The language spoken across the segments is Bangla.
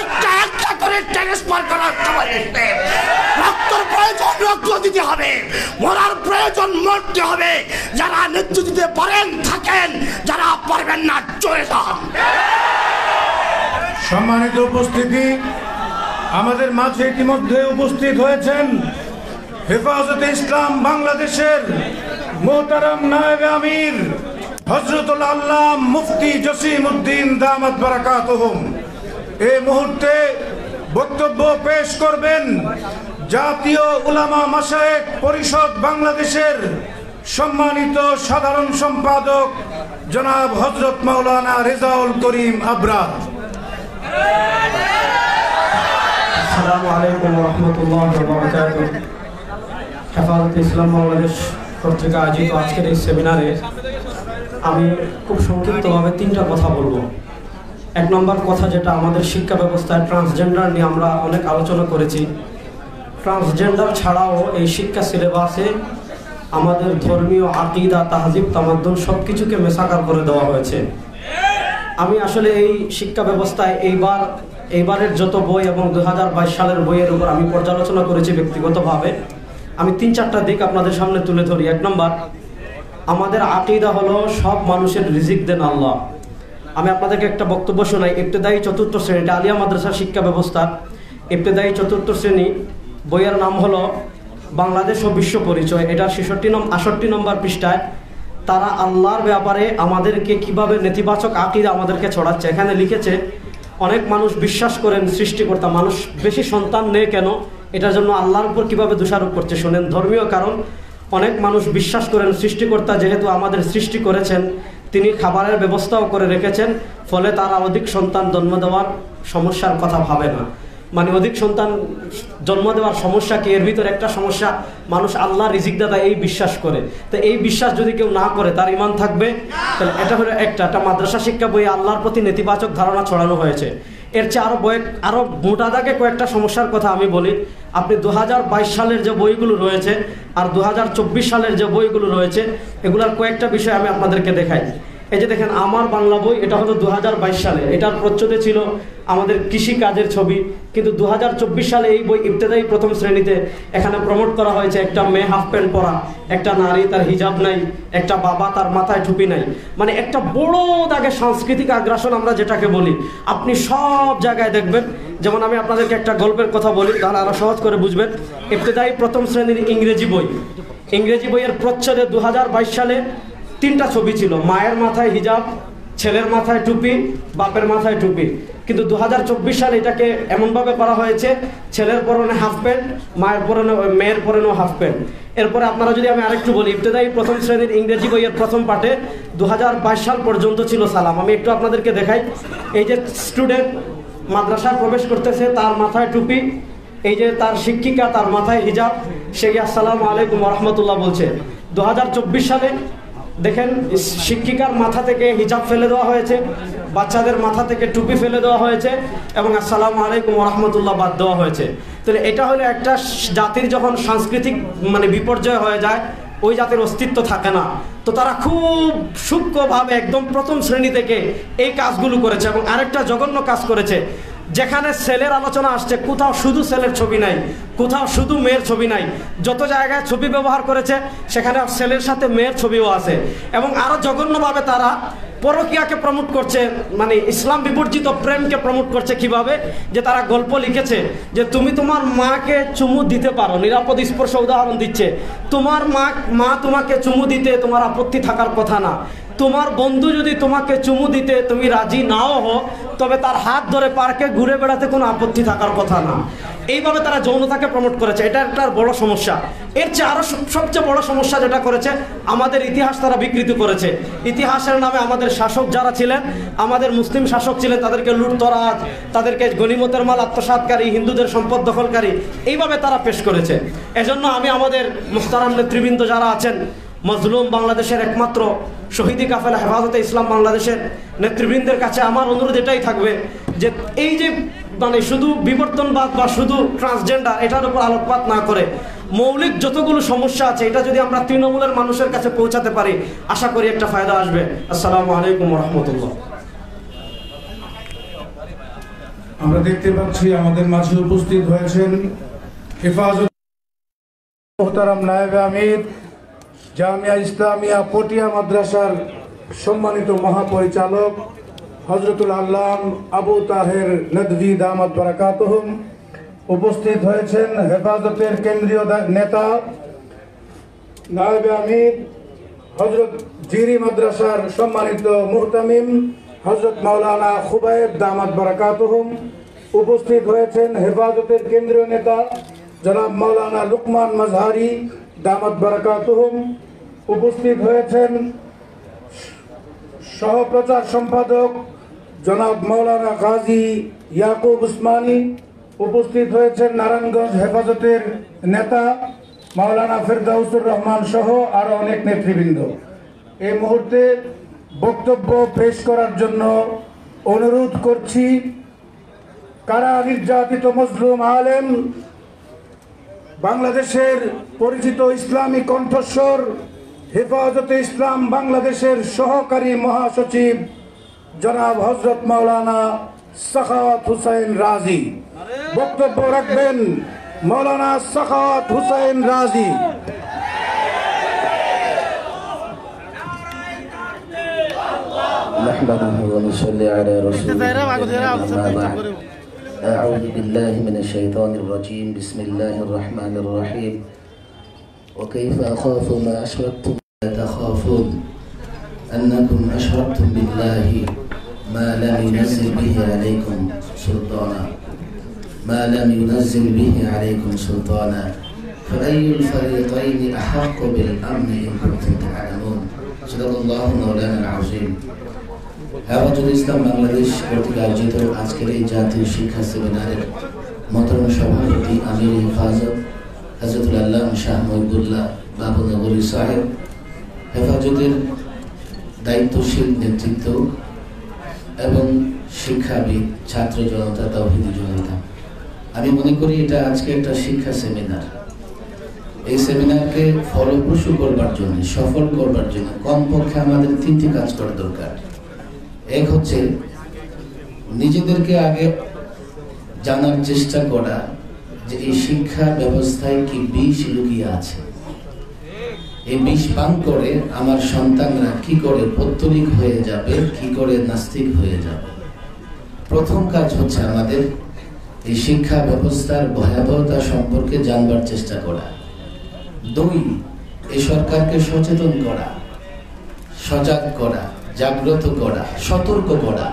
একটা একটা করে ট্রান্সফার করার সময় এসে রক্তর প্রয়োজন রক্ত দিতে হবে, মরার প্রয়োজন মরতে হবে। যারা নেতৃত্ব দিতে পারেন থাকেন, যারা পারবেন না চলে যান। সম্মানিত উপস্থিতি, আমাদের মাঝে ইতিমধ্যে উপস্থিত হয়েছেন হেফাজতে ইসলাম বাংলাদেশের মোহতারাম নায়েবে আমির হযরতুল আল্লাহ মুফতি জসিম উদ্দিন দামাত বারাকাতুহুম। এই মুহূর্তে বক্তব্য পেশ করবেন জাতীয় উলামা মাশায়েখ পরিষদ বাংলাদেশের সম্মানিত সাধারণ সম্পাদক জনাব হযরত মাওলানা রেজাউল করিম আবরার। আসসালামু আলাইকুম ওয়া রাহমাতুল্লাহি ওয়া বারাকাতুহু। হেফাজতে ইসলাম বাংলাদেশ কর্তৃক আয়োজিত আজকের এই সেমিনারে আমি খুব সংক্ষিপ্তভাবে তিনটা কথা বলবো। এক নম্বর কথা, যেটা আমাদের শিক্ষা ব্যবস্থায় ট্রান্সজেন্ডার নিয়ে আমরা অনেক আলোচনা করেছি। ট্রান্সজেন্ডার ছাড়াও এই শিক্ষা সিলেবাসে আমাদের ধর্মীয় আকীদা, তাহজিব, তামাদ্দুন সব কিছুকে মেসাকার করে দেওয়া হয়েছে। আমি আসলে এই শিক্ষা ব্যবস্থায় এইবারের যত বই এবং 2022 সালের বইয়ের উপর আমি পর্যালোচনা করেছি ব্যক্তিগতভাবে। আমি 3-4টা দিক আপনাদের সামনে তুলে ধরি। এক নম্বর, আমাদের আকীদা হলো সব মানুষের রিজিক দেন আল্লাহ। আমি আপনাদেরকে একটা বক্তব্য শোনাই। ইবতেদায়ী 4th শ্রেণীটা আলিয়া মাদ্রাসার শিক্ষা ব্যবস্থা, ইবতেদায়ী 4th শ্রেণী, বইয়ের নাম হলো বাংলাদেশ ও বিশ্ব পরিচয়। এটার 68 নম্বর পৃষ্ঠায় তারা আল্লাহর ব্যাপারে আমাদেরকে কিভাবে নেতিবাচক আকীদা আমাদেরকে ছড়াচ্ছে। এখানে লিখেছে, অনেক মানুষ বিশ্বাস করেন সৃষ্টিকর্তা মানুষ বেশি সন্তান নেয় কেন, এটার জন্য আল্লাহর উপর কিভাবে দোষারোপ করছে শোনেন। ধর্মীয় কারণ, অনেক মানুষ বিশ্বাস করেন সৃষ্টিকর্তা যেহেতু আমাদের সৃষ্টি করেছেন, তিনি খাবারের ব্যবস্থাও করে রেখেছেন, ফলে তারা অধিক সন্তান জন্ম দেওয়ার সমস্যার কথা ভাবে না। মানে অধিক সন্তান জন্ম দেওয়ার সমস্যা কি, এর ভিতরে একটা সমস্যা মানুষ আল্লাহ রিজিক দাতা এই বিশ্বাস করে। তো এই বিশ্বাস যদি কেউ না করে তার ঈমান থাকবে? তাহলে এটা হলো একটা মাদ্রাসা শিক্ষা বইয়ে আল্লাহর প্রতি নেতিবাচক ধারণা ছড়ানো হয়েছে। এর চেয়ে আরো মোটা দাগে কয়েকটা সমস্যার কথা আমি বলি। আপনি 2022 সালের যে বইগুলো রয়েছে আর 2024 সালের যে বইগুলো রয়েছে, এগুলার কয়েকটা বিষয় আমি আপনাদেরকে দেখাই। এই যে দেখেন, আমার বাংলা বই, এটা হলো 2022 সালে, এটার প্রচ্ছদে ছিল আমাদের কৃষি কাজের ছবি। কিন্তু 2024 সালে এই বই ইবতেদায়ী 1ম শ্রেণীতে এখানে প্রমোট করা হয়েছে একটা মেয়ে হাফ প্যান্ট পরা, একটা নারী তার হিজাব নাই, একটা বাবা তার মাথায় টুপি নাই। মানে একটা বড় দাগে সাংস্কৃতিক আগ্রাসন আমরা যেটাকে বলি, আপনি সব জায়গায় দেখবেন। যেমন আমি আপনাদেরকে একটা গল্পের কথা বলি, তাহলে আরো সহজ করে বুঝবেন। ইবতেদায়ী 1ম শ্রেণীর ইংরেজি বইয়ের প্রচ্ছদে 2022 সালে 3টা ছবি ছিল। মায়ের মাথায় হিজাব, ছেলের মাথায় টুপি, বাপের মাথায় টুপি। কিন্তু 2024 সালে এটাকে এমনভাবে করা হয়েছে, ছেলের পরনে হাফ প্যান্ট, মেয়ের পরনেও হাফ প্যান্ট। এরপরে আপনারা যদি আমি আরেকটু বলি, ইবতেদায়ী 1ম শ্রেণীর ইংরেজি বইয়ের প্রথম পাঠে 2022 সাল পর্যন্ত ছিল সালাম। আমি একটু আপনাদেরকে দেখাই। এই যে স্টুডেন্ট মাদ্রাসায় প্রবেশ করতেছে, তার মাথায় টুপি, এই যে তার শিক্ষিকা, তার মাথায় হিজাব, সে আসসালামু আলাইকুম ওয়া রাহমাতুল্লাহ বলছে। 2024 সালে দেখেন, শিক্ষিকার মাথা থেকে হিজাব ফেলে দেওয়া হয়েছে, বাচ্চাদের মাথা থেকে টুপি ফেলে দেওয়া হয়েছে এবং আসসালামু আলাইকুম ওয়া রাহমাতুল্লাহ বাদ দেওয়া হয়েছে। তাহলে এটা হলো একটা জাতির যখন সাংস্কৃতিক বিপর্যয় হয়ে যায়, ওই জাতির অস্তিত্ব থাকে না। তো তারা খুব সূক্ষ্মভাবে একদম 1ম শ্রেণী থেকে এই কাজগুলো করেছে। এবং আরেকটা জঘন্য কাজ করেছে, যেখানে ছেলের আলোচনা আসছে, কোথাও শুধু ছেলের ছবি নাই, কোথাও শুধু মেয়ের ছবি নাই। যত জায়গায় ছবি ব্যবহার করেছে সেখানে ছেলের সাথে মেয়ের ছবিও আছে। এবং আরো জঘন্যভাবে তারা পরকীয়াকে প্রমোট করছে, মানে ইসলাম বিবর্জিত প্রেমকে প্রমোট করছে। কিভাবে? যে তারা গল্প লিখেছে যে তুমি তোমার মাকে চুমু দিতে পারো, নিরাপদ স্পর্শ উদাহরণ দিচ্ছে। তোমার মা তোমাকে চুমু দিতে তোমার আপত্তি থাকার কথা না। তোমার বন্ধু যদি তোমাকে চুমু দিতে তুমি রাজি নাও হো, তবে তার হাত ধরে পার্কে ঘুরে বেড়াতে কোনো আপত্তি থাকার কথা না। এইভাবে তারা যৌনতাকে প্রমোট করেছে। এটা একটা বড় সমস্যা। এর চেয়ে আরো সবচেয়ে বড় সমস্যা যেটা করেছে, আমাদের ইতিহাস তারা বিকৃত করেছে। ইতিহাসের নামে আমাদের শাসক যারা ছিলেন, আমাদের মুসলিম শাসক ছিলেন, তাদেরকে লুটতরাজ, তাদেরকে গনিমতের মাল আত্মসাৎকারী, হিন্দুদের সম্পদ দখলকারী, এইভাবে তারা পেশ করেছে। এজন্য আমি আমাদের মুহতারাম নেতৃবৃন্দ যারা আছেন, মজলুম বাংলাদেশের একমাত্র শহীদি কাফেলা হেফাজতে ইসলাম বাংলাদেশের নেতৃবৃন্দের কাছে আমার অনুরোধ এটাই থাকবে যে এই যে শুধু বিবর্তনবাদ বা শুধু ট্রান্সজেন্ডার, এটার উপর আলোকপাত না করে মৌলিক যতগুলো সমস্যা আছে, এটা যদি আমরা তৃণমূলের মানুষের কাছে পৌঁছাতে পারি, আশা করি একটা ফায়দা আসবে। আসসালামু আলাইকুম ওয়া রাহমাতুল্লাহ। আমরা দেখতে পাচ্ছি আমাদের মাঝে উপস্থিত হয়েছেন হেফাজত মোহতারাম নায়েবে আমির জামিয়া ইসলামিয়া পটিয়া মাদ্রাসার সম্মানিত মহাপরিচালক হযরতুল আল্লাম আবু তাহের নদভী দামাত বারাকাতুহুম। উপস্থিত হয়েছেন হেফাজতের কেন্দ্রীয় নেতা নায়েবে আমির হযরত জিরি মাদ্রাসার সম্মানিত মুহতামিম হযরত মাওলানা খুবাইব দামাত বারাকাতুহুম। উপস্থিত হয়েছেন হেফাজতের কেন্দ্রীয় নেতা জনাব মাওলানা লুকমান মাজহারি দামাত বারাকাতুহুম। উপস্থিত হয়েছেন সহপ্রচার সম্পাদক জনাব মাওলানা গাজী ইয়াকুব উসমানী। উপস্থিত হয়েছেন নারায়ণগঞ্জ হেফাজতের নেতা মাওলানা ফেরদাউসুর রহমান সহ আরো অনেক নেতৃবৃন্দ। এই মুহূর্তে বক্তব্য পেশ করার জন্য অনুরোধ করছি কারা নির্যাতিত মজলুম আলেম, বাংলাদেশের পরিচিত ইসলামী কণ্ঠস্বর, হেফাজতে ইসলাম বাংলাদেশের সহকারী মহাসচিব জনাব হযরত মাওলানা সাখাওয়াত হুসাইন রাজি। বক্তব্য রাখবেন মাওলানা সাখাওয়াত হুসাইন রাজি। نحمده ونصلي على رسوله أعوذ بالله من الشيطان الرجيم بسم الله الرحمن الرحيم وكيف أخاف ما أشركتم لا تخافون أنكم أشركتم بالله ما لم ينزل به عليكم سلطانا فأي الفريقين أحق بالأمن إن كنتم تعلمون صدق الله مولانا العظيم। হেফাজতে ইসলাম বাংলাদেশ কর্তৃক আয়োজিত আজকের এই জাতীয় শিক্ষা সেমিনারের মহতরম সভাপতি আমির হেফাজত হযরতুল আল্লাহ শাহ মহিবুল্লাহ বাবু নগরী সাহেব, হেফাজতের দায়িত্বশীল নেতৃত্ব এবং শিক্ষাবিদ, ছাত্র জনতা, তাওহীদি জনতা, আমি মনে করি এটা আজকে একটা শিক্ষা সেমিনার। এই সেমিনারকে ফলপ্রসূ করবার জন্য, সফল করবার জন্য কমপক্ষে আমাদের তিনটি কাজ করা দরকার। এক হচ্ছে নিজেদেরকে আগে জানার চেষ্টা করা যে এই শিক্ষা ব্যবস্থায় কি বিষ লুকিয়ে আছে। এই বিষ পান করে আমার সন্তানরা কি করে পৌত্তলিক হয়ে যাবে, কি করে নাস্তিক হয়ে যাবে। প্রথম কাজ হচ্ছে আমাদের এই শিক্ষা ব্যবস্থার ভয়াবহতা সম্পর্কে জানবার চেষ্টা করা। দুই, এই সরকারকে সচেতন করা, সজাগ করা, জাগ্রত করা, সতর্ক করা।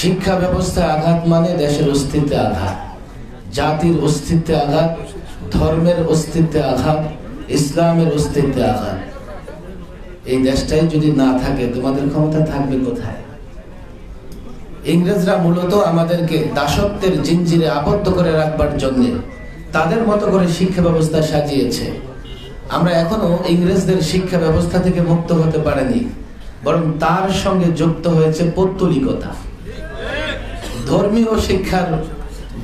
শিক্ষা ব্যবস্থা আঘাত মানে দেশের অস্তিত্বে আঘাত, জাতির অস্তিত্বে আঘাত, ধর্মের অস্তিত্বে আঘাত, ইসলামের অস্তিত্বে আঘাত। এই দেশটাই যদি না থাকে তোমাদের ক্ষমতা থাকবে কোথায়? ইংরেজরা মূলত আমাদেরকে দাসত্বের জিঞ্জিরে আবদ্ধ করে রাখবার জন্য তাদের মতো করে শিক্ষা ব্যবস্থা সাজিয়েছে। আমরা এখনো ইংরেজদের শিক্ষা ব্যবস্থা থেকে মুক্ত হতে পারিনি, বরং তার সঙ্গে যুক্ত হয়েছে পৌত্তলিকতা। ধর্মীয় শিক্ষার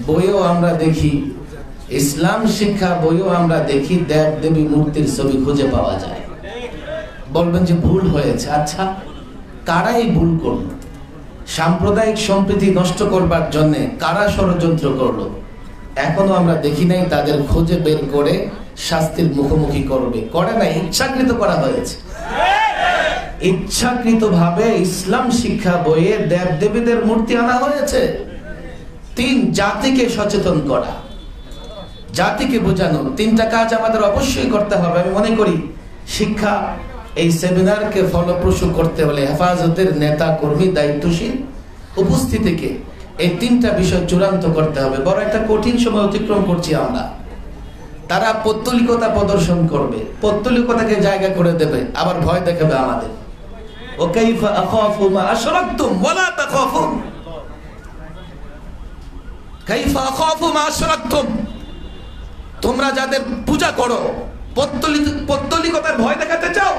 বইও আমরা দেখি, ইসলাম শিক্ষা বইও আমরা দেখি, দেব দেবী মূর্তির ছবি খুঁজে পাওয়া যায়। বলবেন যে ভুল হয়েছে। আচ্ছা, কারাই ভুল করলো? সাম্প্রদায়িক সম্প্রীতি নষ্ট করবার জন্য কারা ষড়যন্ত্র করলো? এখনো আমরা দেখি নাই তাদের খুঁজে বের করে শাস্তির মুখোমুখি করবে। করে নাই, ইচ্ছাকৃত করা হয়েছে। ইচ্ছাকৃত ভাবে ইসলাম শিক্ষা বইয়ে দেব দেবীদের মূর্তি আনা হয়েছে। তিন, জাতিকে সচেতন করা, জাতিকে বোঝানো। তিনটা কাজ আমাদের অবশ্যই করতে হবে। আমি মনে করি শিক্ষা এই সেমিনারকে ফলপ্রসূ করতে হলে হেফাজতের নেতা কর্মী দায়িত্বশীল উপস্থিতিকে এই তিনটা বিষয় চূড়ান্ত করতে হবে। বড় একটা কঠিন সময় অতিক্রম করছি আমরা। তারা পৌত্তলিকতা প্রদর্শন করবে, পৌত্তলিকতাকে জায়গা করে দেবে, আবার ভয় দেখাবে আমাদের। ও কাইফা আখাফু মা আশরাকতুম ওয়ালা তাখাফুন, কাইফা আখাফু মা আশরাকতুম, তোমরা যাদের পূজা করো, পৌত্তলিকতার ভয় দেখাতে চাও,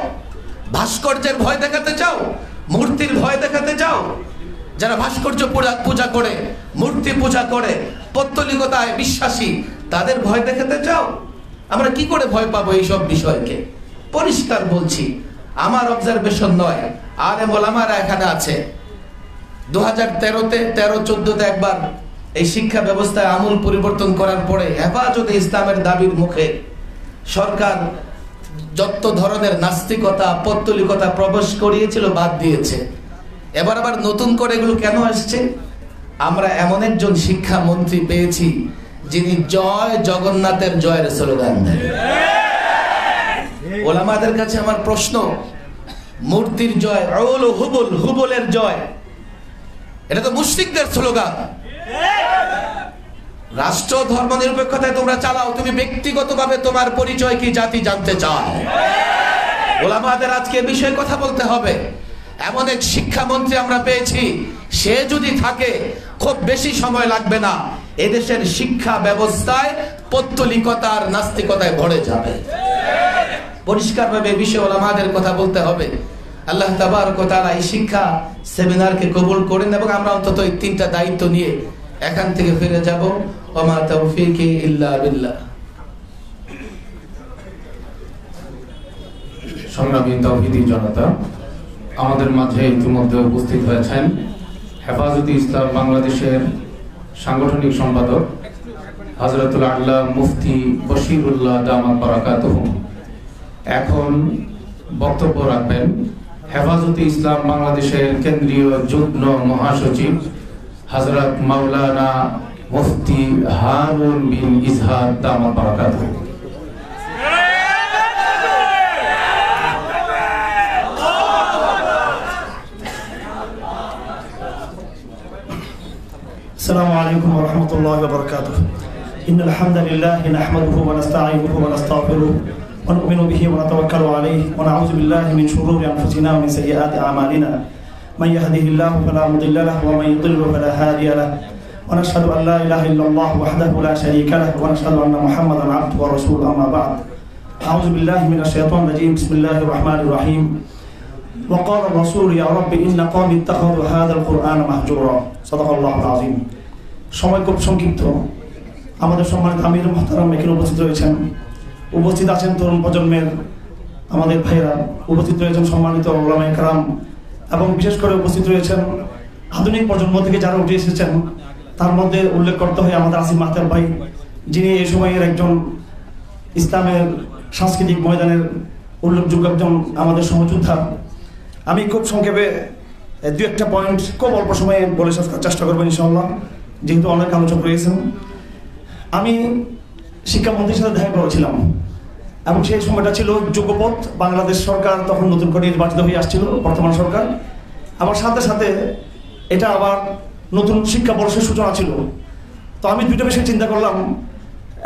ভাস্কর্যের ভয় দেখাতে চাও, মূর্তির ভয় দেখাতে চাও, যারা ভাস্কর্য পূজা করে, মূর্তি পূজা করে, পৌত্তলিকতায় বিশ্বাসী, তাদের ভয় দেখাতে চাও। আমরা কি করে ভয় পাবো এইসব বিষয়কে? পরিষ্কার বলছি, আমার অবজারভেশন নয়, আলেম ওলামারা এখানে আছে, 2013-তে 13-14-তে একবার এই শিক্ষা ব্যবস্থায় আমূল পরিবর্তন করার পরে হেফাজতে ইসলামের দাবির মুখে সরকার যত ধরনের নাস্তিকতা পৌত্তলিকতা প্রবেশ করিয়েছিল বাদ দিয়েছে। এবার আবার নতুন করে এগুলো কেন আসছে? আমরা এমন একজন শিক্ষামন্ত্রী পেয়েছি যিনি জয় জগন্নাথের জয়ের স্লোগান দেন। ওলামাদের কাছে আমার প্রশ্ন, মূর্তির জয়, হুবলের জয়, এটা তো মুশরিকদের স্লোগান। রাষ্ট্র ধর্ম নিরপেক্ষতায় তোমরা চালাও, তুমি ব্যক্তিগতভাবে তোমার পরিচয় কি জাতি জানতে চাও? ওলামাদের আজকে বিষয়ে কথা বলতে হবে। এমন এক শিক্ষামন্ত্রী আমরা পেয়েছি, সে যদি থাকে খুব বেশি সময় লাগবে না, এদেশের শিক্ষা ব্যবস্থায় পৌত্তলিকতার নাস্তিকতায় ভরে যাবে। পরিষ্কারভাবে বিষয়ে ওলামাদের কথা বলতে হবে। আল্লাহ তাবারক ওয়া তাআলা এই শিক্ষা সেমিনারকে কবুল করেন এবং আমরা অন্তত এই 3টা দায়িত্ব নিয়ে এখান থেকে ফিরে যাব। ওয়া মা তাওফীকি ইল্লা বিল্লাহ। সংগ্রামী তাওহীদি জনতা, আমাদের মাঝে ইতিমধ্যে উপস্থিত হয়েছেন হেফাজতে ইসলাম বাংলাদেশের সাংগঠনিক সম্পাদক হযরতুল আল্লাহ মুফতি বশিরুল্লাহ দামাত বারাকাতুহু। এখন বক্তব্য রাখবেন হেফাজতে ইসলাম বাংলাদেশের কেন্দ্রীয় যুগ্ম মহাসচিব হযরত মাওলানা মুফতি হারুন বিন ইজহার দামাত বারাকাতুহু। السلام عليكم ورحمة الله وبركاته. إن الحمد لله نحمده ونستعينه ونستغفره ونؤمن به ونتوكل عليه ونعوذ بالله من شرور أنفسنا ومن سيئات أعمالنا. من يهده الله فلا مضل له ومن يضلل فلا هادي له. ونشهد أن لا إله إلا الله وحده لا شريك له ونشهد أن محمدا عبده ورسوله. أما بعد. أعوذ بالله من الشيطان الرجيم. بسم الله الرحمن الرحيم. وقال الرسول يا رب إن قومي اتخذوا هذا القرآن مهجورا. صدق الله العظيم. সময় খুব সংক্ষিপ্ত। আমাদের সম্মানিত আমির মুহতারাম এখানে উপস্থিত রয়েছেন, উপস্থিত আছেন তরুণ প্রজন্মের আমাদের ভাইরা, উপস্থিত রয়েছেন সম্মানিত ওলামায়ে কেরাম, এবং বিশেষ করে উপস্থিত রয়েছেন আধুনিক প্রজন্ম থেকে যারা উঠে এসেছেন। তার মধ্যে উল্লেখ করতে হয় আমাদের আসিফ মাহতাব ভাই, যিনি এই সময়ের একজন ইসলামের সাংস্কৃতিক ময়দানের উল্লেখযোগ্য একজন আমাদের সহযোদ্ধা। আমি খুব সংক্ষেপে 2-1টা পয়েন্ট খুব অল্প সময়ে বলে চেষ্টা করবো ইনশাআল্লাহ, যেহেতু অনেক আলোচক রয়েছেন। আমি শিক্ষামন্ত্রীর সাথে দেখা করেছিলাম এবং সেই সময়টা ছিল যুগপথ। বাংলাদেশ সরকার তখন নতুন করে নির্বাচিত হয়ে আসছিল, বর্তমান সরকার। আবার সাথে সাথে এটা আবার নতুন শিক্ষাবর্ষের সূচনা ছিল। তো আমি 2টা বিষয় চিন্তা করলাম।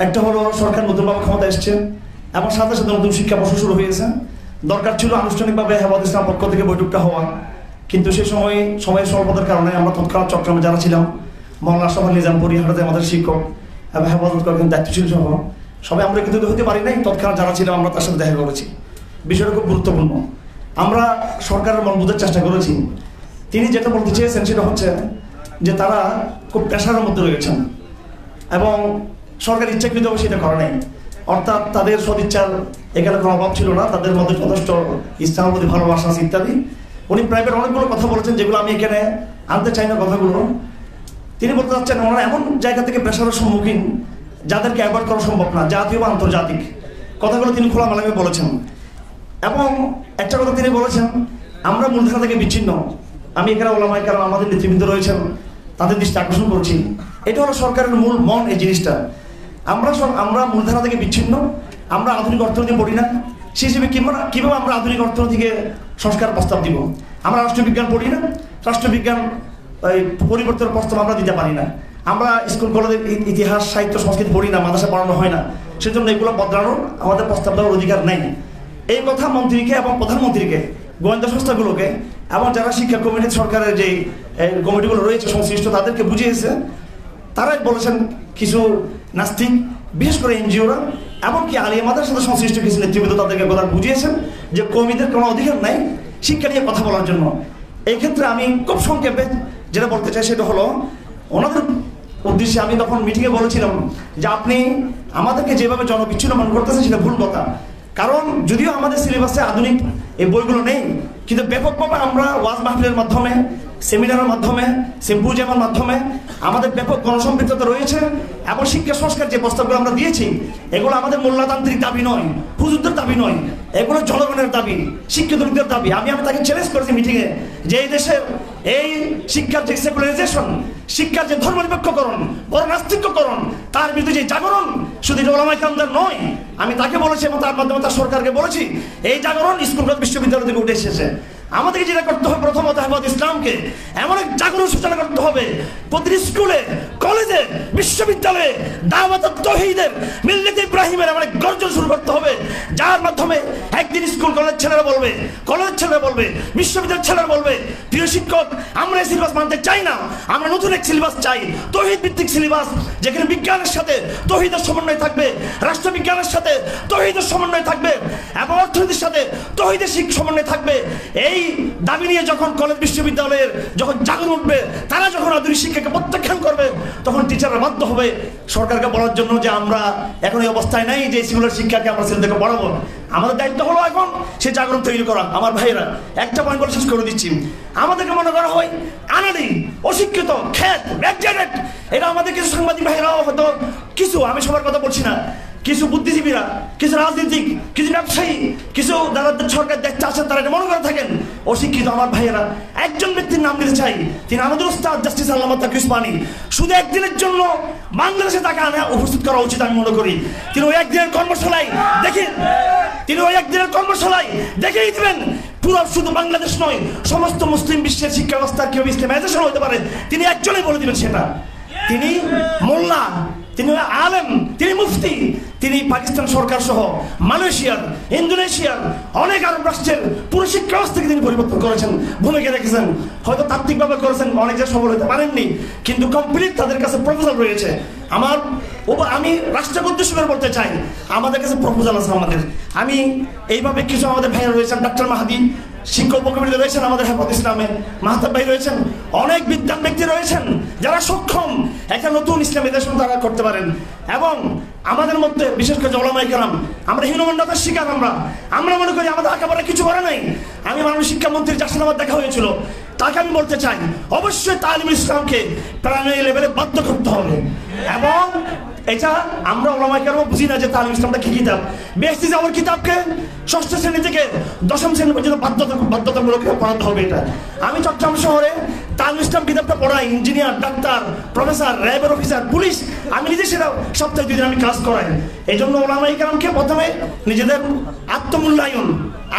একটা হলো সরকার নতুনভাবে ক্ষমতা এসছে এবং সাথে সাথে নতুন শিক্ষাবর্ষ শুরু হয়েছে। দরকার ছিল আনুষ্ঠানিকভাবে হেফাজতে ইসলাম পক্ষ থেকে বৈঠকটা হওয়া, কিন্তু সেই সময়ের স্বল্পতার কারণে আমরা তৎকাল চট্টগ্রামে যারা ছিলাম, মওলানা আশরাফ আলী নিজামপুরি হাটাতে আমাদের শিক্ষক এবং হেফাজত করার দায়িত্বশীল সহ সবাই আমরা কিন্তু হতে পারি নাই। তৎকাল যারা ছিলাম আমরা তার সাথে দেখা করেছি। বিষয়টা খুব গুরুত্বপূর্ণ। আমরা সরকারের মন বোঝার চেষ্টা করেছি। তিনি যেটা বলতে চেয়েছেন সেটা হচ্ছে যে তারা খুব প্রেশারের মধ্যে রয়েছেন এবং সরকার ইচ্ছাকৃতভাবে সেটা করে নাই। অর্থাৎ তাদের সদিচ্ছার এখানে কোনো অভাব ছিল না, তাদের মধ্যে যথেষ্ট ইসলামের প্রতি ভালোবাসা আছে ইত্যাদি। উনি প্রাইভেট অনেকগুলো কথা বলেছেন যেগুলো আমি এখানে আনতে চাই না কথাগুলো। তিনি বলতে চাচ্ছেন ওনারা এমন জায়গা থেকে প্রেশারের সম্মুখীন যাদেরকে অ্যাভয়েড করা সম্ভব না, জাতীয় বা আন্তর্জাতিক। কথাগুলো তিনি খোলামেলাভাবে বলেছেন। এবং একটা কথা তিনি বলেছেন, আমরা মূলধারা থেকে বিচ্ছিন্ন। আমি এখানে ওলামায়ে কেরাম আমাদের নেতৃবৃন্দ রয়েছেন, তাদের দৃষ্টি আকর্ষণ করছি। এটা হলো সরকারের মূল মন, এই জিনিসটা। আমরা মূলধারা থেকে বিচ্ছিন্ন, আমরা আধুনিক অর্থনীতি পড়ি না। সেই হিসেবে কীভাবে আমরা আধুনিক অর্থনীতিকে সংস্কার প্রস্তাব দিব? আমরা রাষ্ট্রবিজ্ঞান পড়ি না, রাষ্ট্রবিজ্ঞান পরিবর্তনের প্রস্তাব আমরা দিতে পারি না। আমরা স্কুল কলেজের ইতিহাস সাহিত্য সংস্কৃতি পড়ি না, মাদ্রাসা পড়ানো হয় না। সেজন্য এগুলো বদলানোর আমাদের প্রস্তাব দেওয়ার অধিকার নেই। এই কথা মন্ত্রীকে এবং প্রধানমন্ত্রীকে, গোয়েন্দা সংস্থাগুলোকে এবং যারা শিক্ষা কমিটি সরকারের যে কমিটিগুলো রয়েছে সংশ্লিষ্ট তাদেরকে বুঝিয়েছে। তারাই বলেছেন কিছু নাস্তিক, বিশেষ করে এনজিওরা, এমনকি আলিয়া মাদ্রাসার সাথে সংশ্লিষ্ট কিছু নেতৃবৃন্দ তাদেরকে কথা বুঝিয়েছেন যে কর্মীদের কোনো অধিকার নাই শিক্ষা নিয়ে কথা বলার জন্য। এই ক্ষেত্রে আমি খুব সংক্ষেপে যেটা বলতে চাই সেটা হলো, ওনাদের উদ্দেশ্যে আমি তখন মিটিংয়ে বলেছিলাম যে আপনি আমাদেরকে যেভাবে জনবিচ্ছিন্ন মনে করতেছেন সেটা ভুল কথা। কারণ যদিও আমাদের সিলেবাসে আধুনিক এই বইগুলো নেই, কিন্তু ব্যাপকভাবে আমরা ওয়াজ মাহফিলের মাধ্যমে সেমিনারের মাধ্যমে, সিম্পোজিয়ামের মাধ্যমে আমাদের ব্যাপক গণসম্পৃক্ততা রয়েছে এবং শিক্ষা সংস্কার যে প্রস্তাবগুলো আমরা দিয়েছি এগুলো আমাদের মোল্লাতান্ত্রিক দাবি নয়, হুজুরদের দাবি নয়, এগুলো জনগণের দাবি, শিক্ষিত লোকদের দাবি। আমি তাকে চ্যালেঞ্জ করেছি মিটিংয়ে যে এই দেশের এই শিক্ষার যে সেকুলারাইজেশন, শিক্ষার যে ধর্মনিরপেক্ষকরণ, বড় নাস্তিক্যকরণ, তার বিরুদ্ধে যে জাগরণ শুধু ওলামায়ে কেরামদের নয়, আমি তাকে বলেছি এবং তার মাধ্যমে তার সরকারকে বলেছি এই জাগরণ স্কুল বিশ্ববিদ্যালয় থেকে উঠে এসেছে। আমাদেরকে যেটা করতে হবে প্রথমত হেফাজত ইসলামকে এমন এক জাগরণ সূচনা করতে হবে প্রতিটি স্কুলে, কলেজে, বিশ্ববিদ্যালয়ে দাওয়াত তাওহীদের মিল্লাত ইব্রাহিমের এমন এক গর্জন শুরু করতে হবে যার মাধ্যমে একদিন স্কুল কলেজ ছেলেরা বলবে, বিশ্ববিদ্যালয়ের ছেলেরা বলবে প্রিয় শিক্ষক আমরা এই সিলেবাস মানতে চাই না, আমরা নতুন এক সিলেবাস চাই, তাওহীদ ভিত্তিক সিলেবাস যেখানে বিজ্ঞানের সাথে তাওহীদের সমন্বয় থাকবে, রাষ্ট্রবিজ্ঞানের সাথে তাওহীদের সমন্বয় থাকবে এবং অর্থনীতির সাথে তাওহীদের সমন্বয় থাকবে। এই দাবি নিয়ে যখন কলেজ বিশ্ববিদ্যালয়ের যখন জাগরণ উঠবে, তারা যখন আধুনিক শিক্ষাকে প্রত্যাখ্যান করবে, তখন টিচাররা বাধ্য হবে সরকারকে বলার জন্য যে আমরা এখন এই অবস্থায় নাই যে সেকুলার শিক্ষাকে আমরা ছেলেদেরকে পড়াবো। আমাদের দায়িত্ব হলো এখন সে জাগরণ তৈরি করা। আমার ভাইয়েরা একটা পয়েন্ট বলে শেষ করে দিচ্ছি, আমাদেরকে মনে করা হয় আনাড়ি, অশিক্ষিত, খ্যাত, ব্যাকডেটেড। এটা আমাদের কিছু সাংবাদিক ভাইয়েরাও হয়তো কিছু, আমি সবার কথা বলছি না, কিছু বুদ্ধিজীবীরা, কিছু রাজনীতিক, কিছু ব্যবসায়ী, কিছু যারা সরকার দেখতে আসেন তারা এটা মনে করে থাকেন অশিক্ষিত। আমার ভাইয়েরা একজন ব্যক্তির নাম দিতে চাই, তিনি আমাদের উস্তাদ জাস্টিস আল্লামা তাকিউস উসমানী। শুধু একদিনের জন্য বাংলাদেশে তাকে উপস্থিত করা উচিত আমি মনে করি। তিনি ওই একদিনের কর্মশালায় দেখেই দিবেন পুরো শুধু বাংলাদেশ নয় সমস্ত মুসলিম বিশ্বের শিক্ষা ব্যবস্থার কিভাবে ইসলামাইজেশন হতে পারে তিনি একজনই বলে দিবেন সেটা। তিনি মোল্লা, তিনি আলেম, তিনি মুফতি, তিনি পাকিস্তান সরকার সহ মালয়েশিয়ার, ইন্দোনেশিয়ার অনেক আরব রাষ্ট্রের পুরো শিক্ষা ব্যবস্থাকে তিনি পরিবর্তন করেছেন, ভূমিকা রেখেছেন। হয়তো তাত্ত্বিকভাবে করেছেন, অনেক জায়গায় সফল হতে পারেননি, কিন্তু কমপ্লিট তাদের কাছে প্রপোজাল রয়েছে। আমি রাষ্ট্রকে উদ্দেশ্য করে বলতে চাই, আমাদের কাছে প্রপোজাল আছে। আমি এইভাবে কিছু আমাদের ভাইরা রয়েছেন, ডক্টর মাহাদি শিক্ষক উপকমিটি রয়েছেন, আমাদের হেফাজত ইসলামের মাহতাব ভাই রয়েছেন, অনেক বিদ্যান ব্যক্তি রয়েছেন যারা সক্ষম একটা নতুন ইসলামী দেশ তারা করতে পারেন। এবং আমাদের মধ্যে বিশেষ করে ওলামায়ে কেরাম আমরা হীনমন্যতার শিকার। আমরা মনে করি আমাদের একেবারে কিছু করে নাই। আমি মাননীয় শিক্ষামন্ত্রীর যার সাথে আমার দেখা হয়েছিল তাকে আমি বলতে চাই অবশ্যই তালিমুল ইসলামকে প্রাইমারি লেভেলে বাধ্য করতে হবে। এবং এটা আমরা ওলামায়ে কেরাম বুঝি না যে তালিমুল ইসলামটা কি কিতাব। বেহেশতি যাওয়ার কিতাবকে ষষ্ঠ শ্রেণী থেকে দশম শ্রেণী পর্যন্ত বাধ্যতামূলক পড়াতে হবে। এটা আমি চট্টগ্রাম শহরে তালিমুল ইসলাম কিতাবটা পড়াই, ইঞ্জিনিয়ার, ডাক্তার, প্রফেসর, র্যাবের অফিসার, পুলিশ, আমি নিজে সেটা সপ্তাহে 2 দিন আমি ক্লাস করাই। এই জন্য ওলামায়ে কেরামকে প্রথমে নিজেদের আত্মমূল্যায়ন,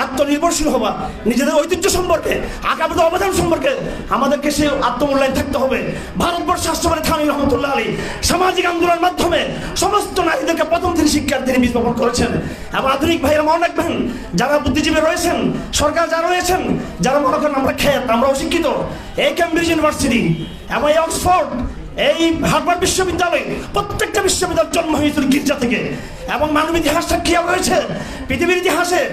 আত্মনির্ভরশীল হওয়া, নিজেদের ঐতিহ্য সম্পর্কে, আগামী অবদান সম্পর্কে আমাদেরকে সে আত্মমূল্যায়ন থাকতে হবে। ভারতবর্ষ রাষ্ট্রপতি থানি রহমতুল্লাহ আলী সামাজিক আন্দোলনের মাধ্যমে সমস্ত নারীদেরকে প্রথম থেকে শিক্ষার তিনি বীজ বপন করেছেন। এবং আধুনিক ভাইয়েরা মনে রাখবেন, যারা বুদ্ধিজীবী রয়েছেন, সরকার যারা রয়েছেন, যারা মনে করেন আমরা খ্যাত, আমরা অশিক্ষিত, এই ক্যামব্রিজ ইউনিভার্সিটি এবং এই অক্সফোর্ড, এই হার্ভার্ড বিশ্ববিদ্যালয়, প্রত্যেকটা বিশ্ববিদ্যালয়ের জন্ম হয়েছিল গির্জা থেকে। এবং মানব ইতিহাস সাক্ষী রয়েছে, পৃথিবীর ইতিহাসে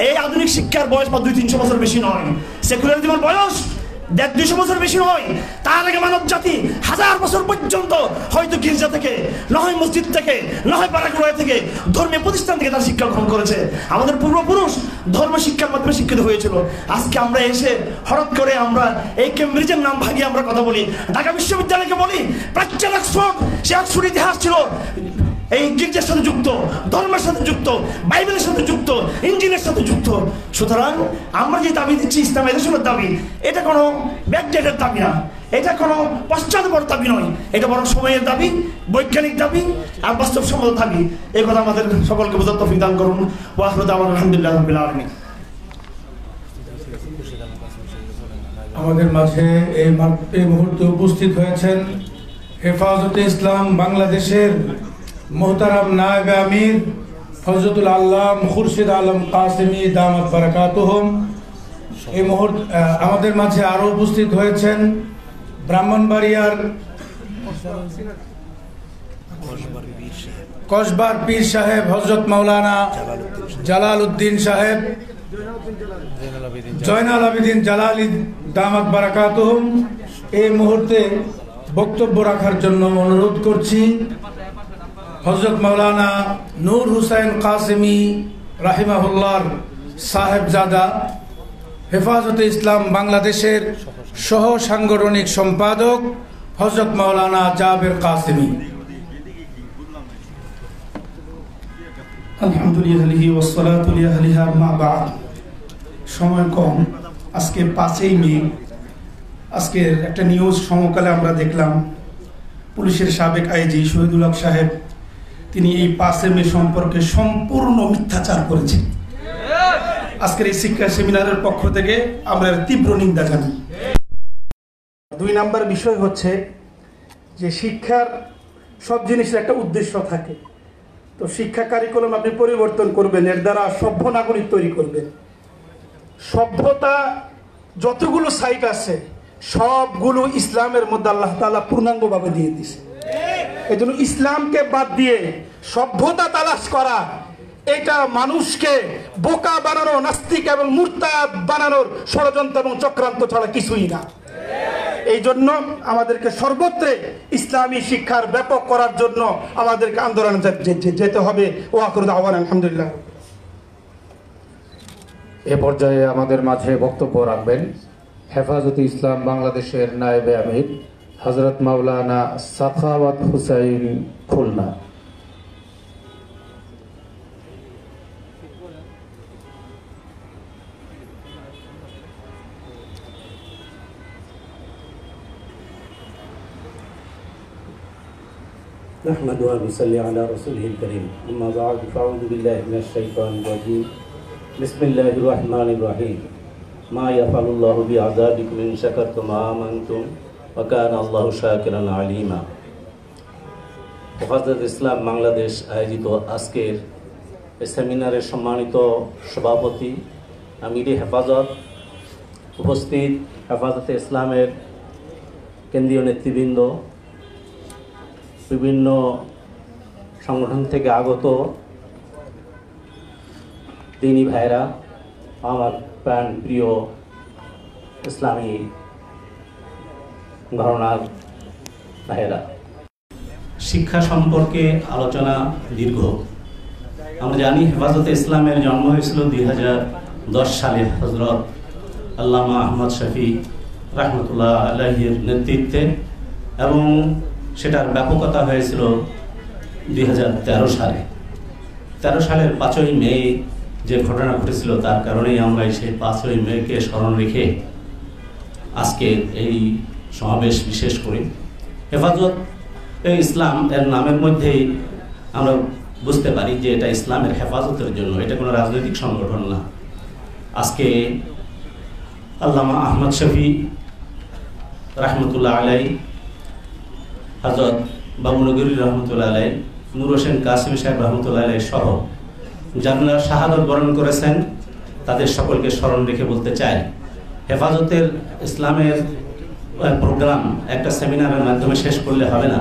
এই আধুনিক শিক্ষার বয়স 200-300 বছর বেশি নয়, সেকুলারিজমের বয়স 150-200 বছর বেশি নয়। তার আগে মানব জাতি 1000 বছর পর্যন্ত হয়তো গির্জা থেকে, নয় মসজিদ থেকে, নয় পাড়াগোড়া থেকে, ধর্মীয় প্রতিষ্ঠান থেকে তার শিক্ষা গ্রহণ করেছে। আমাদের পূর্বপুরুষ ধর্ম শিক্ষার মাধ্যমে শিক্ষিত হয়েছিল। আজকে আমরা এসে হঠাৎ করে আমরা এই কেমব্রিজের নাম ভাগিয়ে আমরা কথা বলি, ঢাকা বিশ্ববিদ্যালয়কে বলি প্রাচ্যের অক্সফোর্ড। সে অক্সফোর্ড ইতিহাস ছিল এই গির্জার সাথে যুক্ত, ধর্মের সাথে যুক্ত, বাইবেলের সাথে যুক্ত, ইঞ্জিলের সাথে যুক্ত। সুতরাং আমরা যে দাবি দিচ্ছি ইসলামাইজেশনের দাবি, এটা কোনো ব্যাকডেটের দাবি না, এটা কোনো পশ্চাৎপর দাবি নয়, এটা বরং সময়ের দাবি, বৈজ্ঞানিক দাবি আর বাস্তবসম্মত দাবি। এই কথা আমাদের সকলকে বোঝার তৌফিক দান করুন। ওয়া আখিরু দাওয়ানা আলহামদুলিল্লাহি রাব্বিল আলামিন। আমাদের মাঝে এই মুহূর্তে উপস্থিত হয়েছেন হেফাজতে ইসলাম বাংলাদেশের মোহতারাম নায়েবে আমির ফজলুল আল্লাম খুরশিদ আলম কাসেমি দামাত বারাকাতুহুম। এই মুহূর্তে আমাদের মাঝে আরো উপস্থিত হয়েছেন ব্রাহ্মণবাড়িয়ার কসবার পীর সাহেব হযরত মাওলানা জালাল উদ্দিন সাহেব, জয়নাল আবেদিন জালালি দামাত বারাকাতুহুম। এই মুহূর্তে বক্তব্য রাখার জন্য অনুরোধ করছি হযরত মাওলানা নূর হুসাইন কাসেমি রাহিমাহুল্লাহর সাহেবজাদা হেফাজতে ইসলাম বাংলাদেশের সহ সাংগঠনিক সম্পাদক হযরত মাওলানা জাবের কাসেমি। আলহামদুলিল্লাহি ওয়াসসালাতু লিআহলিহা মা বা'দ। সময় কম, আজকে 5ই মে। আজকের একটা নিউজ সমকালে আমরা দেখলাম পুলিশের সাবেক আইজি শহীদুল হক সাহেব তিনি এই 5 মে সম্পর্কে সম্পূর্ণ মিথ্যাচার করেছেন। আজকের এই শিক্ষা সেমিনারের পক্ষ থেকে আমরা তীব্র নিন্দা জানাই। 2 নাম্বার বিষয় হচ্ছে যে শিক্ষার সব জিনিসের একটা উদ্দেশ্য থাকে। তো শিক্ষা কারিকুলাম আপনি পরিবর্তন করবেন, এর দ্বারা সভ্য নাগরিক তৈরি করবেন। সভ্যতা যতগুলো সাইট আছে সবগুলো ইসলামের মধ্যে আল্লাহ তাআলা পূর্ণাঙ্গভাবে দিয়ে দিয়েছে। এই জন্য ইসলামকে বাদ দিয়ে সভ্যতা তালাশ করা এটা মানুষকে বোকা বানানো, নাস্তিক এবং মুরতাদ বানানোর ষড়যন্ত্র এবং চক্রান্ত ছাড়া কিছুই না। এই জন্য আমাদেরকে সর্বত্রে ইসলামী শিক্ষার ব্যাপক করার জন্য আমাদেরকে আন্দোলনে যেতে হবে। ও আখিরু দাওয়ানা আলহামদুলিল্লাহ। এ পর্যায়ে আমাদের মাঝে বক্তব্য রাখবেন হেফাজতে ইসলাম বাংলাদেশের নায়েবে আমির হযরত মাওলানা সাখাওয়াত হুসাইন খুলনা। نحمده ونصلي على رسوله الكريم أما بعد فأعوذ بالله من الشيطان الرجيم بسم الله الرحمن الرحيم ما يفعل الله بعذابكم إن شكرتم وآمنتم وكان الله شاكرا عليما। হেফাজত ইসলাম বাংলাদেশ আয়োজিত আজকের সেমিনারের সম্মানিত সভাপতি আমিরে হেফাজত, উপস্থিত হেফাজতে ইসলামের কেন্দ্রীয় নেতৃবৃন্দ, বিভিন্ন সংগঠন থেকে আগত দিনী ভাইরা, আমার প্রাণ প্রিয় ইসলামী ঘরানার ভাইরা, শিক্ষা সম্পর্কে আলোচনা দীর্ঘ। আমরা জানি হেফাজতে ইসলামের জন্ম হয়েছিল 2010 সালে হযরত আল্লামা আহমদ শফি রাহমাতুল্লাহ আলাইহির নেতৃত্বে, এবং সেটার ব্যাপকতা হয়েছিল 2013 সালে। 13 সালের 5ই মে যে ঘটনা ঘটেছিল তার কারণেই আমরা সেই 5ই মেকে স্মরণ রেখে আজকে এই সমাবেশ বিশেষ করি। হেফাজত ইসলাম এর নামের মধ্যেই আমরা বুঝতে পারি যে এটা ইসলামের হেফাজতের জন্য, এটা কোনো রাজনৈতিক সংগঠন না। আজকে আল্লামা আহমদ শফি রাহমাতুল্লাহ আলাইহি, হযরত বাবুনগরী রহমতুল্লাহ আলাইহি, নূর হোসেন কাসেমি সাহেব রহমতুল্লাহ আলাইহি সহ যারা শাহাদত বরণ করেছেন তাদের সকলকে স্মরণ রেখে বলতে চাই, হেফাজতের ইসলামের প্রোগ্রাম একটা সেমিনারের মাধ্যমে শেষ করলে হবে না।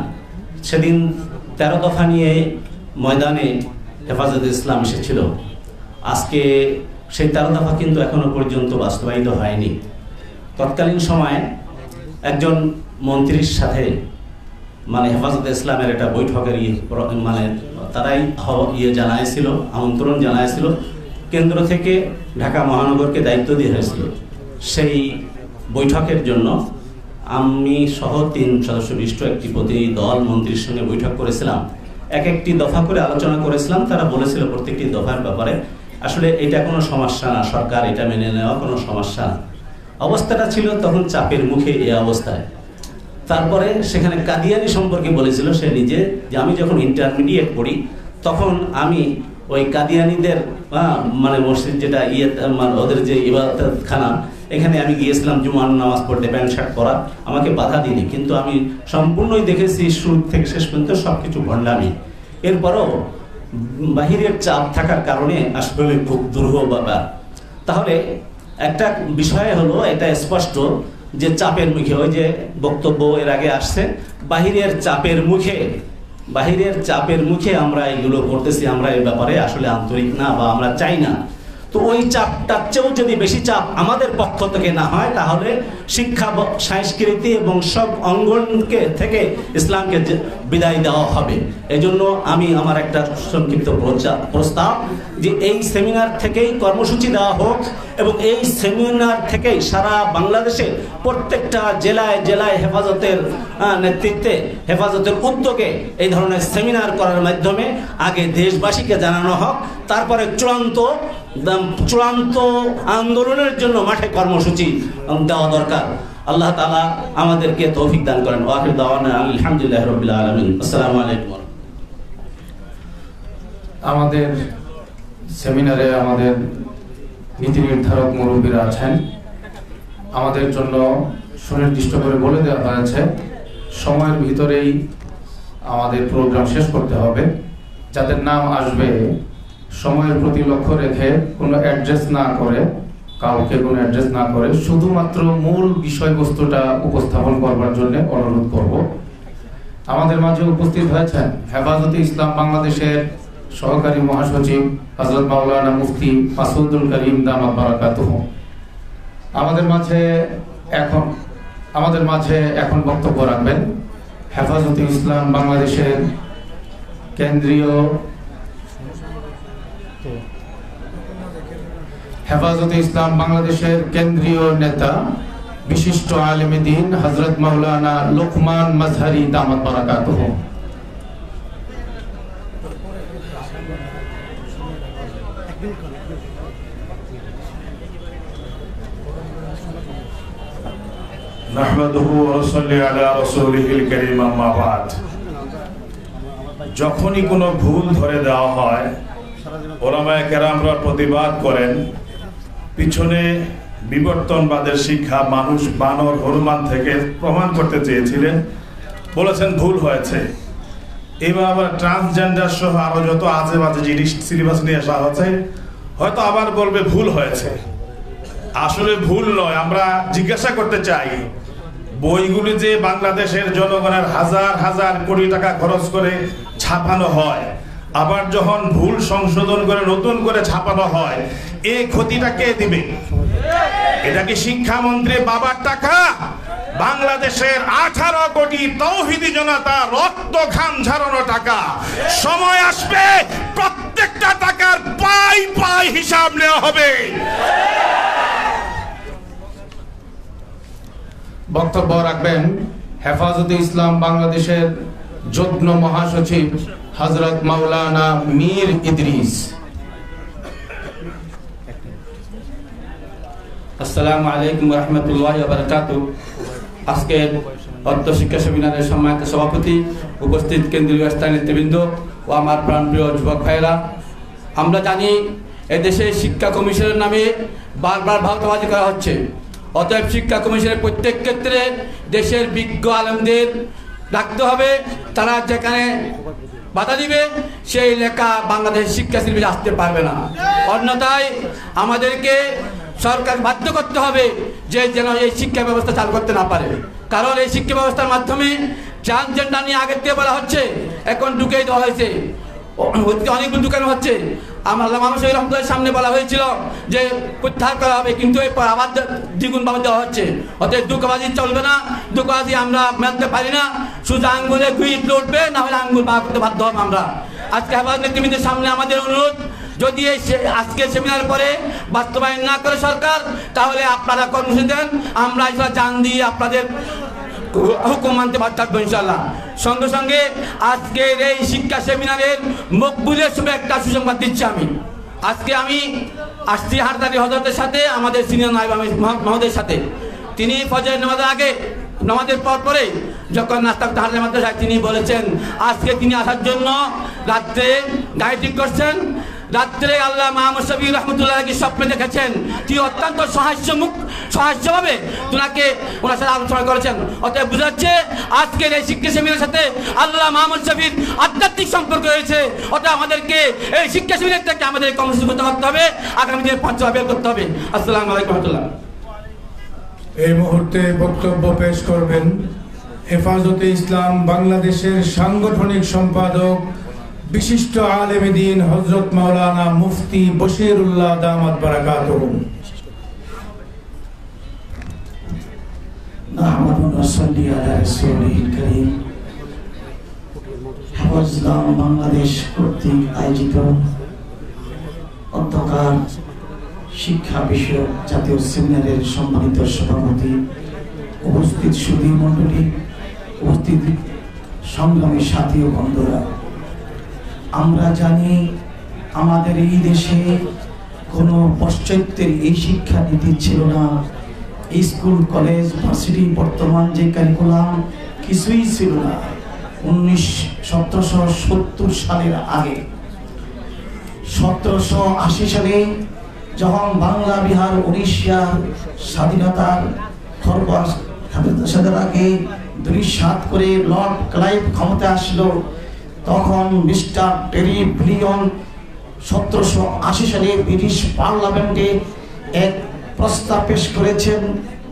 সেদিন 13 দফা নিয়ে ময়দানে হেফাজতে ইসলাম এসেছিল। আজকে সেই 13 দফা কিন্তু এখনো পর্যন্ত বাস্তবায়িত হয়নি। তৎকালীন সময়ে একজন মন্ত্রীর সাথে মানে হেফাজতে ইসলামের একটা বৈঠকের মানে তারাই জানাইছিল, আমন্ত্রণ জানাইছিল, কেন্দ্র থেকে ঢাকা মহানগরকে দায়িত্ব দিয়ে হয়েছিল। সেই বৈঠকের জন্য আমি সহ 3 সদস্য বিশিষ্ট একটি প্রতিনিধি দল মন্ত্রীর সঙ্গে বৈঠক করেছিলাম। একটি দফা করে আলোচনা করেছিলাম। তারা বলেছিল প্রত্যেকটি দফার ব্যাপারে আসলে এটা কোনো সমস্যা না, সরকার এটা মেনে নেওয়া কোনো সমস্যা না। অবস্থাটা ছিল তখন চাপের মুখে এই অবস্থায়। তারপরে সেখানে কাদিয়ানি সম্পর্কে বলেছিল সে নিজে, যে আমি যখন ইন্টারমিডিয়েট পড়ি তখন আমি ওই কাদিয়ানিদের মানে মসজিদ যেটা মানে ওদের যে ইবাদতখানা, এখানে আমি গিয়েছিলাম জুমার নামাজ পড়তে, প্যান্ট শার্ট পরা, আমাকে বাধা দিনি, কিন্তু আমি সম্পূর্ণই দেখেছি শুরু থেকে শেষ পর্যন্ত সবকিছু ভণ্ডামি। এরপরও বাহিরের চাপ থাকার কারণে আসলে খুব দুর্ভোগ ব্যাপার। তাহলে একটা বিষয় হলো এটা স্পষ্ট যে চাপের মুখে, ওই যে বক্তব্য এর আগে আসছে, বাহিরের চাপের মুখে আমরা এগুলো করতেছি, আমরা এই ব্যাপারে আসলে আন্তরিক না বা আমরা চাই না। তো ওই চাপটার চেয়েও যদি বেশি চাপ আমাদের পক্ষ থেকে না হয়, তাহলে শিক্ষা, সংস্কৃতি এবং সব অঙ্গনকে থেকে ইসলামকে বিদায় দেওয়া হবে। এজন্য আমি আমার একটা সংক্ষিপ্ত প্রস্তাব যে এই সেমিনার থেকেই কর্মসূচি দেওয়া হোক, এবং এই সেমিনার থেকেই সারা বাংলাদেশে প্রত্যেকটা জেলায় জেলায় হেফাজতের নেতৃত্বে, হেফাজতের উদ্যোগে এই ধরনের সেমিনার করার মাধ্যমে আগে দেশবাসীকে জানানো হোক, তারপরে চূড়ান্ত আন্দোলনের জন্য মাঠে কর্মসূচি দেওয়া দরকার। আল্লাহ তাআলা আমাদেরকে তৌফিক দান করেন। ওয়া আখিরু দাওয়ানা আলহামদুলিল্লাহি রাব্বিল আলামিন। আসসালামু আলাইকুম। আমাদের সেমিনারে আমাদের নীতি নির্ধারক মুরব্বীরা আছেন। আমাদের জন্য সুনির্দিষ্ট করে বলে দেওয়া হয়েছে সময়ের ভিতরেই আমাদের প্রোগ্রাম শেষ করতে হবে। যাদের নাম আসবে সময়ের প্রতি লক্ষ্য রেখে কোনো অ্যাড্রেস না করে, কাউকে কোনো অ্যাড্রেস না করে শুধুমাত্র মূল বিষয়বস্তুটা উপস্থাপন করবার জন্য অনুরোধ করব। আমাদের মাঝে উপস্থিত হয়েছেন হেফাজতে ইসলাম বাংলাদেশের সহকারী মহাসচিব হযরত মাওলানা মুফতি মাসউদুল করিম দামাত বারাকাতুহু। আমাদের মাঝে এখন বক্তব্য রাখবেন হেফাজতে ইসলাম বাংলাদেশের কেন্দ্রীয় নেতা, বিশিষ্ট আলেম দ্বীন হযরত মাওলানা লোকমান মাজহারি দামাত বারাকাতুহু। নাহমাদুহু ওয়া নুসাল্লি আলা রাসূলিহিল কারীম, আম্মা বাদ। যখনই কোনো ভুল ধরে দেওয়া হয়, ওলামায়ে কেরামরা প্রতিবাদ করেন। পিছনে বিবর্তনবাদের শিক্ষা মানুষ বানর হনুমান থেকে প্রমাণ করতে চেয়েছিলেন, বলেছেন ভুল হয়েছে। এবার আবার ট্রান্সজেন্ডার সহ আরো যত আজে বাজে জিনিস সিলেবাস নিয়ে আসা হচ্ছে, হয়তো আবার বলবে ভুল হয়েছে। আসলে ভুল নয়। আমরা জিজ্ঞাসা করতে চাই, বইগুলি যে বাংলাদেশের জনগণের হাজার হাজার কোটি টাকা খরচ করে ছাপানো হয়, আবার যখন ভুল সংশোধন করে নতুন করে ছাপানো হয়, এই ক্ষতিটা কে দিবে? এটা কি শিক্ষামন্ত্রী বাবার টাকা? বাংলাদেশের 18 কোটি তৌহিদি জনতা রক্ত ঘাম ঝরানো টাকা। সময় আসবে প্রত্যেকটা টাকার পাই পাই হিসাব নেওয়া হবে। বক্তব্য রাখবেন হেফাজতে ইসলাম বাংলাদেশের যুগ্ম মহাসচিব হযরত মাওলানা মীর ইদ্রিস। আসসালামু আলাইকুম ওয়া রাহমাতুল্লাহি ওয়া বারাকাতুহু। আজকের অর্থ শিক্ষা সেমিনারের সম্মানিত সভাপতি, উপস্থিত কেন্দ্রীয় স্থায়ী নেতৃবৃন্দ ও আমার প্রাণপ্রিয় যুবক ভাইয়েরা, আমরা জানি এদেশে শিক্ষা কমিশনের নামে বারবার ভাওতাবাজি করা হচ্ছে। অতএব শিক্ষা কমিশনের প্রত্যেক ক্ষেত্রে দেশের বিজ্ঞ আলেমদের রাখতে হবে। তারা যেখানে বাধা দিবে সেই লেখা বাংলাদেশের শিক্ষা শিল্পী আসতে পারবে না। অন্যথায় আমাদেরকে সরকার বাধ্য করতে হবে যে যেন এই শিক্ষা ব্যবস্থা চালু করতে না পারে। কারণ এই শিক্ষা ব্যবস্থার মাধ্যমে ট্রান্সজেন্ডার নিয়ে আগের থেকে বলা হচ্ছে, এখন ঢুকিয়ে দেওয়া হয়েছে, অনেকগুলো ঢুকানো হচ্ছে। আমার মানুষ এই রহমতের সামনে বলা হয়েছিল যে প্রত্যাহার করা হবে, কিন্তু এরপর আবার দ্বিগুণ ভাবে দেওয়া হচ্ছে। অতএব দুঃখবাজি চলবে না, দুঃখবাজি আমরা মানতে পারি না। শুধু আঙ্গুলে গুইট উঠবে, না হলে আঙ্গুল বার করতে বাধ্য হবে আমরা। আজকে হেফাজত নেতৃবৃন্দের সামনে আমাদের অনুরোধ, যদি আজকে সেমিনার পরে বাস্তবায়ন না করে সরকার, তাহলে আপনারা কর্মসূচি দেন, আমরা জান দিয়ে আপনাদের হুকুম মানতে বাধ্য থাকবো ইনশাআল্লাহ। সঙ্গে সঙ্গে আজকের এই শিক্ষা সেমিনারের মকবুলের সময় একটা সুসংবাদ দিচ্ছি। আজকে আমি আসছি হাটদারি হযরতের সাথে, আমাদের সিনিয়র নায়েব আমির মহোদয়ের সাথে। তিনি ফজর নামাজের আগে, নামাজের পরে যখন নাস্তা করতে হাটদারি মাদ্রাসায়, তিনি বলেছেন আজকে তিনি আসার জন্য রাত্রে গাড়ি ঠিক করছেন। রাত্রে আল্লাহ মাহমুদ শফিউর রহমতুল্লাহকে স্বপ্নে দেখেছেন, তিনি অত্যন্ত সহাস্যভাবে ওনার সাথে আলোচনা করেছেন। অতএব বোঝাচ্ছে আজকের এই শিক্ষা সেমিনারের সাথে আল্লাহ মাহমুদ শফির আধ্যাত্মিক সম্পর্ক রয়েছে। অতএব আমাদেরকে এই শিক্ষা সেমিনার থেকে আমাদের কর্মসূচি করতে হবে, আগামী দিনে পাঁচজোড়া বের করতে হবে। আসসালামু আলাইকুম রহমতুল্লাহ। এই মুহূর্তে বক্তব্য পেশ করবেন হেফাজতে ইসলাম বাংলাদেশের সাংগঠনিক সম্পাদক বিশিষ্ট আলেম দ্বীন হযরত মাওলানা মুফতি বশিরুল্লাহ দামাত বারাকাতুহু। নাহমাদু ওয়া নুসাল্লি আলা রাসূলিল কারীম। হেফাজ ইসলাম বাংলাদেশ কর্তৃক আয়োজিত অধ্যকার শিক্ষা বিষয়ক জাতীয় সেমিনারের সম্মানিত সভাপতি, উপস্থিত সুধী মণ্ডলী, উপস্থিত সংগ্রামী সাথী ও বন্ধুরা, আমরা জানি আমাদের এই দেশে কোনো পাশ্চাত্যের এই শিক্ষা নীতি ছিল না। স্কুল, কলেজ, ভার্সিটি, বর্তমান যে কারিকুলাম কিছুই ছিল না 1770 সালের আগে। 1780 সালে যখন বাংলা, বিহার, উড়িষ্যার স্বাধীনতার স্বাধীনতাকে দুলিশাত করে লর্ড ক্লাইভ ক্ষমতা আসলো, তখন মিস্টার টেরি ব্লিয়ন 1780 সালে ব্রিটিশ পার্লামেন্টে এক প্রস্তাব পেশ করেছেন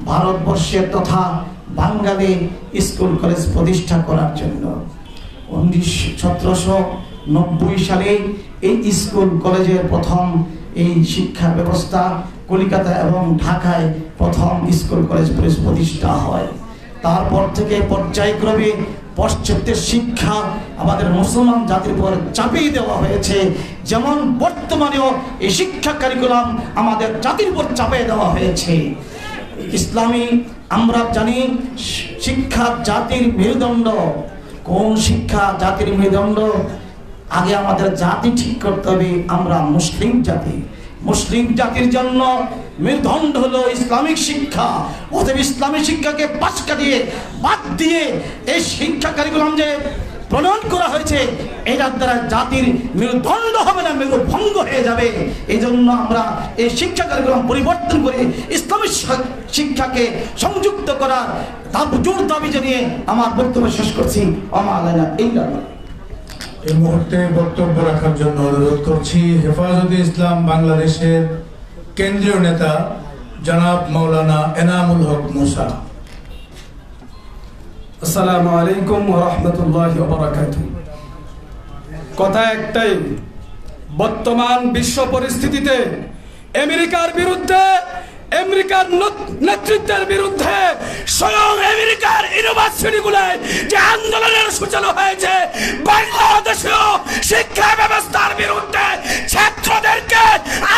ভারতবর্ষের তথা বাঙালি স্কুল কলেজ প্রতিষ্ঠা করার জন্য। 1790 সালে এই স্কুল কলেজের প্রথম এই শিক্ষা ব্যবস্থা কলকাতা এবং ঢাকায় প্রথম স্কুল কলেজ প্রতিষ্ঠা হয়। তারপর থেকে পর্যায়ক্রমে পাশ্চাত্যের শিক্ষা আমাদের মুসলমান জাতির উপর চাপিয়ে দেওয়া হয়েছে, যেমন বর্তমানেও এই শিক্ষা কারিকুলাম আমাদের জাতির উপর চাপিয়ে দেওয়া হয়েছে। ইসলামী আমরা জানি শিক্ষা জাতির মেরুদণ্ড। কোন শিক্ষা জাতির মেরুদণ্ড? আগে আমাদের জাতি ঠিক করতে হবে, আমরা মুসলিম জাতি। মুসলিম জাতির জন্য মেরুদণ্ড হলো ইসলামিক শিক্ষা। অতএব ইসলামিক শিক্ষাকে পাশ কাটিয়ে বাদ দিয়ে এই শিক্ষা কারিকুলাম যে প্রণয়ন করা হয়েছে, এটার দ্বারা জাতির মেরুদণ্ড হবে না, মেরুভঙ্গ হয়ে যাবে। এই জন্য আমরা এই শিক্ষা কারিকুলাম পরিবর্তন করে ইসলামিক শিক্ষাকে সংযুক্ত করার জোর দাবি জানিয়ে আমার বক্তব্য শেষ করছি। এই মুহূর্তে বক্তব্য রাখার জন্য অনুরোধ করছি হেফাজতে ইসলাম বাংলাদেশের কেন্দ্রীয় নেতা জনাব মাওলানা এনামুল হক মুসা। আসসালামু আলাইকুম ওয়া রাহমাতুল্লাহি ওয়া বারাকাতুহু। কথা একটাই, বর্তমান বিশ্ব পরিস্থিতিতে আমেরিকার বিরুদ্ধে, আমেরিকার নেতৃত্বের বিরুদ্ধে, স্বয়ং আমেরিকার ইউনিভার্সিটিগুলোয় যে আন্দোলনের সূচনা হয়েছে, বাংলাদেশেও শিক্ষা ব্যবস্থার বিরুদ্ধে ছাত্রদেরকে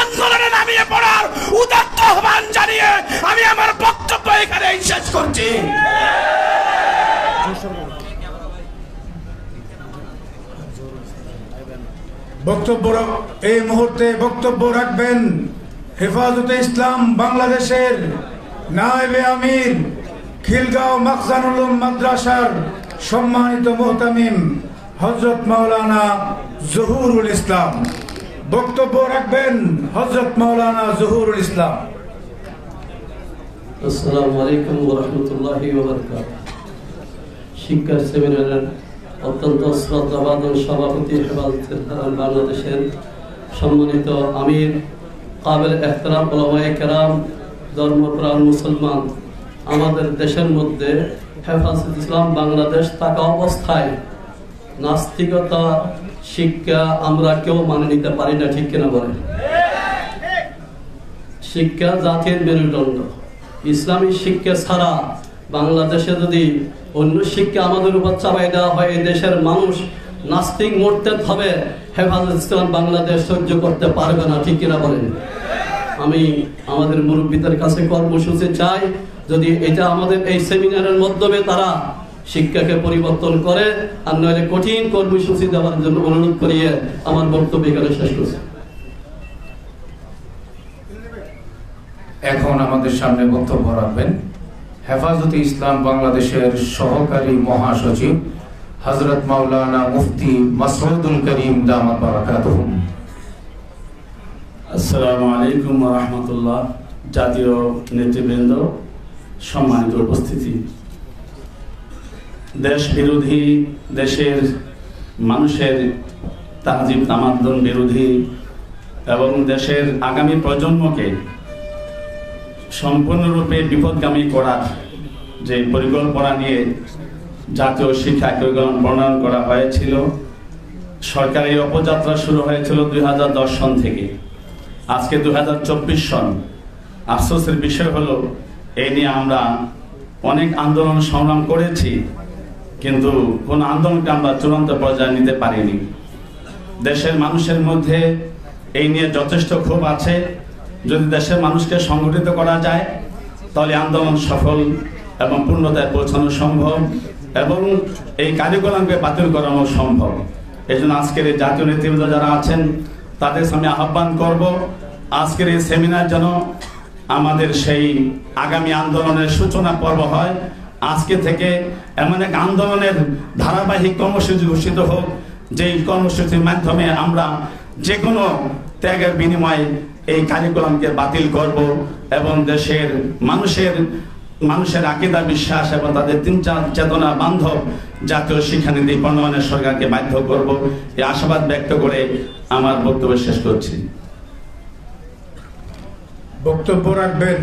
আন্দোলনে নামিয়ে পড়ার উদাত্ত আহ্বান জানিয়ে আমি আমার বক্তব্য এখানে শেষ করছি। এই মুহূর্তে বক্তব্য রাখবেন হেফাজতে ইসলাম বাংলাদেশের নায়েবে আমির, খিলগাঁও মাখজানুল উলুম মাদ্রাসার সম্মানিত মুহতামিম হযরত মাওলানা জহুরুল ইসলাম। বক্তব্য রাখবেন হযরত মাওলানা জহুরুল ইসলাম। আসসালামু আলাইকুম ওয়া রাহমাতুল্লাহি ওয়া বারাকাতুহু। শিক্ষা সেমিনারের অত্যন্ত শ্রদ্ধাভাজন সভাপতি, হেফাজতে ইসলাম বাংলাদেশের সম্মানিত আমির, কাবিল এহতরাম উলামায়ে কেরাম, ধর্মপ্রাণ মুসলমান, আমাদের দেশের মধ্যে হেফাজতে ইসলাম বাংলাদেশ থাকা অবস্থায় নাস্তিকতা শিক্ষা আমরা কেউ মানে নিতে পারি না, ঠিক কিনা বলেন? শিক্ষা জাতির মেরুদণ্ড। ইসলামী শিক্ষা ছাড়া বাংলাদেশে যদি অন্য শিক্ষা আমাদের উপর চাপাই দেওয়া হয়, এই দেশের মানুষ নাস্তিক মোর্তেদ হবে, হেফাজতে ইসলাম বাংলাদেশ সহ্য করতে পারবে না, ঠিক কিনা বলেন? আমি আমাদের মুরব্বীদের কাছে কর্মসূচি চাই, যদি এটা আমাদের এই সেমিনারের মাধ্যমে তারা শিক্ষাকে পরিবর্তন করে, আর নইলে কঠিন কর্মসূচি দেওয়ার জন্য অনুরোধ করিয়ে আমার বক্তব্য এখানে শেষ করছি। এখন আমাদের সামনে বক্তব্য রাখবেন হেফাজতে ইসলাম বাংলাদেশের সহকারী মহাসচিব হযরত মাওলানা মুফতি মাসউদুল করিম দামাত বারাকাতুহু। আসসালামু আলাইকুম ওয়া রাহমাতুল্লাহ। জাতীয় নেতৃবৃন্দ, সম্মানিত উপস্থিতি, দেশ বিরোধী, দেশের মানুষের তাহজিব তামাদ্দুন বিরোধী এবং দেশের আগামী প্রজন্মকে সম্পূর্ণরূপে বিপদগামী করার যে পরিকল্পনা নিয়ে জাতীয় শিক্ষা কারিকুলাম প্রণয়ন করা হয়েছিল, সরকারি অপযাত্রা শুরু হয়েছিল 2010 সন থেকে, আজকে 2024 সন। আফসোসের বিষয় হলো এই নিয়ে আমরা অনেক আন্দোলন সংগ্রাম করেছি, কিন্তু কোন আন্দোলনকে আমরা চূড়ান্ত পর্যায়ে নিতে পারিনি। দেশের মানুষের মধ্যে এই নিয়ে যথেষ্ট ক্ষোভ আছে। যদি দেশের মানুষকে সংগঠিত করা যায় তাহলে আন্দোলন সফল এবং পূর্ণতায় পৌঁছানো সম্ভব এবং এই কার্যক্রমকে বাতিল করানো সম্ভব। এই জন্য আজকের এই জাতীয় নেতৃবৃন্দ যারা আছেন তাদের সামনে আহ্বান করব, আজকের এই সেমিনার যেন আমাদের সেই আগামী আন্দোলনের সূচনা পর্ব হয়। আজকে থেকে এমন এক আন্দোলনের ধারাবাহিক কর্মসূচি ঘোষিত হোক, যেই কর্মসূচির মাধ্যমে আমরা যে কোনো ত্যাগের বিনিময়ে এই কার্যক্রমকে বাতিল করব এবং দেশের মানুষের আকীদা বিশ্বাস এবং তাদের চেতনা বান্ধব জাতীয় শিক্ষানীতি প্রণয়নের সরকারকে বাধ্য করব, এই আশাবাদ ব্যক্ত করে আমার বক্তব্য শেষ করছি। বক্তব্য রাখবেন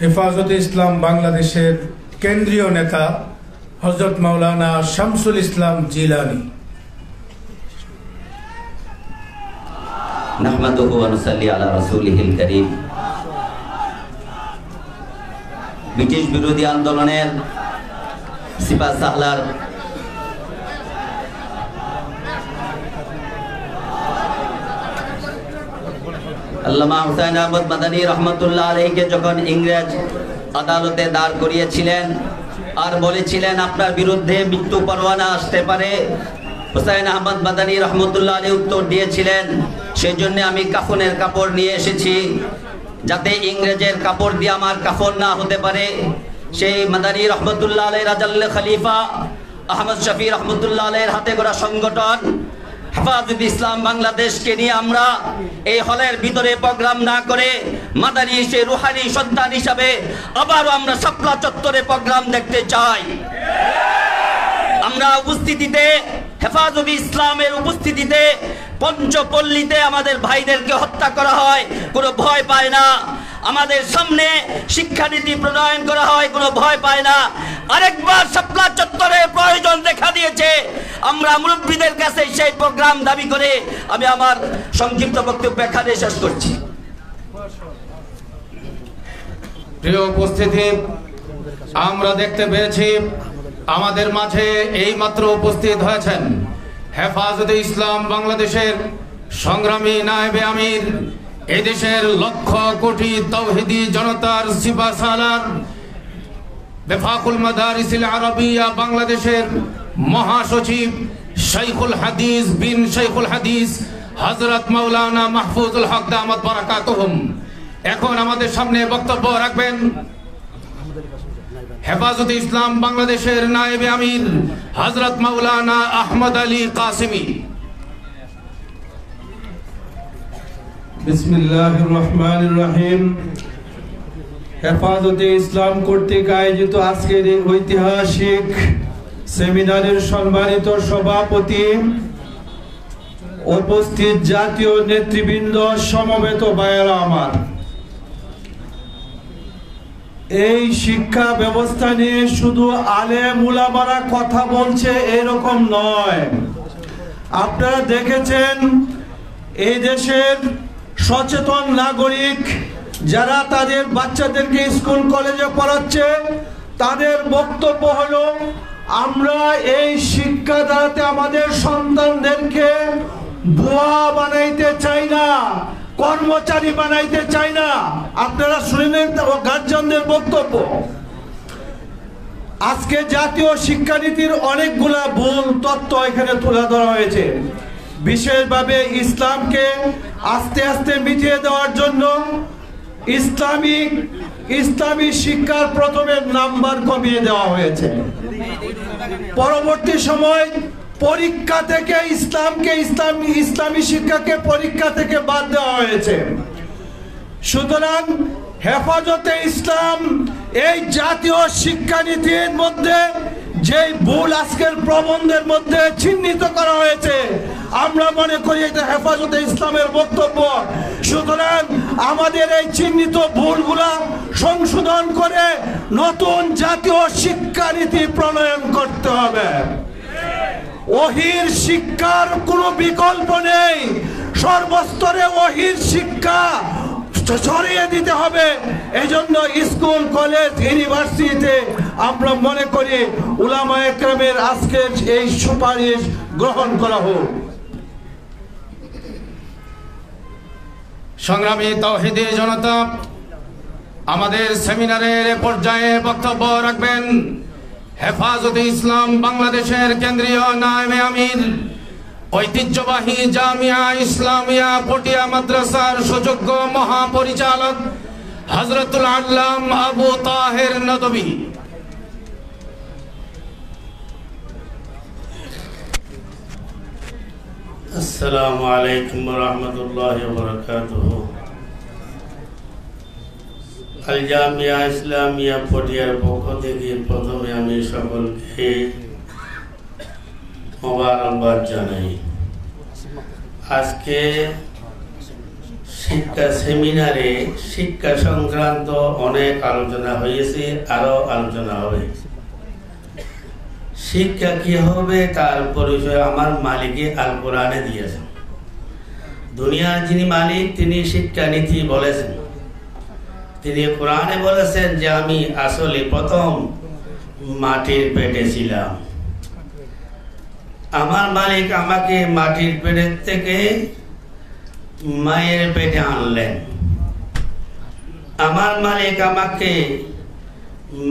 হেফাজতে ইসলাম বাংলাদেশের কেন্দ্রীয় নেতা হযরত মাওলানা শামসুল ইসলাম জিলানী। নাহমাদুহু ওয়া নুসাল্লি আলা রাসূলিহিল কারীম। ব্রিটিশ বিরোধী আন্দোলনের সিপাহ সালার আল্লামা হুসাইন আহমদ মাদানী রহমতুল্লাহ আলাইহিকে যখন ইংরেজ আদালতে দাঁড় করিয়েছিলেন আর বলেছিলেন আপনার বিরুদ্ধে মৃত্যু পরোয়ানা আসতে পারে, হুসাইন আহমদ মাদানী রহমতুল্লাহ আলাইহি উত্তর দিয়েছিলেন, সেই জন্য আমি কাফনের কাপড় নিয়ে এসেছি যাতে ইংরেজের কাপড় দিয়ে আমার কাফন না হতে পারে। সেই মাদানী রহমতুল্লাহ আলাইহি রাজাল খলিফা আহমদ শফি রহমতুল্লাহ আলাইহির হাতে গড়া সংগঠন হেফাজতে ইসলাম বাংলাদেশকে নিয়ে আমরা এই হলের ভিতরে প্রোগ্রাম না করে মাদানী সে রুহানি সন্তান হিসাবে আবারও আমরা শাপলা চত্বরে প্রোগ্রাম দেখতে চাই। আমরা উপস্থিতিতে হেফাজতে ইসলামের উপস্থিতিতে পঞ্চপল্লীতে আমাদের ভাইদেরকে হত্যা করা হয়, কোনো ভয় পায় না। আমাদের সামনে শিক্ষানীতি প্রণয়ন করা হয়, কোনো ভয় পায় না। আরেকবার শাপলা চত্বরের প্রয়োজন দেখা দিয়েছে, আমরা মুরব্বীদের কাছে সেই প্রোগ্রাম দাবি করে আমি আমার সংক্ষিপ্ত বক্তব্য এখানে শেষ করছি। প্রিয় উপস্থিতি, আমরা দেখতে পেয়েছি আমাদের মাঝে এই মাত্র উপস্থিত হয়েছেন হেফাজতে ইসলাম বাংলাদেশের সংগ্রামী নায়েবে আমির, এই দেশের লক্ষ কোটি তাওহীদি জনতার সিপাহ সালার, বেফাকুল মাদারিসিল আরবিয়া বাংলাদেশের মহাসচিব শাইখুল হাদিস বিন শাইখুল হাদিস হযরত মাওলানা মাহফুজুল হক দামাত বারাকাতুহুম। এখন আমাদের সামনে বক্তব্য রাখবেন হেফাজতে ইসলাম বাংলাদেশের নায়েবে আমির হযরত মাওলানা আহমদ আলী কাসেমি। বিসমিল্লাহির রহমানির রহিম। হেফাজতে ইসলাম কর্তৃক আয়োজিত আজকের এই ঐতিহাসিক সেমিনারের সম্মানিত সভাপতি, উপস্থিত জাতীয় নেতৃবৃন্দ, সমবেত ভাইয়েরা আমার, এই শিক্ষা ব্যবস্থা নিয়ে শুধু আলেম উলামারা কথা বলছে এরকম নয়। আপনারা দেখেছেন এই দেশের সচেতন নাগরিক যারা তাদের বাচ্চাদেরকে স্কুল কলেজে পড়াচ্ছে, তাদের বক্তব্য হলো আমরা এই শিক্ষা দ্বারাতে আমাদের সন্তানদেরকে বুয়া বানাইতে চাই না, কর্মচারী বানাইতে চাই না। আপনারা শুনলেন গার্জিয়ানদের বক্তব্য। আজকে জাতীয় শিক্ষানীতির অনেকগুলা ভুল তথ্য এখানে তুলে ধরা হয়েছে। বিশেষভাবে ইসলামকে আস্তে আস্তে মিটিয়ে দেওয়ার জন্য ইসলামী শিক্ষার প্রথমে নাম্বার কমিয়ে দেওয়া হয়েছে। পরবর্তী সময় পরীক্ষা থেকে ইসলামী শিক্ষাকে পরীক্ষা থেকে বাদ দেওয়া হয়েছে। সুতরাং হেফাজতে ইসলাম এই জাতীয় শিক্ষানীতির মধ্যে যে ভুল আজকের প্রবন্ধের মধ্যে চিহ্নিত করা হয়েছে, আমরা মনে করি এটা হেফাজতে ইসলামের বক্তব্য। সুতরাং আমাদের এই চিহ্নিত ভুলগুলা সংশোধন করে নতুন জাতীয় শিক্ষানীতি প্রণয়ন করতে হবে। ওহির শিক্ষার কোনো বিকল্প নেই। সর্বস্তরে ওহির শিক্ষা ছড়িয়ে দিতে হবে। এজন্য স্কুল, কলেজ, ইউনিভার্সিটিতে আমরা মনে করি উলামা একরামের আজকের এই সুপারিশ গ্রহণ করা হোক। সংগ্রামী তাওহীদি জনতা, আমাদের সেমিনারের পর্যায়ে বক্তব্য রাখবেন হেফাজতে ইসলাম বাংলাদেশের কেন্দ্রীয় নায়েবে আমির, ঐতিহ্যবাহী জামিয়া ইসলামিয়া পটিয়া মাদ্রাসার সুযোগ্য মহাপরিচালক হযরতুল আল্লাম আবু তাহের নদভী। আসসালামু আলাইকুম ওয়া রাহমাতুল্লাহি ওয়া বারাকাতুহু। আল জামিয়া ইসলামিয়া পটিয়ার পক্ষ থেকে প্রথমে আমি সকলকে মোবারকবাদ জানাই। আজকে শিক্ষা সেমিনারে শিক্ষা সংক্রান্ত অনেক আলোচনা হয়েছে, আরো আলোচনা হবে। শিক্ষা কি হবে তার পরিচয় আমার মালিকে আল কোরআনে দিয়েছেন। দুনিয়ার যিনি মালিক তিনি শিক্ষা নীতি বলেছেন। তিনি কোরআনে বলেছেন যে আমি আসলে প্রথম মাটির পেটে ছিলাম। আমার মালিক আমাকে মাটির পেটের থেকে মায়ের পেটে আনলেন। আমার মালিক আমাকে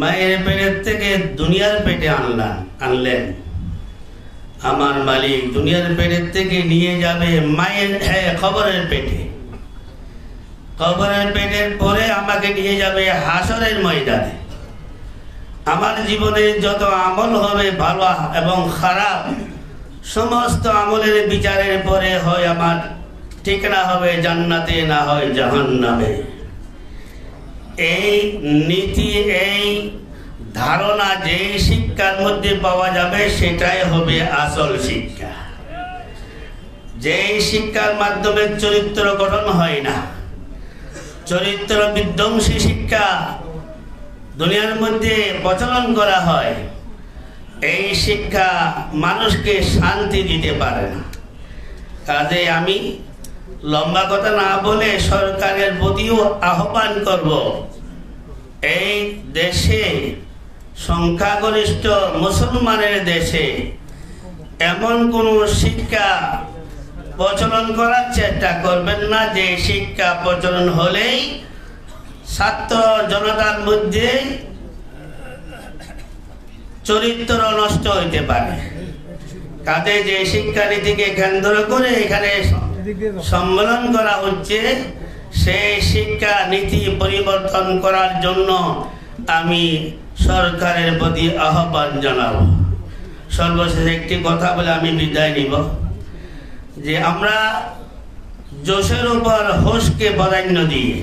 মায়ের পেটের থেকে দুনিয়ার পেটে আনলেন। আমার মালিক দুনিয়ার পেটের থেকে নিয়ে যাবে মায়ের কবরের পেটে। কবরের পেটের পরে আমাকে নিয়ে যাবে হাসরের ময়দানে। আমার জীবনের যত আমল হবে ভালো এবং খারাপ, সমস্ত আমলের বিচারের পরে হয় আমার ঠিকানা হবে জান্নাতে, না হয় জাহান্নামে। এই নীতি, এই ধারণা যে শিক্ষার মধ্যে পাওয়া যাবে সেটাই হবে আসল শিক্ষা। যে শিক্ষার মাধ্যমে চরিত্র গঠন হয় না, চরিত্র বিধ্বংসী শিক্ষা দুনিয়ার মধ্যে প্রচলন করা হয়, এই শিক্ষা মানুষকে শান্তি দিতে পারে না। কাজে আমি লম্বা কথা না বলে সরকারের প্রতিও আহ্বান করব, এই দেশে সংখ্যাগরিষ্ঠ মুসলমানের দেশে এমন কোন শিক্ষা প্রচলন করার চেষ্টা করবেন না যে শিক্ষা প্রচলন হলেই ছাত্র জনতার মধ্যে চরিত্র নষ্ট হইতে পারে। কাজে যে শিক্ষানীতিকে কেন্দ্র করে এখানে সম্মেলন করা হচ্ছে, সেই শিক্ষা নীতি পরিবর্তন করার জন্য আমি সরকারের প্রতি আহ্বান জানাবো। সর্বশেষ একটি কথা বলে আমি বিদায় নিব, যে আমরা জোশের উপর হোশকে প্রাধান্য দিয়ে,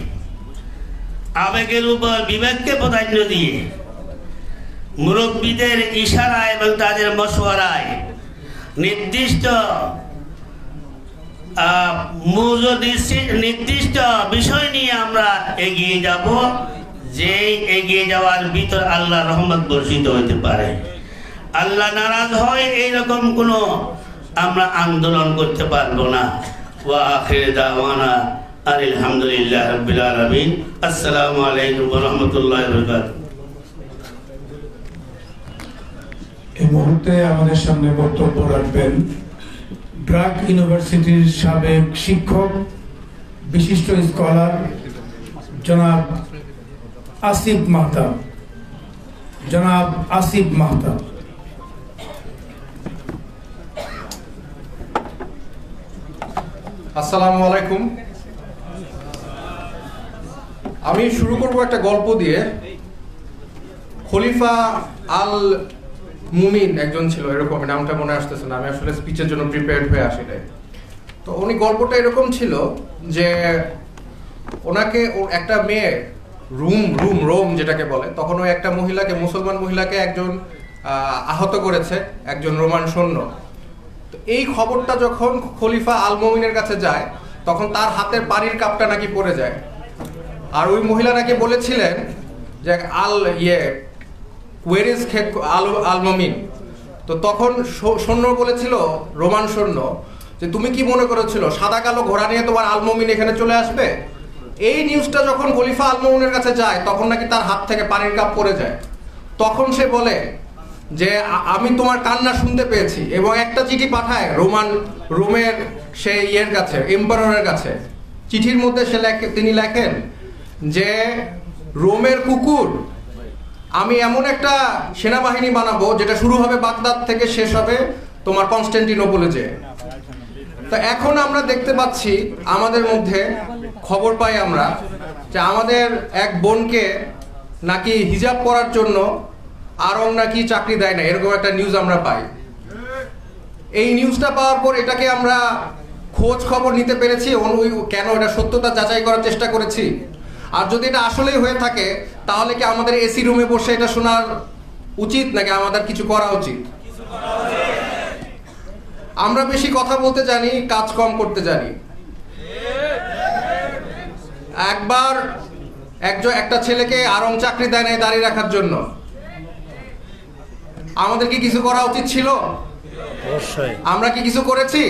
আবেগের উপর বিবেককে প্রাধান্য দিয়ে, মুরব্বীদের ইশারা এবং তাদের মশওয়ারায় নির্দিষ্ট নির্দিষ্ট বিষয় নিয়ে আমরা এগিয়ে যাব, যে এগিয়ে যাওয়ার ভিতর আল্লাহ রহমত বর্ষিত হইতে পারে। আল্লাহ নারাজ হয় এইরকম কোনো আমরা আন্দোলন করতে পারবো না। ওয়া আখির দাওয়ানা আলহামদুলিল্লাহ রাব্বিল আলামিন। আসসালামু আলাইকুম ওয়া রাহমাতুল্লাহি ওয়া বারাকাতুহু। এই মুহূর্তে আমাদের সামনে বক্তব্য রাখবেন ব্র্যাক ইউনিভার্সিটির সাবেক শিক্ষক, বিশিষ্ট স্কলার জনাব আসিফ মাহতাব। জনাব আসিফ মাহতাব। আসসালামু আলাইকুম। আমি শুরু করব একটা গল্প দিয়ে। খলিফা আল মুমিন একজন ছিল, এরকম নামটা মনে আসতেছে না, আমি আসলে স্পিচের জন্য প্রিপেয়ার্ড হয়ে আসি নাই। তো উনি গল্পটা এরকম ছিল যে ওনাকে একটা মেয়ে রোম যেটাকে বলে, তখন ওই একটা মহিলাকে, মুসলমান মহিলাকে একজন আহত করেছে, একজন রোমান সৈন্য। তো এই খবরটা যখন খলিফা আল মুমিনের কাছে যায়, তখন তার হাতের পানির কাপটা নাকি পড়ে যায়। আর ওই মহিলা নাকি বলেছিলেন যে ওয়ের ইজ আল মুমিন। তো তখন সৈন্য বলেছিল, রোমান সৈন্য, যে তুমি কি মনে করেছিল সাদা কালো ঘোড়া নিয়ে তোমার আল মুমিন এখানে চলে আসবে? এই নিউজটা যখন খলিফা আল মুমিনের কাছে যায় তখন নাকি তার হাত থেকে পানির কাপ পড়ে যায়। তখন সে বলে যে আমি তোমার কান্না শুনতে পেয়েছি, এবং একটা চিঠি পাঠায় রোমের সেই ইয়ের কাছে, এম্পারারের কাছে। চিঠির মধ্যে তিনি লেখেন যে রোমের কুকুর, আমি এমন একটা সেনাবাহিনী বানাবো যেটা শুরু হবে বাগদাদ থেকে, শেষ হবে তোমার কনস্টান্টিনোপলে যে। তো এখন আমরা দেখতে পাচ্ছি আমাদের মধ্যে খবর পাই আমরা যে আমাদের এক বোনকে নাকি হিজাব করার জন্য আরং নাকি চাকরি দেয় না, এরকম একটা নিউজ আমরা পাই। এই নিউজটা পাওয়ার পর এটাকে আমরা খোঁজ খবর নিতে পেরেছি, কেন এটা সত্যতা যাচাই করার চেষ্টা করেছি। আর যদি এটা আসলেই হয়ে থাকে তাহলে কি আমাদের এসি রুমে বসে এটা শোনার উচিত, নাকি আমাদের কিছু করা উচিত? আমরা বেশি কথা বলতে জানি, কাজ কম করতে জানি। একবার একটা ছেলেকে আরং চাকরি দেয় নাই দাঁড়িয়ে রাখার জন্য, আমাদের কি কিছু করা উচিত ছিল? আমরা কি কিছু করেছি?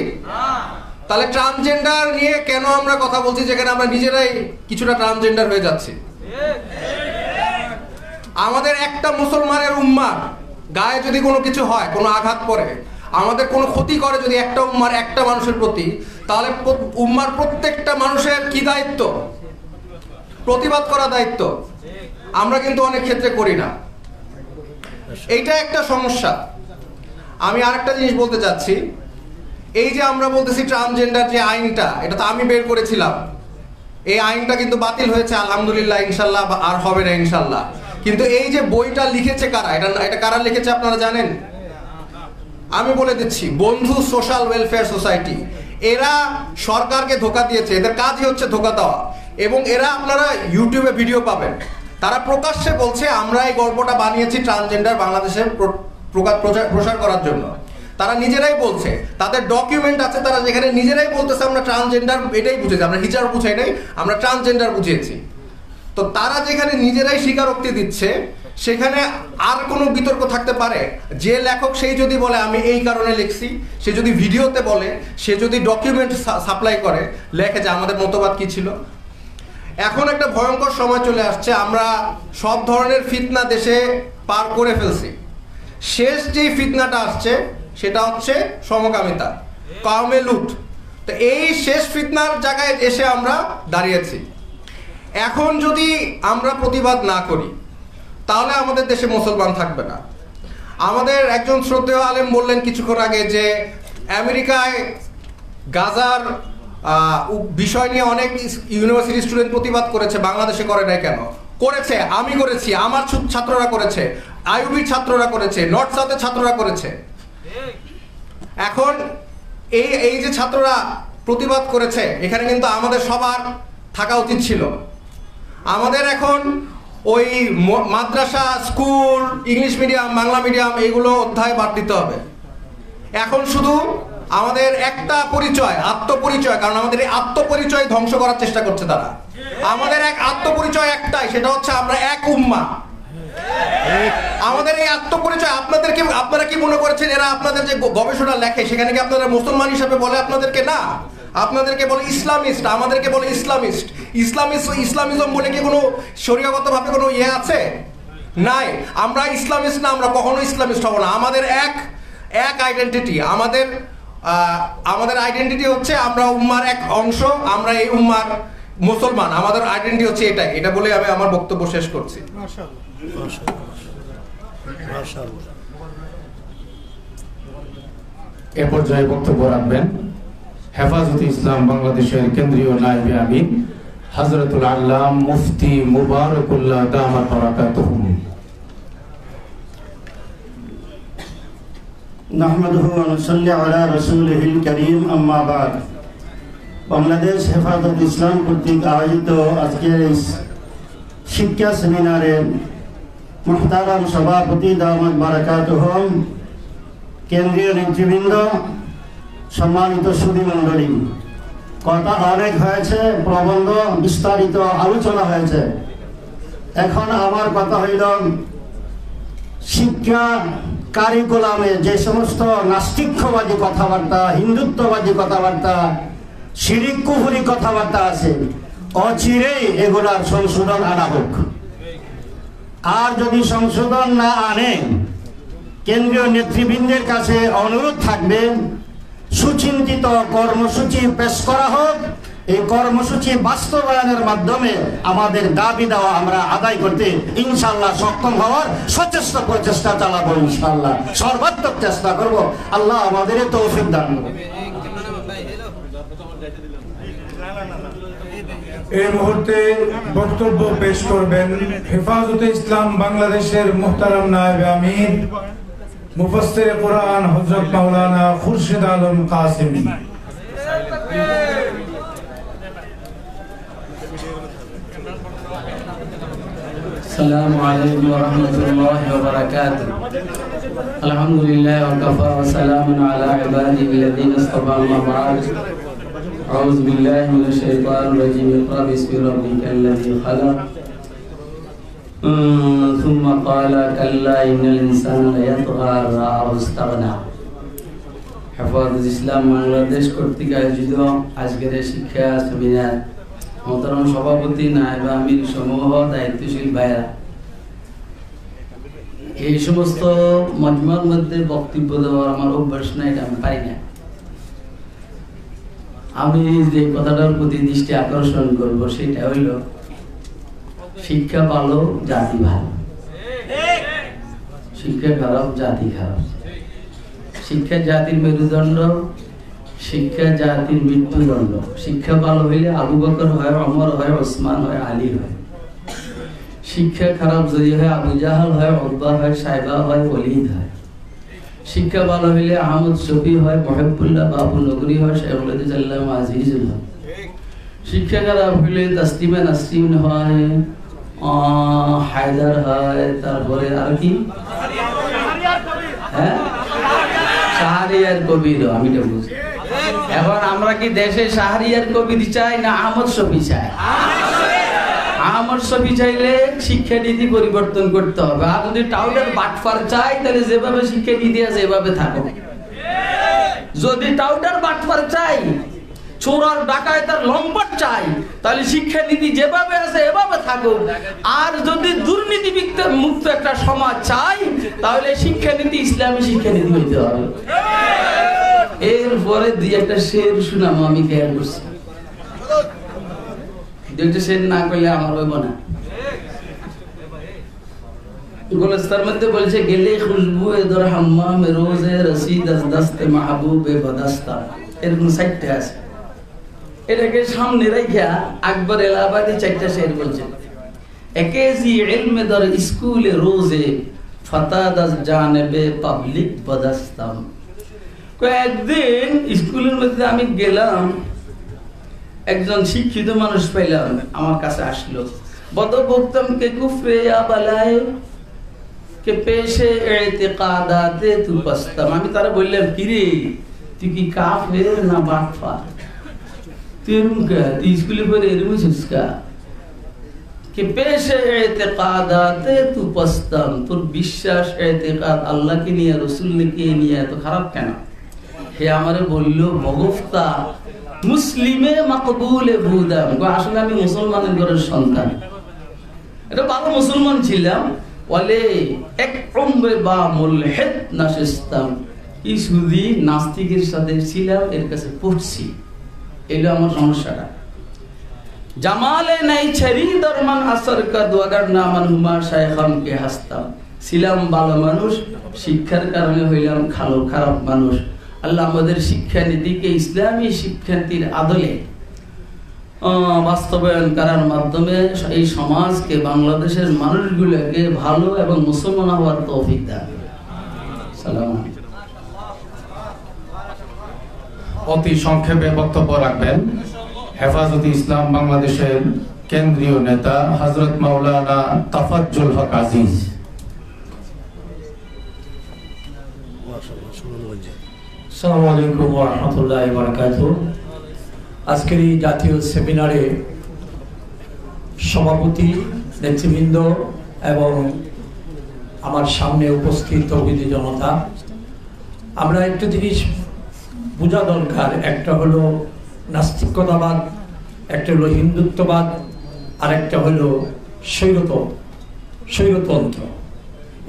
তাহলে ট্রান্সজেন্ডার নিয়ে কেন আমরা কথা বলছি যেখানে আমরা নিজেরাই কিছুটা ট্রান্সজেন্ডার হয়ে যাচ্ছি? আমাদের একটা মুসলমানের উম্মার গায়ে যদি কোনো কিছু হয়, কোনো আঘাত পড়ে, আমাদের কোনো ক্ষতি করে যদি একটা উম্মার একটা মানুষের প্রতি, তাহলে উম্মার প্রত্যেকটা মানুষের কি দায়িত্ব? প্রতিবাদ করা দায়িত্ব। আমরা কিন্তু অনেক ক্ষেত্রে করি না, এইটা একটা সমস্যা। আমি আরেকটা জিনিস বলতে চাচ্ছি, এই যে আমরা বলতেছি ট্রান্সজেন্ডার যে আইনটা, এটা তো আমি বের করেছিলাম, এই আইনটা কিন্তু বাতিল হয়েছে আলহামদুলিল্লাহ, ইনশাল্লাহ আর হবে না ইনশাল্লাহ। কিন্তু এই যে বইটা লিখেছে কারা, এটা কারা লিখেছে আপনারা জানেন? আমি বলে দিচ্ছি, বন্ধু সোশ্যাল ওয়েলফেয়ার সোসাইটি। এরা সরকারকে ধোঁকা দিয়েছে, এদের কাজই হচ্ছে ধোঁকা দেওয়া। এবং এরা, আপনারা ইউটিউবে ভিডিও পাবেন, তারা প্রকাশ্যে বলছে আমরা এই গল্পটা বানিয়েছি ট্রান্সজেন্ডার বাংলাদেশে প্রসার করার জন্য। তারা নিজেরাই বলছে, তাদের ডকুমেন্ট আছে, তারা যেখানে নিজেরাই বলতেছে আমরা ট্রান্সজেন্ডার এটাই বুঝেছি, আমরা হিজাব বুঝাই নাই, আমরা ট্রান্সজেন্ডার বুঝিয়েছি। তো তারা যেখানে নিজেরাই স্বীকারোক্তি দিচ্ছে, সেখানে আর কোনো বিতর্ক থাকতে পারে? যে লেখক সেই যদি বলে আমি এই কারণে লিখছি, সে যদি ভিডিওতে বলে, সে যদি ডকুমেন্ট সাপ্লাই করে, লেখে যে আমাদের মতবাদ কি ছিল। এখন একটা ভয়ঙ্কর সময় চলে আসছে, আমরা সব ধরনের ফিতনা দেশে পার করে ফেলছি। শেষ যে ফিতনাটা আসছে সেটা হচ্ছে সমকামিতা, কওমে লুট। তো এই শেষ ফিতনার জায়গায় এসে আমরা দাঁড়িয়েছি। এখন যদি আমরা প্রতিবাদ না করি তাহলে আমাদের দেশে মুসলমান থাকবে না। আমাদের একজন শ্রদ্ধেয় আলেম বললেন কিছুক্ষণ আগে যে আমেরিকায় গাজার বিষয় নিয়ে অনেক ইউনিভার্সিটি স্টুডেন্ট প্রতিবাদ করেছে, বাংলাদেশে করে নাই কেন? করেছে, আমি করেছি, আমার ছাত্ররা করেছে, আইউবির ছাত্ররা করেছে, নর্থ সাউথের ছাত্ররা করেছে। এখন এই যে ছাত্ররা প্রতিবাদ করেছে, এখানে কিন্তু আমাদের সবার থাকা উচিত ছিল। আমাদের এখন ওই মাদ্রাসা, school, English medium, Bangla medium এইগুলো অধ্যায় বাদ দিতে হবে। এখন শুধু আমাদের একটা পরিচয়, আত্মপরিচয়, কারণ আমাদের এই আত্মপরিচয় ধ্বংস করার চেষ্টা করছে তারা। আমাদের এক আত্মপরিচয় একটাই, সেটা হচ্ছে আমরা এক উম্মাহ। আমাদের এই আত্মপরিচয় আপনারা কি মনে করেছেন এরা আপনাদের যে গবেষণা লেখে সেখানে কি আপনারা মুসলমান হিসেবে বলে আপনাদেরকে? না, আপনাদেরকে বলে ইসলামিস্ট, আমাদেরকে বলে ইসলামিস্ট। ইসলামিজম বলে কি কোনো শরীয়গতভাবে কোনো ইয়ে আছে? নাই। আমরা ইসলামিস্ট না, আমরা কখনো ইসলামিস্ট হব না। আমাদের এক আইডেন্টিটি, আমাদের আইডেন্টিটি হচ্ছে আমরা উম্মার এক অংশ, আমরা এই উম্মার মুসলমান, আমাদের আইডেন্টিটি হচ্ছে এটাই। এটা বলে আমি আমার বক্তব্য শেষ করছি। এ পর্যায়ে বক্তব্য রাখবেন হেফাজতে ইসলাম বাংলাদেশের কেন্দ্রীয় নায়েবে আমির হযরতুল আল্লাম মুফতি মুবারকুল্লাহ দামাত বারাকাতুহু। নাহমাদুহু ওয়া নুসাল্লি আলা রাসূলিহিল কারীম, আম্মা বাদ। বাংলাদেশ হেফাজত ইসলাম কর্তৃক আয়োজিত আজকের এই শিক্ষা সেমিনারে মুহতারাম সভাপতি দামাত বারাকাতুহু, কেন্দ্রীয় নেতৃবৃন্দ, সম্মানিত সুধী মণ্ডলী, কথা অনেক হয়েছে, প্রবন্ধ বিস্তারিত আলোচনা হয়েছে। এখন আমার কথা হইল শিক্ষা কারিকুলামে যে সমস্ত নাস্তিক্যবাদী কথাবার্তা, হিন্দুত্ববাদী কথাবার্তা, শিরিক কুফরি কথাবার্তা আছে, অচিরেই এগুলার সংশোধন আনা হোক। আর যদি সংশোধন না আনে, কেন্দ্রীয় নেতৃবৃন্দের কাছে অনুরোধ থাকবে সুচিন্তিত কর্মসূচি পেশ করা হোক। এই কর্মসূচি বাস্তবায়নের মাধ্যমে আমাদের দাবি দেওয়া আমরা আদায় করতে ইনশাআল্লাহ সক্ষম হওয়ার সচেষ্ট প্রচেষ্টা চালাবো। ইনশাআল্লাহ সর্বাত্মক চেষ্টা করব। আল্লাহ আমাদের তৌফিক দান করুন। এই মুহূর্তে বক্তব্য পেশ করবেন হেফাজতে ইসলাম বাংলাদেশের মুহতারাম নায়েব আমির মুফাসসির কুরআন হযরত মাওলানা খুরশিদ আলম কাসেমী। السلام عليكم ورحمة الله وبركاته. الحمد لله وكفى وسلام على عباده الذين اصطفى أما بعد. أعوذ بالله من الشيطان الرجيم. اقرأ باسم ربك الذي خلق ثم قال كلا إن الإنسان ليطغى أن رآه استغنى. হেফাজত ইসলাম বাংলাদেশ কর্তৃক আয়োজিত আজকের শিক্ষা সেমিনার মোহতারাম সভাপতি, নায়েব আমির সমূহ, দায়িত্বশীল ভাইরা, এই সমস্ত মজমার মধ্যে বক্তব্য দেওয়ার আমার অভ্যাস নাই, এটা আমি পারি না। আমি যে কথাটার প্রতি দৃষ্টি আকর্ষণ করব সেটা হইল শিক্ষা ভালো, জাতি ভালো। শিক্ষা খারাপ, জাতি খারাপ। শিক্ষা জাতির মেরুদণ্ড, শিক্ষা জাতির মৃত্যুদণ্ড। শিক্ষা ভালো হইলে আবু বকর হয়, ওমর হয়, ওসমান হয়, আলী হয়। শিক্ষা খারাপ যদি হয় আবু জাহাল হয়, উতবা হয়, সাইবা হয়, ওলীদ হয়। শিক্ষা ভালো হইলে আহমদ শফি হয়, মহিবুল্লাহ বাবু নগরী হয়, শেখুল আল্লামা আজিজুল হয়। শিক্ষা খারাপ হইলে তাসলিমা নাসরিন হয়, হায়দার হয়, তারপরে আর কি হ্যাঁ শাহরিয়ার কবির। আমি এটা বুঝি। এখন আমরা কি দেশে শাহরিয়ার কবির চাই না আহমদ শফি চাই? আহমদ শফি চাইলে শিক্ষানীতি পরিবর্তন করতে হবে। আর যদি টাউটার বাটফার চাই তাহলে যেভাবে শিক্ষানীতি আছে এভাবে থাকো। যদি টাউটার বাটফার চাই, চোরার ডাকায়েতের লম্পট চাই, তাহলে শিক্ষানীতি যেভাবে আছে এভাবে থাকো। আর যদি দুর্নীতি মুক্ত একটা সমাজ চাই, তাহলে শিক্ষানীতি ইসলামী শিক্ষানীতি হইতে হবে। এরপরে দুই একটা শের শুনাম আমি খেয়াল করছি। দুইটা শের না করলে আমার হইব না। গোলস্তার মধ্যে বলছে, গেলে খুশবু এদর হাম্মাম রোজে রসিদ আজ দস্তে মাহবুবে বদস্তা। এরকম সাইটটা আছে। এটাকে সামনে রেখা আকবর এলাহাবাদী চারটা শের বলছেন। একেজি ইলমে দর স্কুলে রোজে ফতাদ আজ জানেবে পাবলিক বদস্তাম। কয়েকদিন স্কুলের মধ্যে আমি গেলাম, একজন শিক্ষিত মানুষ পাইলাম, আমার কাছে আসলো। বদ বক্তম কে কুফরে ইয়া বালায়ে কে পেশে ইতিকাদাতে তু বস্তাম। আমি তারা বললাম, কিরে তুই কি কাফের না বাটফার? তুই এরকম কা? তুই স্কুলে পড়ে এরকম ছিস কা? কে পেশে ইতিকাদাতে তু বস্তাম। তোর বিশ্বাস ইতিকাদ আল্লাহকে নিয়ে, রাসূলকে নিয়ে এত খারাপ কেন? হে আমারে বলল, বগফতা মুসলিমে মাকবুলে বুদাম। আসলে আমি মুসলমানের ঘরের সন্তান, এটা ভালো মুসলমান ছিলাম। ওয়ালে এক উমরে বা মুলহিদ নাশিস্তাম। কি শুধু নাস্তিকের সাথে ছিলাম, এর কাছে পড়ছি। এলো আমার সমস্যাটা। জামালে নাই ছড়ি দরমান আসর কা দুয়াগার নামান হুমা শায়খাম কে হাসতাম। ছিলাম ভালো মানুষ, শিক্ষার কারণে হইলাম খারাপ মানুষ। আল্লাহ আমাদের শিক্ষানীতিকে ইসলামী শিক্ষানীতির আদলে বাস্তবায়ন করার মাধ্যমে এই সমাজকে, বাংলাদেশের মানুষগুলোকে ভালো এবং মুসলমান হওয়ার তৌফিক দেন। সালাম। অতি সংক্ষেপে বক্তব্য রাখবেন হেফাজতে ইসলাম বাংলাদেশের কেন্দ্রীয় নেতা হযরত মাওলানা তাফাজ্জুল হক আজিজ। আসসালামু আলাইকুম ওয়া রাহমাতুল্লাহি ওয়া বারাকাতুহু। আজকের এই জাতীয় সেমিনারে সভাপতি, নেতৃবৃন্দ এবং আমার সামনে উপস্থিত তৌহিদি জনতা, আমরা একটা জিনিস বোঝা দরকার, একটা হলো নাস্তিকতাবাদ, একটা হলো হিন্দুত্ববাদ, আর একটা হলো স্বৈরতন্ত্র।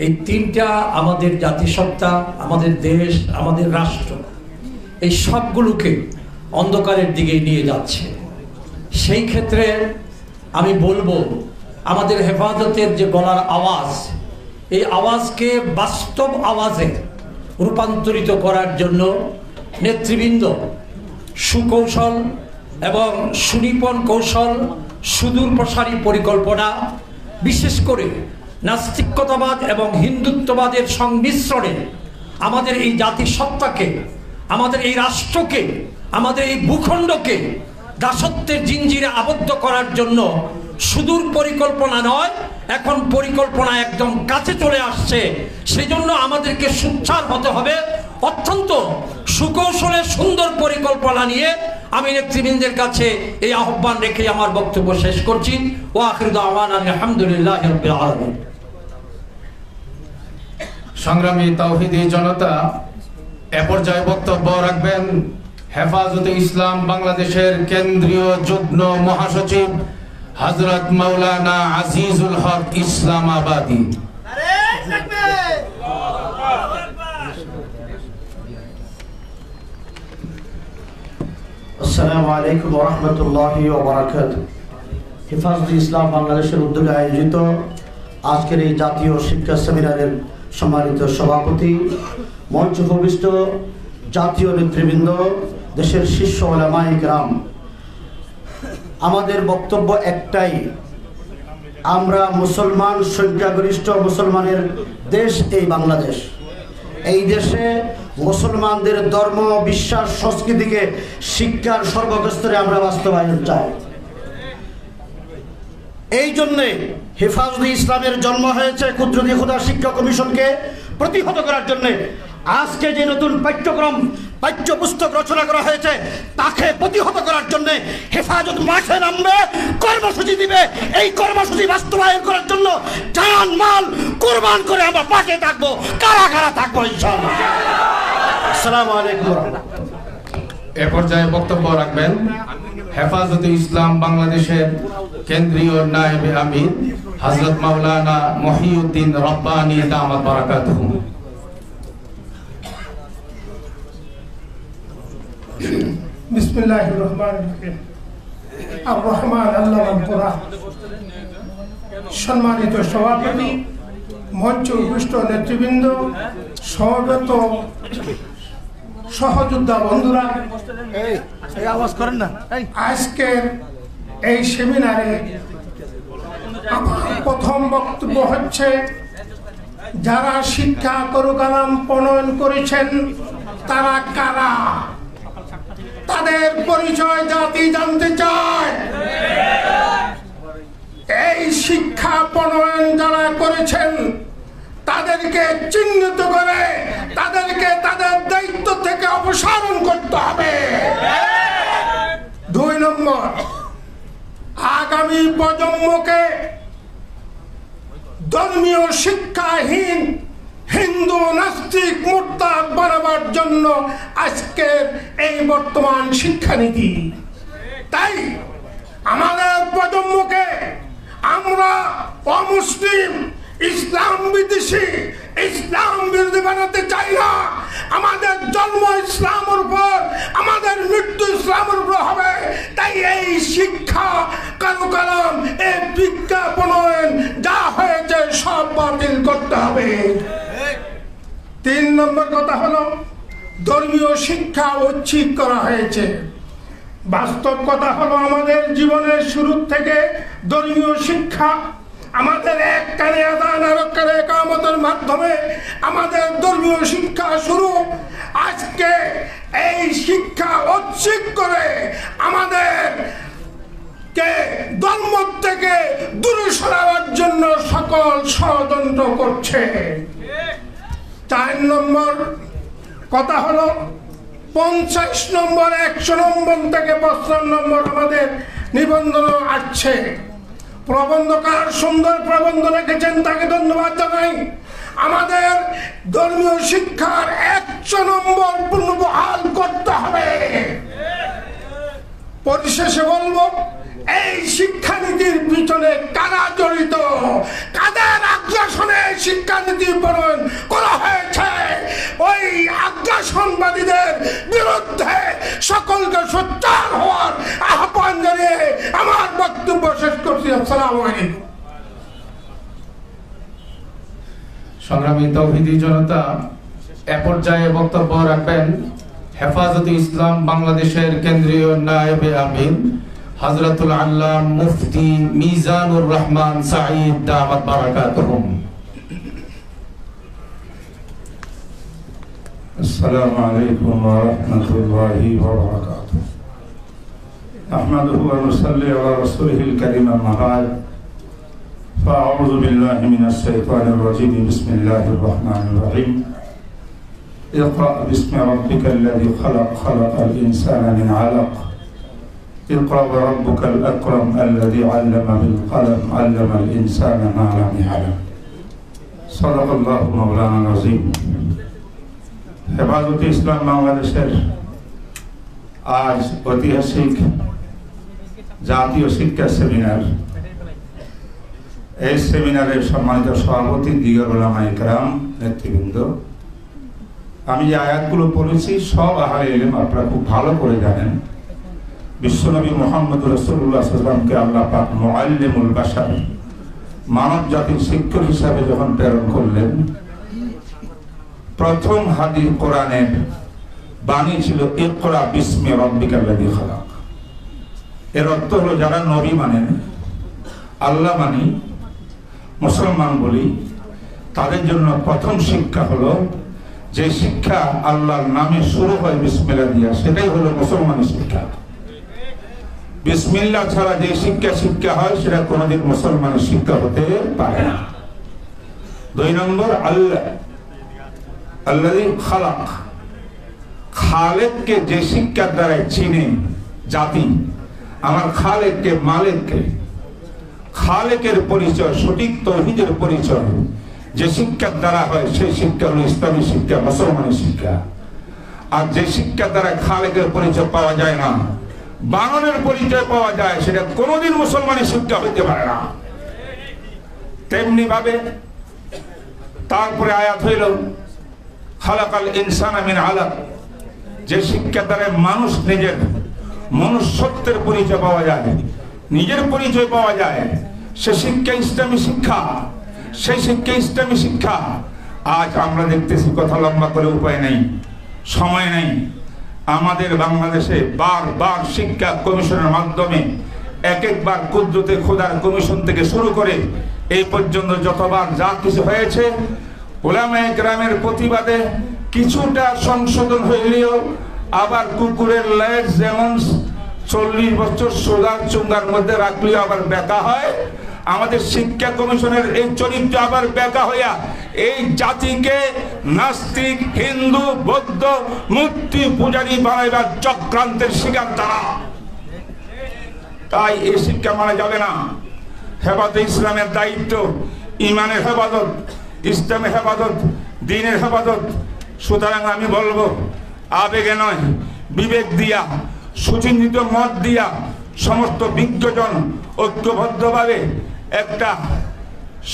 এই তিনটা আমাদের জাতিসত্তা, আমাদের দেশ, আমাদের রাষ্ট্র, এই সবগুলোকে অন্ধকারের দিকে নিয়ে যাচ্ছে। সেই ক্ষেত্রে আমি বলবো, আমাদের হেফাজতের যে গলার আওয়াজ, এই আওয়াজকে বাস্তব আওয়াজে রূপান্তরিত করার জন্য নেতৃবৃন্দ সুকৌশল এবং সুনিপুণ কৌশল, সুদূর প্রসারী পরিকল্পনা, বিশেষ করে নাস্তিকতাবাদ এবং হিন্দুত্ববাদের সংমিশ্রণে আমাদের এই জাতিসত্তাকে, আমাদের এই রাষ্ট্রকে, আমাদের এই ভূখণ্ডকে দাসত্বের জিঞ্জিরে আবদ্ধ করার জন্য সুদূর পরিকল্পনা নয়, এখন পরিকল্পনা একদম কাছে চলে আসছে। সেই জন্য আমাদেরকে সোচ্চার হতে হবে, অত্যন্ত সুকৌশলে সুন্দর পরিকল্পনা নিয়ে আমি নেতৃবৃন্দের কাছে এই আহ্বান রেখে আমার বক্তব্য শেষ করছি। ওয়া আখিরু দাওয়ানা আলহামদুলিল্লাহি রাব্বিল আলামিন। সংগ্রামী তাওহীদি জনতা, এ পর্যায়ে বক্তব্য রাখবেন হেফাজতে ইসলাম বাংলাদেশের কেন্দ্রীয় যুগ্ম মহাসচিব হযরত মাওলানা আজিজুল হক ইসলামাবাদী। আসসালামু আলাইকুম ওয়া রাহমাতুল্লাহি ওয়া বারাকাতুহু। হেফাজতে ইসলাম বাংলাদেশের উদ্যোগে আয়োজিত আজকের এই জাতীয় শিক্ষা সেমিনারের সম্মানিত সভাপতি, মঞ্চ উপবিষ্ট জাতীয় নেতৃবৃন্দ, দেশের শীর্ষ উলামায়ে কেরাম, আমাদের বক্তব্য একটাই, আমরা মুসলমান, সংখ্যাগরিষ্ঠ মুসলমানের দেশ এই বাংলাদেশ। এই দেশে মুসলমানদের ধর্ম, বিশ্বাস, সংস্কৃতিকে শিক্ষার সর্বস্তরে আমরা বাস্তবায়ন চাই। এই জন্যে হেফাজতে ইসলামের জন্ম হয়েছে কুদরতি খোদা শিক্ষা কমিশনকে প্রতিহত করার জন্যে। আজকে যে নতুন পাঠ্যপুস্তক রচনা করা হয়েছে, তাকে প্রতিহত করার জন্য হেফাজত মাঠে নামবে, কর্মসূচি দিবে। এই কর্মসূচি বাস্তবায়ন করার জন্য জান মাল কুরবান করে আমরা মাঠে থাকবো, কারাগারে থাকবো ইনশাআল্লাহ। আসসালামু আলাইকুম। এ পর্যায়ে বক্তব্য রাখবেন হেফাজতে ইসলাম বাংলাদেশের কেন্দ্রীয় নায়েবে আমির হযরত মাওলানা মহিউদ্দিন রব্বানী দামাত বারাকাতুহু। বিসমিল্লাহির রহমানির রহিম। আর রহমান আল্লামাল কুরআন। সম্মানিত সভাপতি, মঞ্চ উপস্থিত নেতৃবৃন্দ, সমবেত সহযোদ্ধা বন্ধুরা, আওয়াজ করেন না। আজকের এই সেমিনারে আমার প্রথম বক্তব্য হচ্ছে, যারা শিক্ষা কারুকালাম প্রণয়ন করেছেন তারা কারা, তাদের পরিচয় জাতি জানতে চায়। এই শিক্ষা প্রণয়ন যারা করেছেন তাদেরকে চিহ্নিত করে তাদেরকে তাদের দায়িত্ব থেকে অপসারণ করতে হবে। 2 নম্বর, আগামী প্রজন্মকে ধর্মীয় শিক্ষাহীন, হিন্দু, নাস্তিক, মুরতাদ বানাবার জন্য আজকের এই বর্তমান শিক্ষানীতি। তাই আমাদের প্রজন্মকে আমরা অমুসলিম, ইসলাম বিদ্বেষী, ইসলাম বিরোধী বানাতে চাই না। আমাদের জন্ম ইসলামের উপর, আমাদের মৃত্যু ইসলামের উপর হবে। তাই এই শিক্ষা কারুকালাম, এই বিজ্ঞাপন যা হয়েছে সব বাতিল করতে হবে। 3 নম্বর কথা হলো, ধর্মীয় শিক্ষা ঐচ্ছিক করা হয়েছে। বাস্তব কথা হলো, আমাদের জীবনের শুরু থেকে ধর্মীয় শিক্ষা, আমাদের এক কানে আযান আর এক কানে ইকামতের মাধ্যমে আমাদের ধর্মীয় শিক্ষা শুরু। আজকে এই শিক্ষা ঐচ্ছিক করে আমাদের কে ধর্ম থেকে দূরে সরাবার জন্য সকল ষড়যন্ত্র করছে। 4 নম্বর কথা হলো, 50 নম্বর, 100 নম্বর থেকে 55 নম্বর আমাদের নিবন্ধন আসছে। প্রবন্ধকার সুন্দর প্রবন্ধ লিখেছেন, তাকে ধন্যবাদ জানাই। আমাদের ধর্মীয় শিক্ষার 100 নম্বর পুনর্বহাল করতে হবে। পরিশেষে বলবো, এই শিক্ষানীতির পিছনে কারা জড়িত, কাদের আগ্রাসনে শিক্ষানীতি প্রণয়ন করা হয়েছে, ওই আগ্রাসনবাদীদের বিরুদ্ধে সকলকে সোচ্চার হওয়ার আহ্বান জানিয়ে আমার বক্তব্য শেষ করছি। আসসালামু আলাইকুম। সংগ্রামী তৌহিদি জনতা, এ পর্যায়ে বক্তব্য রাখবেন হেফাজতে ইসলাম বাংলাদেশের কেন্দ্রীয় নায়েবে আমির হযরতুল আল্লাহ মুফতি মিজানুর রহমান সাঈদ দামাত বারাকাতুহুম। আসসালামু আলাইকুম ওয়া রাহমাতুল্লাহি ওয়া বারাকাতুহু। আহমাদুহু ওয়া নুসাল্লি আলা রাসূলিহিল কারীম, আম্মা বা'দ। فأعوذ بالله من الشيطان الرجيم. بسم الله الرحمن الرحيم. اقرأ باسم ربك الذي خلق، خلق الإنسان من علق. اقرأ وربك الأكرم الذي علم بالقلم، علم الإنسان ما لم يعلم. صدق الله مولانا العظيم. হেফাজতে ইসলাম বাংলাদেশের আজ ঐতিহাসিক জাতীয় শিক্ষা সেমিনার, এই সেমিনারের সম্মানিত সভাপতি, দিগর উলামায়ে কেরাম, নেতৃবৃন্দ, আমি যে আয়াতগুলো পড়েছি সব আহলে ইলম আপনারা খুব ভালো করে জানেন। বিশ্বনবী মুহাম্মদ রাসূলুল্লাহ সাল্লাল্লাহু আলাইহি ওয়াসাল্লামকে আল্লাহ পাক মুআল্লিমুল বাশার, মানব জাতির শিক্ষক হিসাবে যখন প্রেরণ করলেন, প্রথম হাদিস কোরআনের বাণী ছিল ইকরা বিসমি রাব্বিকাল্লাযী খালাক। এর অর্থ হলো যারা নবী মানেন, আল্লাহ মানি, মুসলমান বলি, তাদের জন্য প্রথম শিক্ষা হলো যে শিক্ষা আল্লাহর নামে শুরু হয় বিসমিল্লাহ দিয়া, সেটাই হলো মুসলমানি শিক্ষা। বিসমিল্লাহ ছাড়া যে শিক্ষা হয় সেটা কোনোদিন মুসলমানের শিক্ষা হতে পারে না। 2 নম্বর, আল্লাযী খালাক, খালেককে যে শিক্ষার দ্বারা চিনে জাতি, আমার খালেককে, মালিককে, খালেকের পরিচয়, সঠিক তৌহিদের পরিচয় যে শিক্ষার দ্বারা হয় সেই শিক্ষা হলো ইসলামী শিক্ষা, মুসলমানি শিক্ষা। আর যে শিক্ষার দ্বারা খালেকের পরিচয় পাওয়া যায় না, বানরের পরিচয় পাওয়া যায়, সেটা কোনোদিন মুসলমানি শিক্ষা হতে পারে না। তেমনি ভাবে তারপরে আয়াত হইল খালাকাল ইনসানা মিন আলাক, যে শিক্ষার দ্বারা মানুষ নিজের মনুষ্যত্বের পরিচয় পাওয়া যায়, নিজের পরিচয় পাওয়া যায়, সে শিক্ষা ইসলামী শিক্ষা, সেই শিক্ষা ইসলামী শিক্ষা। আজ আমরা দেখতেছি, কথা লম্বা করে উপায় নেই, সময় নেই, আমাদের বাংলাদেশে বারবার শিক্ষা কমিশনের মাধ্যমে একবার কুদরতে খোদার কমিশন থেকে শুরু করে এই পর্যন্ত যতবার যা কিছু হয়েছে, উলামায়ে কেরামের প্রতিবাদে কিছুটা সংশোধন হইলেও আবার কুকুরের লেজ যেমন 40 বছর সোজার চুঙ্গার মধ্যে রাখলেও আবার বেঁকা হয়, আমাদের শিক্ষা কমিশনের এই চরিত্র আবার বেঁকা হইয়া এই জাতিকে নাস্তিক, হিন্দু, বৌদ্ধ, মূর্তি পূজারী বানাইবার চক্রান্তের শিকার তারা। তাই এই শিক্ষা মানা যাবে না। হেফাজতে ইসলামের দায়িত্ব ইমানের হেফাজত, ইসলামের হেফাজত, দ্বীনের হেফাজত। সুতরাং আমি বলবো, আবেগে নয়, বিবেক দিয়া, সুচিন্তিত মত দিয়া সমস্ত বিজ্ঞজন ঐক্যবদ্ধভাবে একটা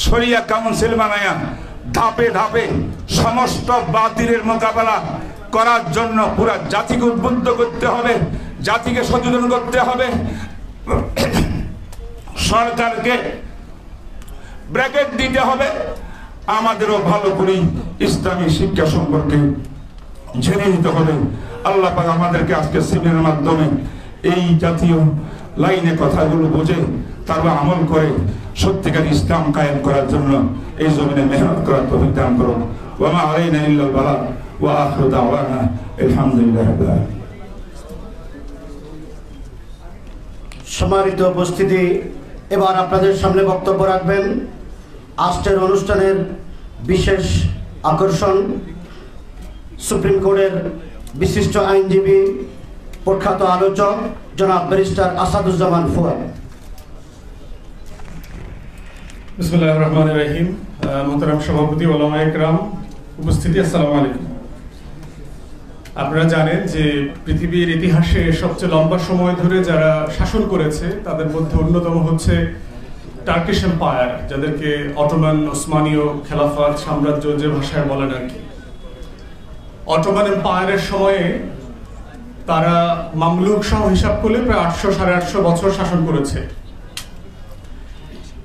শরিয়া কাউন্সিল বানায়া ধাপে ধাপে সমস্ত বাতিলের মোকাবেলা করার জন্য পুরা জাতিকে উদ্বুদ্ধ করতে হবে, জাতিকে সচেতন করতে হবে, সরকারকে ব্র্যাকেট দিতে হবে, আমাদেরও ভালো করে ইসলামী শিক্ষা সম্পর্কে জেনে নিতে হবে। আল্লাহ পাক আমাদেরকে আজকে সিমিনারের মাধ্যমে এই জাতীয় লাইনে কথাগুলো বুঝে তারপর আমল করে সত্যিকার ইসলাম কায়েম করার জন্য এই জমিনে মেহনত করার তৌফিক দান করুন। ওয়া মা আলাইনা ইল্লাল বালাগ ওয়া আখিরু দাওয়ানা আলহামদুলিল্লাহি রাব্বিল আলামিন। সম্মানিত উপস্থিতি, এবার আপনাদের সামনে বক্তব্য রাখবেন আজকের অনুষ্ঠানের বিশেষ আকর্ষণ, সুপ্রিম কোর্টের বিশিষ্ট আইনজীবী, প্রখ্যাত আলোচক জনাব ব্যারিস্টার আসাদুজ্জামান ফুয়াদ। বিসমিল্লাহির রহমানির রহিম। মোহতারাম সভাপতি, ওলামা ইকরাম, উপস্থিতি, আসসালামু আলাইকুম। আপনারা জানেন যে পৃথিবীর ইতিহাসে সবচেয়ে লম্বা সময় ধরে যারা শাসন করেছে তাদের মধ্যে অন্যতম হচ্ছে টার্কিশ এম্পায়ার, যাদেরকে অটোমান, ওসমানীয় খেলাফত সাম্রাজ্য যে ভাষায় বলেন আর কি। অটোমান এম্পায়ারের সময়ে তারা মামলুক সহ হিসাব করলে প্রায় 800-850 বছর শাসন করেছে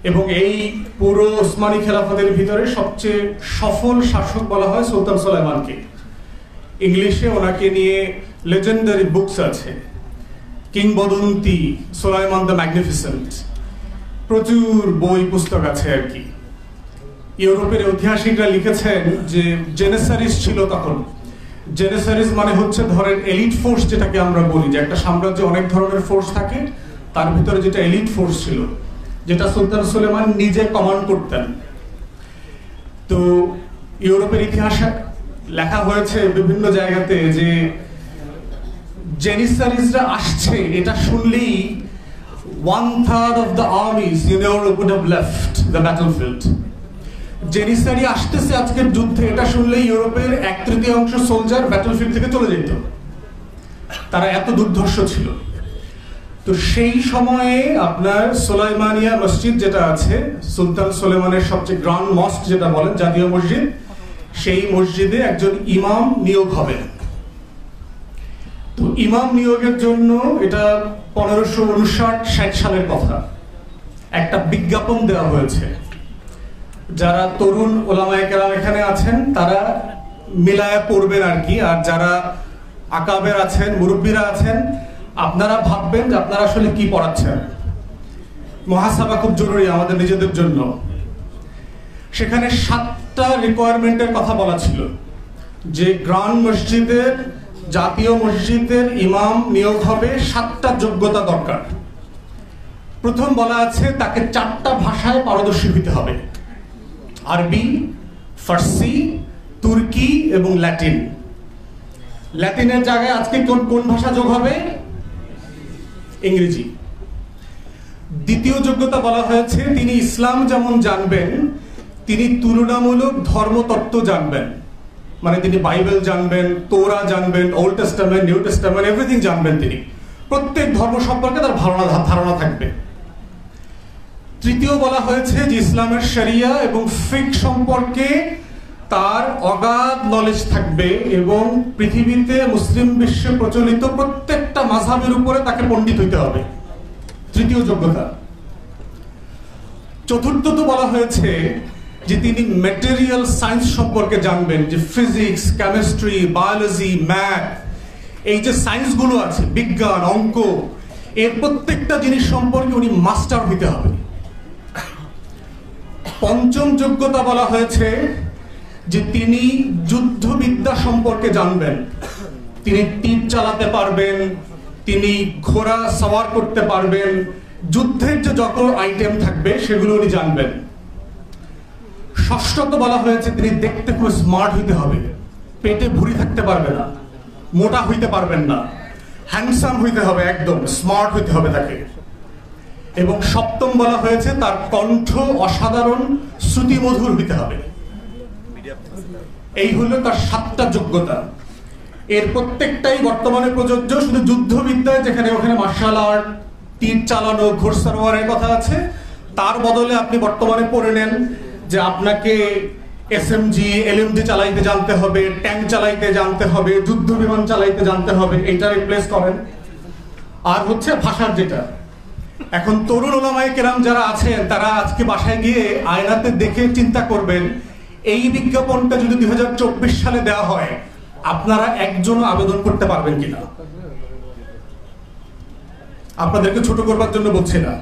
এবং এই পুরো ওসমানী খেলাফতের ভিতরে সবচেয়ে সফল শাসক বলা হয় সুলতান সুলাইমানকে। ইংলিশে ওনাকে নিয়ে লেজেন্ডারি বুকস আছে, কিংবদন্তি, সুলাইমান দ্য ম্যাগনিফিসেন্ট, প্রচুর বই পুস্তক আছে আর কি। ইউরোপের ঐতিহাসিকরা লিখেছেন যে জেনেসারিস ছিল তখন। জেনেসারিস মানে হচ্ছে ধরেন এলিট ফোর্স, যেটাকে আমরা বলি যে একটা সাম্রাজ্যে অনেক ধরনের ফোর্স থাকে, তার ভিতরে যেটা এলিট ফোর্স ছিল, যেটা সুলতান সুলেমান নিজে কমান্ড করতেন। তো ইউরোপের ইতিহাসে লেখা হয়েছে বিভিন্ন জায়গাতে যে জেনিসারিসরা আসছে, এটা শুনলেই 1/3 of the armies in Europe would have left the battlefield. জেনিসারি আসতেছে আজকের যুদ্ধে, এটা শুনলেই ইউরোপের 1/3 সোলজার ব্যাটলফিল্ড থেকে চলে যেত। তারা এত দুর্ধর্ষ ছিল। তো সেই সময়ে আপনার সুলাইমানিয়া মসজিদ যেটা আছে, সুলতান সুলেমানের সবচেয়ে গ্র্যান্ড মস্ক যেটা বলেন, জাতীয় মসজিদ, সেই মসজিদে একজন ইমাম নিয়োগ হবে। তো ইমাম নিয়োগের জন্য এটা 1559-60 সালের কথা, একটা বিজ্ঞাপন দেওয়া হয়েছে। যারা তরুণ ওলামায়ে কেরাম এখানে আছেন তারা মিলায়া পড়বেন আর কি, আর যারা আকাবের আছেন, মুরব্বীরা আছেন, আপনারা ভাববেন যে আপনারা আসলে কি পড়াচ্ছেন। মুহাসাবা খুব জরুরি আমাদের নিজেদের জন্য। সেখানে 7টা রিকোয়ারমেন্টের কথা বলা ছিল যে গ্র্যান্ড মসজিদের, জাতীয় মসজিদের ইমাম নিয়োগ হবে, 7টা যোগ্যতা দরকার। প্রথম বলা আছে তাকে 4টা ভাষায় পারদর্শী হতে হবে, আরবি, ফার্সি, তুর্কি এবং ল্যাটিন। ল্যাটিনের জায়গায় আজকে কোন ভাষা যোগ হবে? ইংরেজি। দ্বিতীয় যোগ্যতা বলা হয়েছে তিনি ইসলাম যেমন জানবেন, তিনি তুলনামূলক ধর্মতত্ত্ব জানবেন, মানে তিনি বাইবেল জানবেন, তোরা জানবেন, old testament, new testament, everything জানবেন। তিনি প্রত্যেক ধর্ম সম্পর্কে তার ধারণা থাকবে। তৃতীয় বলা হয়েছে যে ইসলামের শরিয়া এবং ফিকহ সম্পর্কে তার অগাধ নলেজ থাকবে এবং পৃথিবীতে মুসলিম বিশ্বে প্রচলিত প্রত্যেকটা মাযহাবের উপরে তাকে পণ্ডিত হইতে হবে, তৃতীয় যোগ্যতা। চতুর্থত বলা হয়েছে যে তিনি ম্যাটেরিয়াল সায়েন্স সম্পর্কে জানবেন, যে ফিজিক্স, কেমিস্ট্রি, বায়োলজি, ম্যাথ, এই যে সায়েন্সগুলো আছে, বিজ্ঞান, অঙ্ক, এর প্রত্যেকটা জিনিস সম্পর্কে উনি মাস্টার হইতে হবে। পঞ্চম যোগ্যতা বলা হয়েছে যে তিনি যুদ্ধবিদ্যা সম্পর্কে জানবেন, তিনি তীর চালাতে পারবেন, তিনি ঘোড়া সওয়ার করতে পারবেন, যুদ্ধের যে যত আইটেম থাকবে সেগুলো উনি জানবেন। ষষ্ঠত বলা হয়েছে তিনি দেখতে খুব স্মার্ট হইতে হবে, পেটে ভুঁড়ি থাকতে পারবে না, মোটা হইতে পারবেন না, হ্যান্ডসাম হইতে হবে, একদম স্মার্ট হইতে হবে তাকে। এবং সপ্তম বলা হয়েছে তার কণ্ঠ অসাধারণ শ্রুতিমধুর হইতে হবে। এই হলো তার 7টা যোগ্যতা। এর প্রত্যেকটাই বর্তমানে প্রযোজ্য, শুধু যুদ্ধবিদ্যায় যেখানে ওখানে মার্শাল আর্ট, তীর চালানো, ঘোড়সওয়ারের কথা আছে, তার বদলে আপনি বর্তমানে পড়ে নেন যে আপনাকে এসএমজি, এলএমজি চালাইতে জানতে হবে, ট্যাঙ্ক চালাইতে জানতে হবে, যুদ্ধ বিমান চালাইতে জানতে হবে, এটা রিপ্লেস করেন। আর হচ্ছে ভাষার যেটা, এখন তরুণ ওলামায়ে কেরাম যারা আছেন তারা আজকে বাসায় গিয়ে আয়নাতে দেখে চিন্তা করবেন, এই বিজ্ঞাপনটা যদি 2024 সালে দেওয়া হয় আপনারা একজনও আবেদন করতে পারবেন কিনা? আপনাদেরকে ছোট করবার জন্য বলছি না,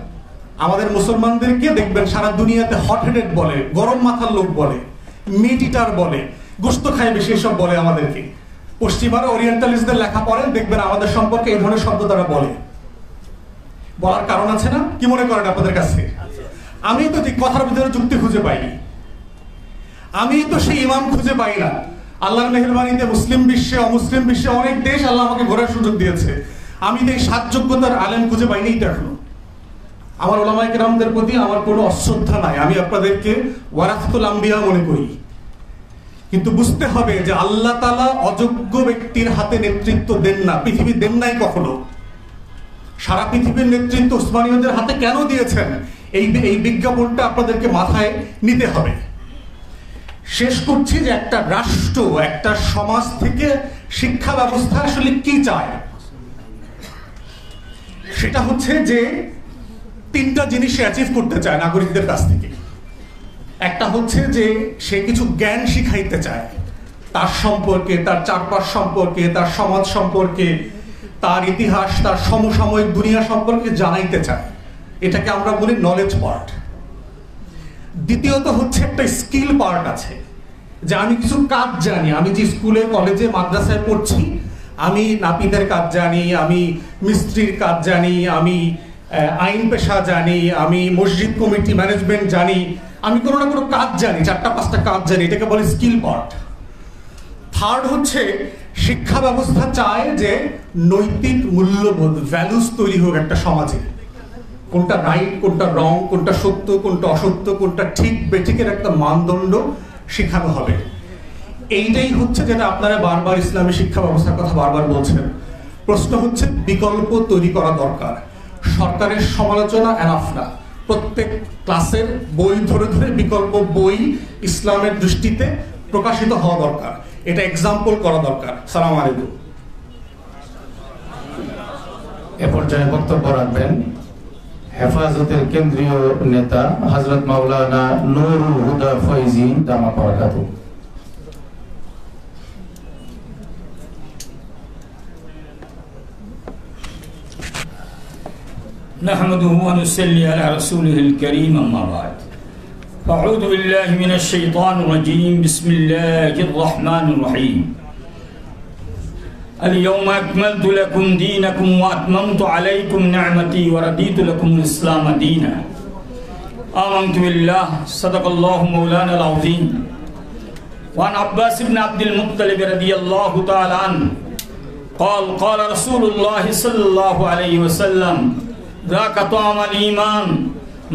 আমাদের মুসলমানদেরকে দেখবেন সারা দুনিয়াতে হট হেডেড বলে, গরম মাথার লোক বলে, মিট ইটার বলে, গোশত খায় বেশি, এসব বলে আমাদেরকে। পশ্চিমারা ওরিয়েন্টালিস্টদের লেখা পড়েন, দেখবেন আমাদের সম্পর্কে এই ধরনের শব্দ তারা বলে। বলার কারণ আছে না? কি মনে করেন আপনাদের কাছে? আমি তো ঠিক কথার ভিতরে যুক্তি খুঁজে পাইনি, আমি তো সেই ইমাম খুঁজে পাই না। আল্লাহর মেহেরবানিতে মুসলিম বিশ্বে, অমুসলিম বিশ্বে অনেক দেশ আল্লাহ আমাকে ঘোরার সুযোগ দিয়েছে, আমি তো এই 7 যোগ্যতার আলেম খুঁজে পাইনি তো এখনো। আমার ওলামায়ে কেরামদের প্রতি আমার কোনো অশ্রদ্ধা নাই, আমি আপনাদেরকে ওয়ারাসাতুল আম্বিয়া মনে করি। কিন্তু বুঝতে হবে যে আল্লাহ তাআলা অযোগ্য ব্যক্তির হাতে নেতৃত্ব দেন না, পৃথিবী দেন নাই কখনো। সারা পৃথিবীর নেতৃত্ব উসমানীয়দের হাতে কেন দিয়েছেন, এই বিজ্ঞাপনটা আপনাদেরকে মাথায় নিতে হবে। শেষ করছি যে একটা রাষ্ট্র, একটা সমাজ থেকে শিক্ষা ব্যবস্থা আসলে কি চায়, সেটা হচ্ছে যে তিনটা জিনিস অ্যাচিভ করতে চায় নাগরিকদের কাছ থেকে। একটা হচ্ছে যে সে কিছু জ্ঞান শিখাইতে চায়, তার সম্পর্কে, তার চারপাশ সম্পর্কে, তার সমাজ সম্পর্কে, তার ইতিহাস, তার সমসাময়িক দুনিয়া সম্পর্কে জানাইতে চায়। এটাকে আমরা বলি নলেজ পার্ট। দ্বিতীয়ত হচ্ছে একটা স্কিল পার্ট আছে, যে আমি কিছু কাজ জানি, আমি যে স্কুলে কলেজে মাদ্রাসায় পড়ছি, আমি নাপিতের কাজ জানি, আমি মিস্ত্রির কাজ জানি, আমি আইন পেশা জানি, আমি মসজিদ কমিটি ম্যানেজমেন্ট জানি, আমি কোনো না কোনো কাজ জানি, 4-5টা কাজ জানি, এটাকে বলে স্কিল পার্ট। থার্ড হচ্ছে শিক্ষা ব্যবস্থা চায় যে নৈতিক মূল্যবোধ, ভ্যালুস তৈরি হোক একটা সমাজে, কোনটা রাইট, কোনটা রং, কোনটা সত্য, কোনটা অসত্য, কোনটা ঠিক বেঠিকের একটা মানদণ্ড শেখানো হবে। এইটাই হচ্ছে যেটা আপনারা বারবার ইসলামী শিক্ষা ব্যবস্থার কথা বারবার বলছেন। প্রশ্ন হচ্ছে বিকল্প তৈরি করা দরকার। সরকারের সমালোচনা এনাফ না, প্রত্যেক ক্লাসের বই ধরে ধরে বিকল্প বই ইসলামের দৃষ্টিতে প্রকাশিত হওয়া দরকার, এটা এক্সাম্পল করা দরকার। সালাম আলাইকুম। এ পর্যায়ে বক্তব্য রাখবেন হেফাজতের কেন্দ্রীয় নেতা হযরত মাওলানা নুরুল হুদা ফয়জি দামাত বারাকাতুহু। نحمده ونصلي على رسوله الكريم أما بعد فأعوذ بالله من الشيطان الرجيم بسم الله الرحمن الرحيم اليوم أكملت لكم دينكم وأتممت عليكم نعمتي ورضيت لكم الإسلام دينا آمنت بالله صدق الله مولانا العظيم وعن عباس بن عبد المطلب رضي الله تعالى عنه قال قال رسول الله صلى الله عليه وسلم ذاك طعم الإيمان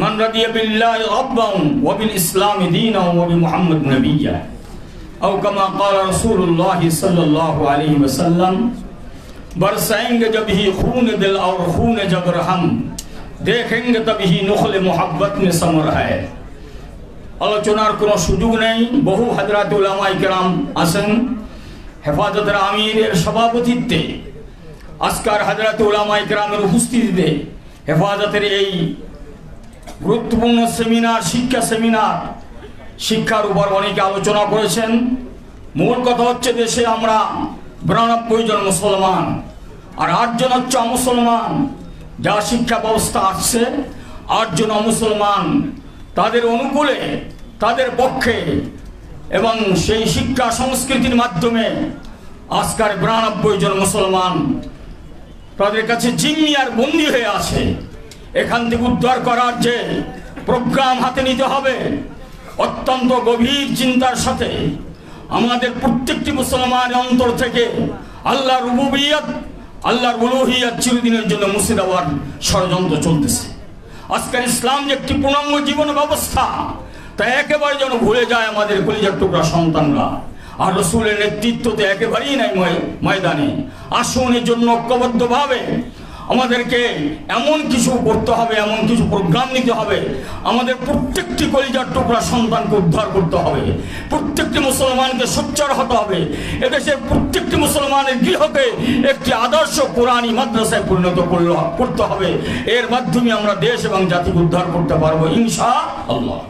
من رضي بالله ربا وبالإسلام دينا وبمحمد نبيا أو كما قال رسول الله صلى الله عليه وسلم बरसाएंगे जब ही खून दिल और खून जब रहम देखेंगे तब ही नुखल मोहब्बत में समर है। আলোচনার কোনো সুযোগ নেই, বহু হযরত উলামায়ে কেরাম আছেন। হেফাজতের আমিরের সভাপতিত্বে আজকের হযরত উলামায়ে কেরামের উপস্থিতিতে হেফাজতের এই গুরুত্বপূর্ণ সেমিনার, শিক্ষার উপর অনেকে আলোচনা করেছেন। মূল কথা হচ্ছে দেশে আমরা 92 জন মুসলমান আর 8 জন হচ্ছে অমুসলমান। যা শিক্ষা ব্যবস্থা আসছে 8 জন অমুসলমান, তাদের অনুকূলে, তাদের পক্ষে এবং সেই শিক্ষা সংস্কৃতির মাধ্যমে আজকের 92 জন মুসলমান তাদের কাছে জিম্মি আর বন্দী হয়ে আছে। এখান থেকে উদ্ধার করার যে প্রোগ্রাম হাতে নিতে হবে, অত্যন্ত গভীর চিন্তার সাথে আমাদের প্রত্যেকটি মুসলমানের অন্তর থেকে আল্লাহর রুবুবিয়ত, আল্লাহর উলুহিয়ত চিরদিনের জন্য মুছে দেওয়ার ষড়যন্ত্র চলতেছে। আজকের ইসলাম যে একটি পূর্ণাঙ্গ জীবন ব্যবস্থা, তা একেবারে যেন ভুলে যায় আমাদের কলিজার টুকরা সন্তানরা। আর রাসূলের নেতৃত্বতে একেবারেই নাই ময়দানে। আসুন এর জন্য ঐক্যবদ্ধভাবে আমাদেরকে এমন কিছু করতে হবে, এমন কিছু প্রোগ্রাম নিতে হবে, আমাদের প্রত্যেকটি কলিজার টুকরা সন্তানকে উদ্ধার করতে হবে, প্রত্যেকটি মুসলমানকে সোচ্চার হতে হবে, এদেশের প্রত্যেকটি মুসলমানের গৃহকে একটি আদর্শ কোরআনী মাদ্রাসায় পরিণত করতে হবে। এর মাধ্যমে আমরা দেশ এবং জাতিকে উদ্ধার করতে পারবো ইনশাআল্লাহ।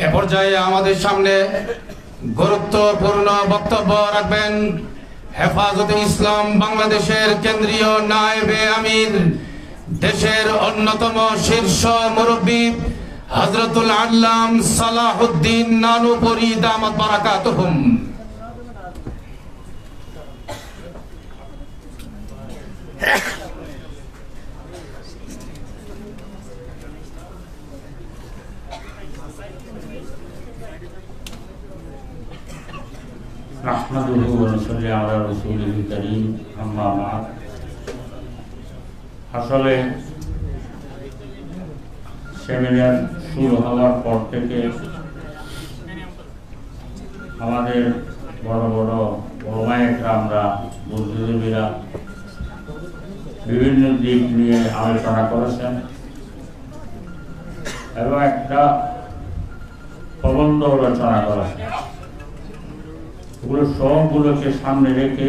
এ পর্যায়ে আমাদের সামনে গুরুত্বপূর্ণ বক্তব্য রাখবেন হেফাজতে ইসলাম বাংলাদেশের কেন্দ্রীয় নায়েবে আমির, দেশের অন্যতম শীর্ষ মুরব্বী হযরতুল আল্লাম সালাহুদ্দিন নানুপুরী দামাত বারাকাতুহুম। نحمده ونصلي على رسوله الكريم أما بعد আসলে সেমিনার শুরু হওয়ার পর থেকে আমাদের বড় বড় ওলামায়ে-কেরামরা, বুদ্ধিজীবীরা বিভিন্ন দিক নিয়ে আলোচনা করেছেন এবং একটা প্রবন্ধ রচনা করেছেন। ওগুলো সবগুলোকে সামনে রেখে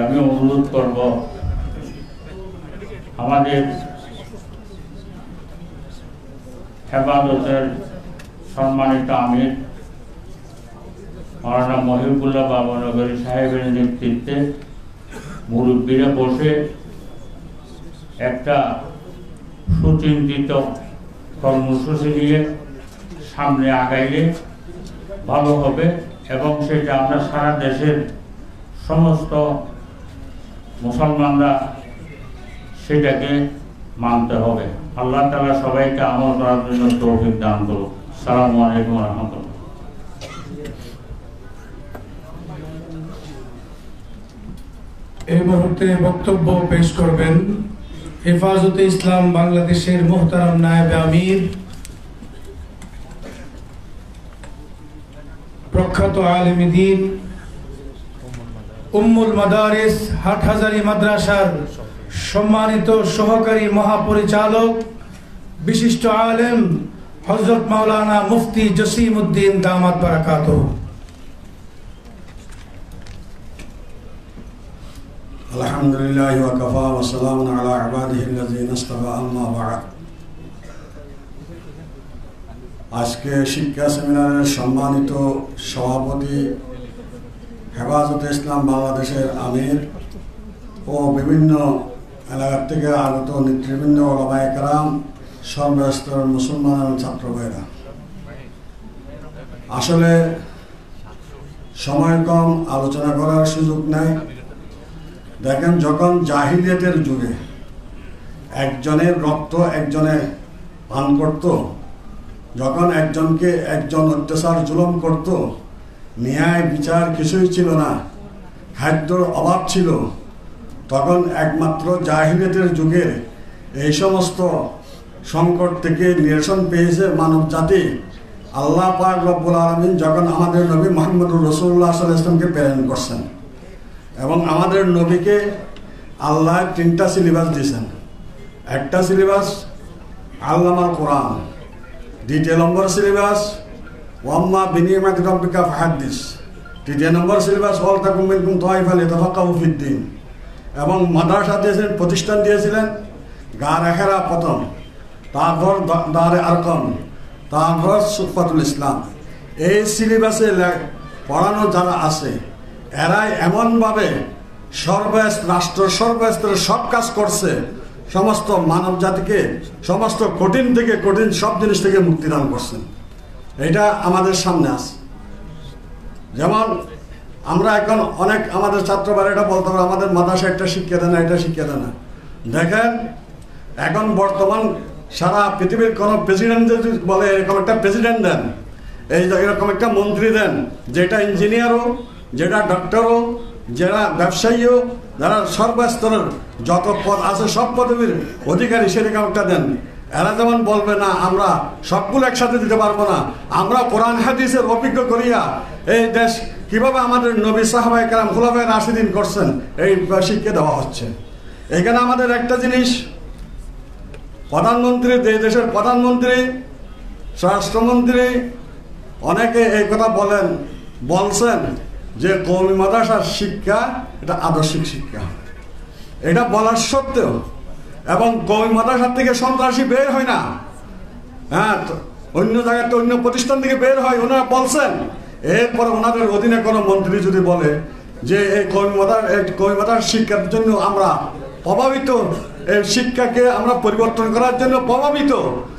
আমি অনুরোধ করব আমাদের হেফাজতের সম্মানিত আমির মাওলানা মহিবুল্লাহ বাবনগরী সাহেবের নেতৃত্বে মুরব্বীরা বসে একটা সুচিন্তিত কর্মসূচি নিয়ে সামনে আগাইলে ভালো হবে এবং সেটা আমরা সারা দেশের সমস্ত মুসলমানরা সেটাকে মানতে হবে। আল্লাহ তাআলা সবাইকে আমল করার জন্য তৌফিক দান করুন। আসসালামু আলাইকুম ওয়া রাহমাতুল্লাহ। এই মুহূর্তে বক্তব্য পেশ করবেন হেফাজতে ইসলাম বাংলাদেশের মুহতারাম নায়েব আমির, প্রখ্যাত আলেমে দ্বীন, উম্মুল মাদারিস হাটহাজারী মাদ্রাসার সম্মানিত সহকারী মহাপরিচালক, বিশিষ্ট আলেম হযরত মাওলানা মুফতি জসিমউদ্দিন দামাত বারাকাতুহু। আলহামদুলিল্লাহ ওয়া কাফা ওয়া সালামুন আলা ইবাদিহিল্লাযিনা ইসতাফা, আম্মা বা'দ। আজকে শিক্ষা সেমিনারের সম্মানিত সভাপতি, হেফাজতে ইসলাম বাংলাদেশের আমির ও বিভিন্ন এলাকা থেকে আগত নেতৃবৃন্দ, ওলামায়ে-কেরাম, সর্বস্তরের মুসলমান এবং ছাত্র ভাইরা, আসলে সময় কম, আলোচনা করার সুযোগ নাই। দেখেন, যখন জাহিলিয়াতের যুগে একজনের রক্ত একজনে পান করত, যখন একজনকে একজন অত্যাচার জুলুম করত, ন্যায় বিচার কিছুই ছিল না, খাদ্যর অভাব ছিল, তখন একমাত্র জাহিলিয়াতের যুগে এই সমস্ত সংকট থেকে নিরসন পেয়েছে মানব জাতি। আল্লাহ পাক রব্বুল আলামিন যখন আমাদের নবী মুহাম্মদুর রাসূলুল্লাহ সাল্লাল্লাহু আলাইহি ওয়াসাল্লামকে প্রেরণ করছেন এবং আমাদের নবীকে আল্লাহ 3টা সিলেবাস দিয়েছেন। একটা সিলেবাস আল্লামাল কোরআন, 2 নম্বর সিলেবাস ওয়াম্মা বিনিয়ামাতি রাব্বিকা ফাহাদ্দিস, 3 নম্বর সিলেবাস ওয়াল তাকুম মিনকুম তাইফা লিতাফাক্কাহু ফিদ্দীন, এবং মাদ্রাসা দিয়েছেন, প্রতিষ্ঠান দিয়েছিলেন গারে হেরা প্রথম, তারপর দারে আরকাম, তারপর সুফাতুল ইসলাম। এই সিলেবাসে পড়ানো যারা আছে এরাই এমনভাবে রাষ্ট্র সর্বস্তরে সব কাজ করছে, সমস্ত মানব জাতিকে সমস্ত কঠিন থেকে কঠিন সব জিনিস থেকে মুক্তিদান করছেন। এটা আমাদের সামনে আছে। যেমন আমরা এখন অনেক আমাদের ছাত্র ভাইরা বলতে পারে আমাদের মাদ্রাসা একটা শিক্ষা দেয় না, এটা শিক্ষা দেয় না। দেখেন, এখন বর্তমান সারা পৃথিবীর কোনো প্রেসিডেন্ট যদি বলে এরকম একটা প্রেসিডেন্ট দেন, এরকম একটা মন্ত্রী দেন, যেটা ইঞ্জিনিয়ারও, যেটা ডক্টরও, যারা ব্যবসায়ীও, যারা সর্বস্তরের যত পদ আছে সব পদবীর অধিকারী, সেরকম একটা দেন। এরা যেমন বলবে না আমরা সবগুলো একসাথে দিতে পারবো না, আমরা কোরআন হাদিসের অভিজ্ঞ করিয়া এই দেশ কিভাবে আমাদের নবী সাহাবায়ে কেরাম খুলাফায়ে রাশিদিন করছেন এই শিক্ষা দেওয়া হচ্ছে। এখানে আমাদের একটা জিনিস, প্রধানমন্ত্রী, দেশের প্রধানমন্ত্রী, স্বরাষ্ট্রমন্ত্রী অনেকে এই কথা বলছেন যে কওমি মাদ্রাসার শিক্ষা এটা আদর্শিক শিক্ষা। এটা বলার সত্ত্বেও এবং কওমি মাদ্রাসার থেকে সন্ত্রাসী বের হয় না, হ্যাঁ, অন্য জায়গাতে অন্য প্রতিষ্ঠান থেকে বের হয়, ওনারা বলছেন। এরপরে ওনাদের অধীনে কোনো মন্ত্রী যদি বলে যে এই কওমি মাদ্রাসার শিক্ষার জন্য আমরা প্রভাবিত, এই শিক্ষাকে আমরা পরিবর্তন করার জন্য প্রভাবিত,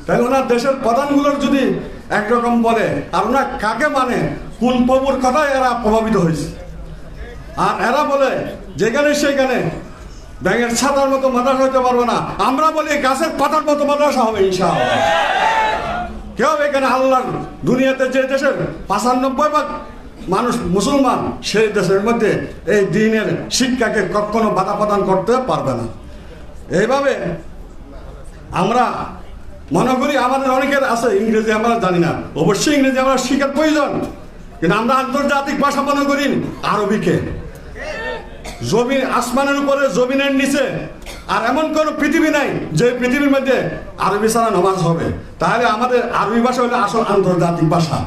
তাহলে ওনার দেশের প্রধানগুলোর যদি একরকম বলে, আর ওনার কাকে মানে, কোন প্রভুর কথায় এরা প্রভাবিত হয়েছে। আর এরা বলে যেখানে সেখানে ব্যাঙের ছাতার মতো মাদ্রাসা হতে পারবে না, আমরা বলি গাছের পাতার মতো মাদ্রাসা হবে ইনশাআল্লাহ। কেউ এখানে আল্লাহর দুনিয়াতে যে দেশের 95% মানুষ মুসলমান সেই দেশের মধ্যে এই দ্বীনের শিক্ষাকে কখনো বাধা প্রদান করতে পারবে না। এইভাবে আমরা মনে করি আমাদের অনেকের আছে ইংরেজি আমরা জানি না, অবশ্যই ইংরেজি আমরা শিখার প্রয়োজন, কিন্তু আমরা আন্তর্জাতিক ভাষা মনে করি আরবিকে। জমিন আসমানের উপরে জমিনের নিচে আর এমন কোনো পৃথিবী নাই যে পৃথিবীর মধ্যে আরবি ছাড়া নামাজ হবে, তাহলে আমাদের আরবি ভাষা হলো আসল আন্তর্জাতিক ভাষা।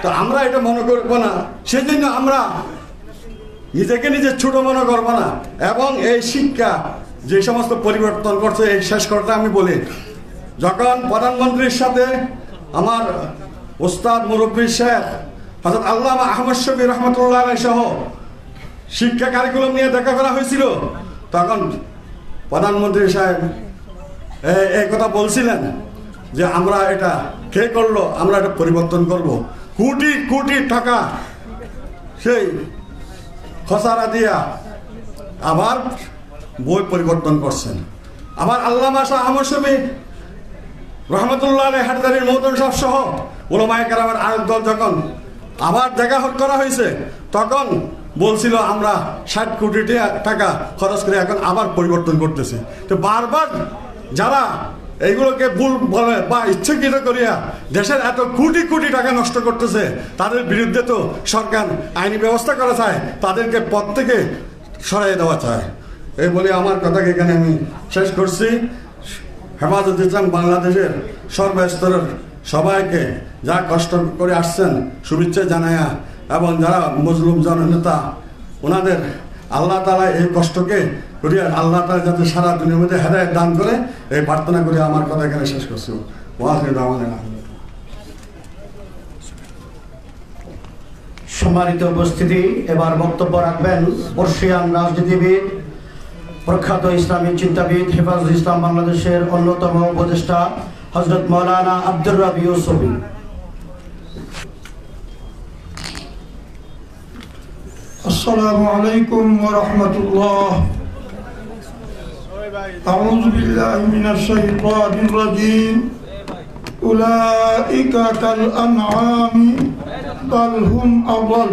তো আমরা এটা মনে করবো না, সেই জন্য আমরা নিজেকে নিজে ছোট মনে করবো না। এবং এই শিক্ষা যে সমস্ত পরিবর্তন করছে এই শেষ করতে আমি বলি, যখন প্রধানমন্ত্রীর সাথে আমার ওস্তাদ মুরব্বী শেখ হযরত আল্লামা আহমদ শফী রহমতুল্লাহ আলাইহি সহ শিক্ষা কারিকুলাম নিয়ে দেখা করা হয়েছিল, তখন প্রধানমন্ত্রী সাহেব এই কথা বলছিলেন যে আমরা এটা কে করলো, আমরা এটা পরিবর্তন করব। কোটি কোটি টাকা সেই খসারা দিয়া আবার বই পরিবর্তন করছেন। আবার আল্লামা শাহ আহমদ শফী রহমতুল্লাহ আলাইহি হাটদারির মহতম সাহেব সহ উলামায়ে কেরামের আরেক দল যখন আবার দেখা করা হয়েছে, তখন বলছিল আমরা 60 কোটি টাকা খরচ করে এখন আবার পরিবর্তন করতেছি। তো বারবার যারা এইগুলোকে ভুল বলে বা ইচ্ছাকৃত করিয়া দেশের এত কোটি কোটি টাকা নষ্ট করতেছে, তাদের বিরুদ্ধে তো সরকার আইনি ব্যবস্থা করা চায়, তাদেরকে পদ থেকে সরাই দেওয়া চায়। এই বলে আমার কথাকে এখানে আমি শেষ করছি। হেফাজত ইসলাম বাংলাদেশের সর্বস্তরের সবাইকে যা কষ্ট করে আসছেন শুভেচ্ছা জানায়া, এবং যারা মজলুম জননেতা ওনাদের আল্লাহ তাআলা এই কষ্টকে করিয়া আল্লাহ তাআলা যাতে সারা দুনিয়ার মধ্যে হেদায়েত দান করে এই প্রার্থনা করে আমার কথা এখানে শেষ করছি। সম্মানিত উপস্থিতি, এবার বক্তব্য রাখবেন বর্ষিয়ান রাজনীতিবিদ, প্রখ্যাত ইসলামী চিন্তাবিদ, হেফাজত ইসলাম বাংলাদেশের অন্যতম উপদেষ্টা হযরত মাওলানা আব্দুর রাবি ইউসুফী। আসসালামু আলাইকুম ওয়া রাহমাতুল্লাহ। আউযু বিল্লাহি মিনাশ শাইতানির রাজীম। উলাইকা কাল আনআমি বাল হুম আযাল।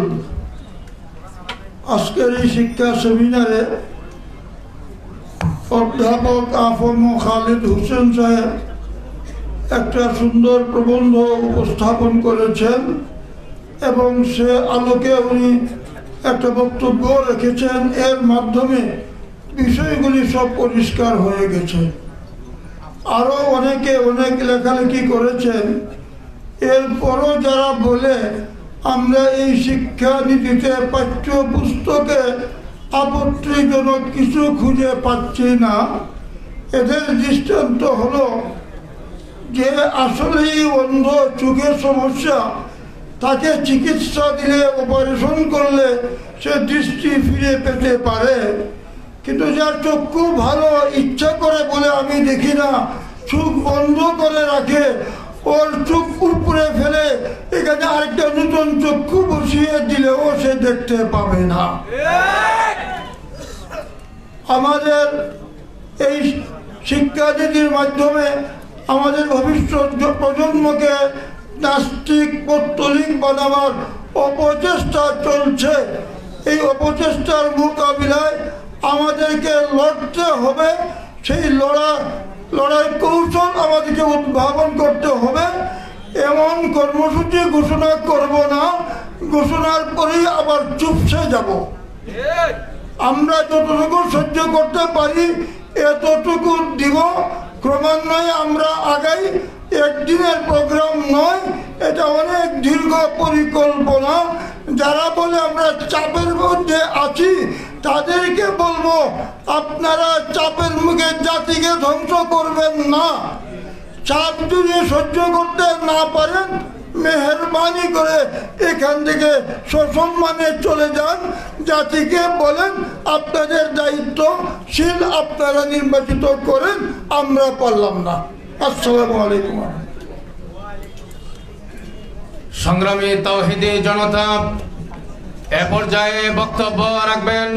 আজকের এই শিক্ষা সেমিনারে অধ্যাপক আফম খালিদ হোসেন সাহেব একটা সুন্দর প্রবন্ধ উপস্থাপন করেছেন এবং সে আলোকে উনি একটা বক্তব্য রেখেছেন। এর মাধ্যমে বিষয়গুলি সব পরিষ্কার হয়ে গেছে। আরও অনেকে অনেক লেখালেখি করেছেন। এরপরও যারা বলে আমরা এই শিক্ষানীতিতে পাঠ্য পুস্তকে আপত্তিজনক কিছু খুঁজে পাচ্ছি না, এদের দৃষ্টান্ত হলো যে আসলেই অন্ধ, চোখের সমস্যা, তাকে চিকিৎসা দিলে অপারেশন করলে সে দৃষ্টি ফিরে পেতে পারে, কিন্তু যার চক্ষু ভালো, ইচ্ছা করে বলে আমি দেখি না, চোখ বন্ধ করে রাখে, ওর চোখ উপরে ফেলে এখানে আরেকটা নতুন চক্ষু বসিয়ে দিলেও সে দেখতে পাবে না। আমাদের এই শিক্ষানীতির মাধ্যমে আমাদের ভবিষ্যৎ প্রজন্মকে নাস্তিক পৌত্তলিক বানাবার অপচেষ্টা চলছে। এই অপচেষ্টার মোকাবিলায় আমাদেরকে লড়তে হবে। সেই লড়াই কৌশল আমাদেরকে উদ্ভাবন করতে হবে। এমন কর্মসূচি ঘোষণা করব না, ঘোষণার পরেই আবার চুপসে যাব। আমরা যতটুকু সহ্য করতে পারি এতটুকু দিব। ক্রমান্বয়ে আমরা আগাই। একদিনের প্রোগ্রাম নয়, এটা অনেক দীর্ঘ পরিকল্পনা। যারা বলে আমরা চাপের মধ্যে আছি তাদেরকে বলবো আপনারা চাপের মুখে জাতিকে ধ্বংস করবেন না। চাপ যদি সহ্য করতে না পারেন মেহেরবানি করে এখান থেকে সসম্মানে চলে যান। জাতিকে বলেন আপনাদের দায়িত্বশীল, আপনারা নির্বাচিত করেন, আমরা পারলাম না। আসসালামু আলাইকুম। সংগ্রামী তাওহীদি জনতা, এ পর্যায়ে বক্তব্য রাখবেন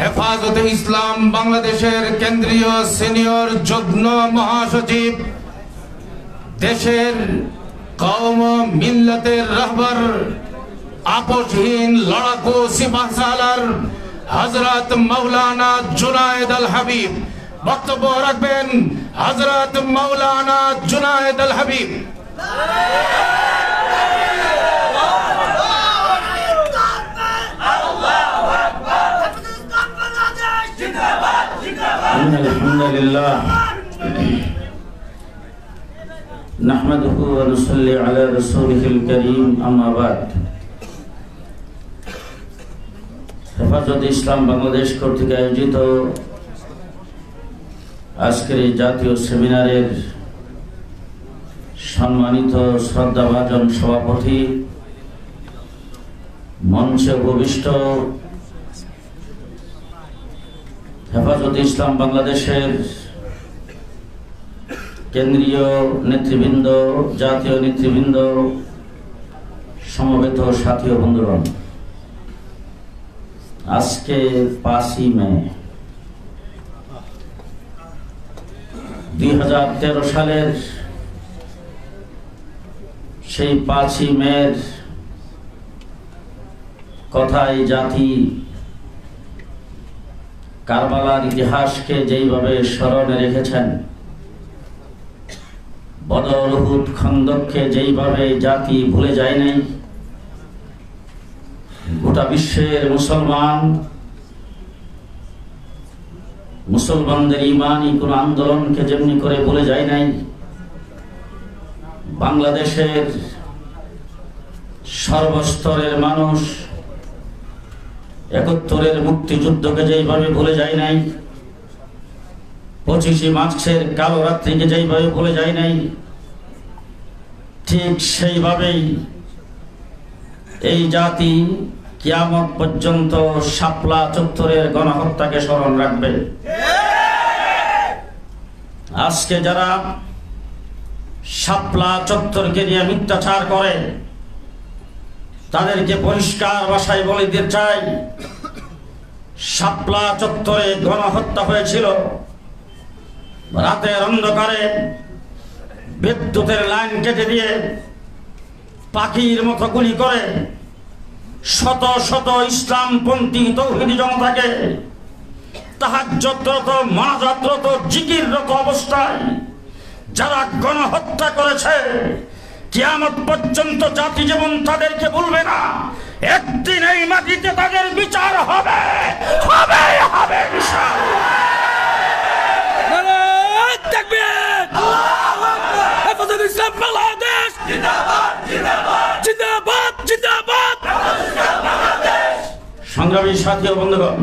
হেফাজতে ইসলাম বাংলাদেশের কেন্দ্রীয় সিনিয়র যুগ্ম মহাসচিব, দেশের কওম মিল্লাতের রাহবার আপোষহীন লড়াকু সিপাহসালার হযরত মাওলানা জুনায়েদ আল হাবিব। বক্তব্য রাখবেন হযরত মাওলানা জুনায়েদ আল হাবিব। আলহামদুলিল্লাহ নাহমাদুহু ওয়া নুসাল্লি আলা রাসূলিহিল কারীম, আম্মা বাদ। হেফাজতে ইসলাম বাংলাদেশ কর্তৃক আয়োজিত আজকের এই জাতীয় সেমিনারের সম্মানিত শ্রদ্ধাভাজন সভাপতি, মঞ্চে উপবিষ্ট হেফাজতে ইসলাম বাংলাদেশের কেন্দ্রীয় নেতৃবৃন্দ, জাতীয় নেতৃবৃন্দ, সমবেত সাথী ও বন্ধুগণ, আজকে 5ই মে 2013 সালের সেই 5ই মের কথাই জাতি কারবালার ইতিহাসকে যেইভাবে স্মরণে রেখেছেন, বদর, উহুদ, খন্দককে যেইভাবে জাতি ভুলে যায় নাই, গোটা বিশ্বের মুসলমানদের ইমানি কোন আন্দোলনকে যেমনি করে ভুলে যায় নাই, বাংলাদেশের সর্বস্তরের মানুষ 71-এর মুক্তিযুদ্ধকে যেইভাবে ভুলে যায় নাই, 25শে মার্চের কালো রাত্রিকে যেইভাবে ভুলে যায় নাই, ঠিক সেইভাবেই এই জাতি কিয়ামত পর্যন্ত শাপলা চত্বরের গণহত্যাকে স্মরণ রাখবে। আজকে যারা শাপলা চত্বরকে নিয়ে মিথ্যাচার করে, তাদেরকে পরিষ্কার ভাষায় বলে দিতে চাই, শাপলা চত্বরে গণহত্যা হয়েছিল। রাতের অন্ধকারে বিদ্যুতের লাইন কেটে দিয়ে পাখির মতো গুলি করে শত শত ইসলামপন্থী তৌহিদি জনতাকে তাহাজ্জুদরত, মুনাজাতরত, জিকিররত অবস্থায় যারা গণহত্যা করেছে, কিয়ামত পর্যন্ত জাতি যেমন তাদেরকে ভুলবে না, একদিন এই মাটিতে তাদের বিচার হবে হবে হবে ইনশাআল্লাহ। নারায়ে তাকবীর, আল্লাহু আকবার। হেফাজতে ইসলাম বাংলাদেশ জিন্দাবাদ জিন্দাবাদ জিন্দাবাদ জিন্দাবাদ। সংগ্রামী সাথী ও বন্ধুগণ,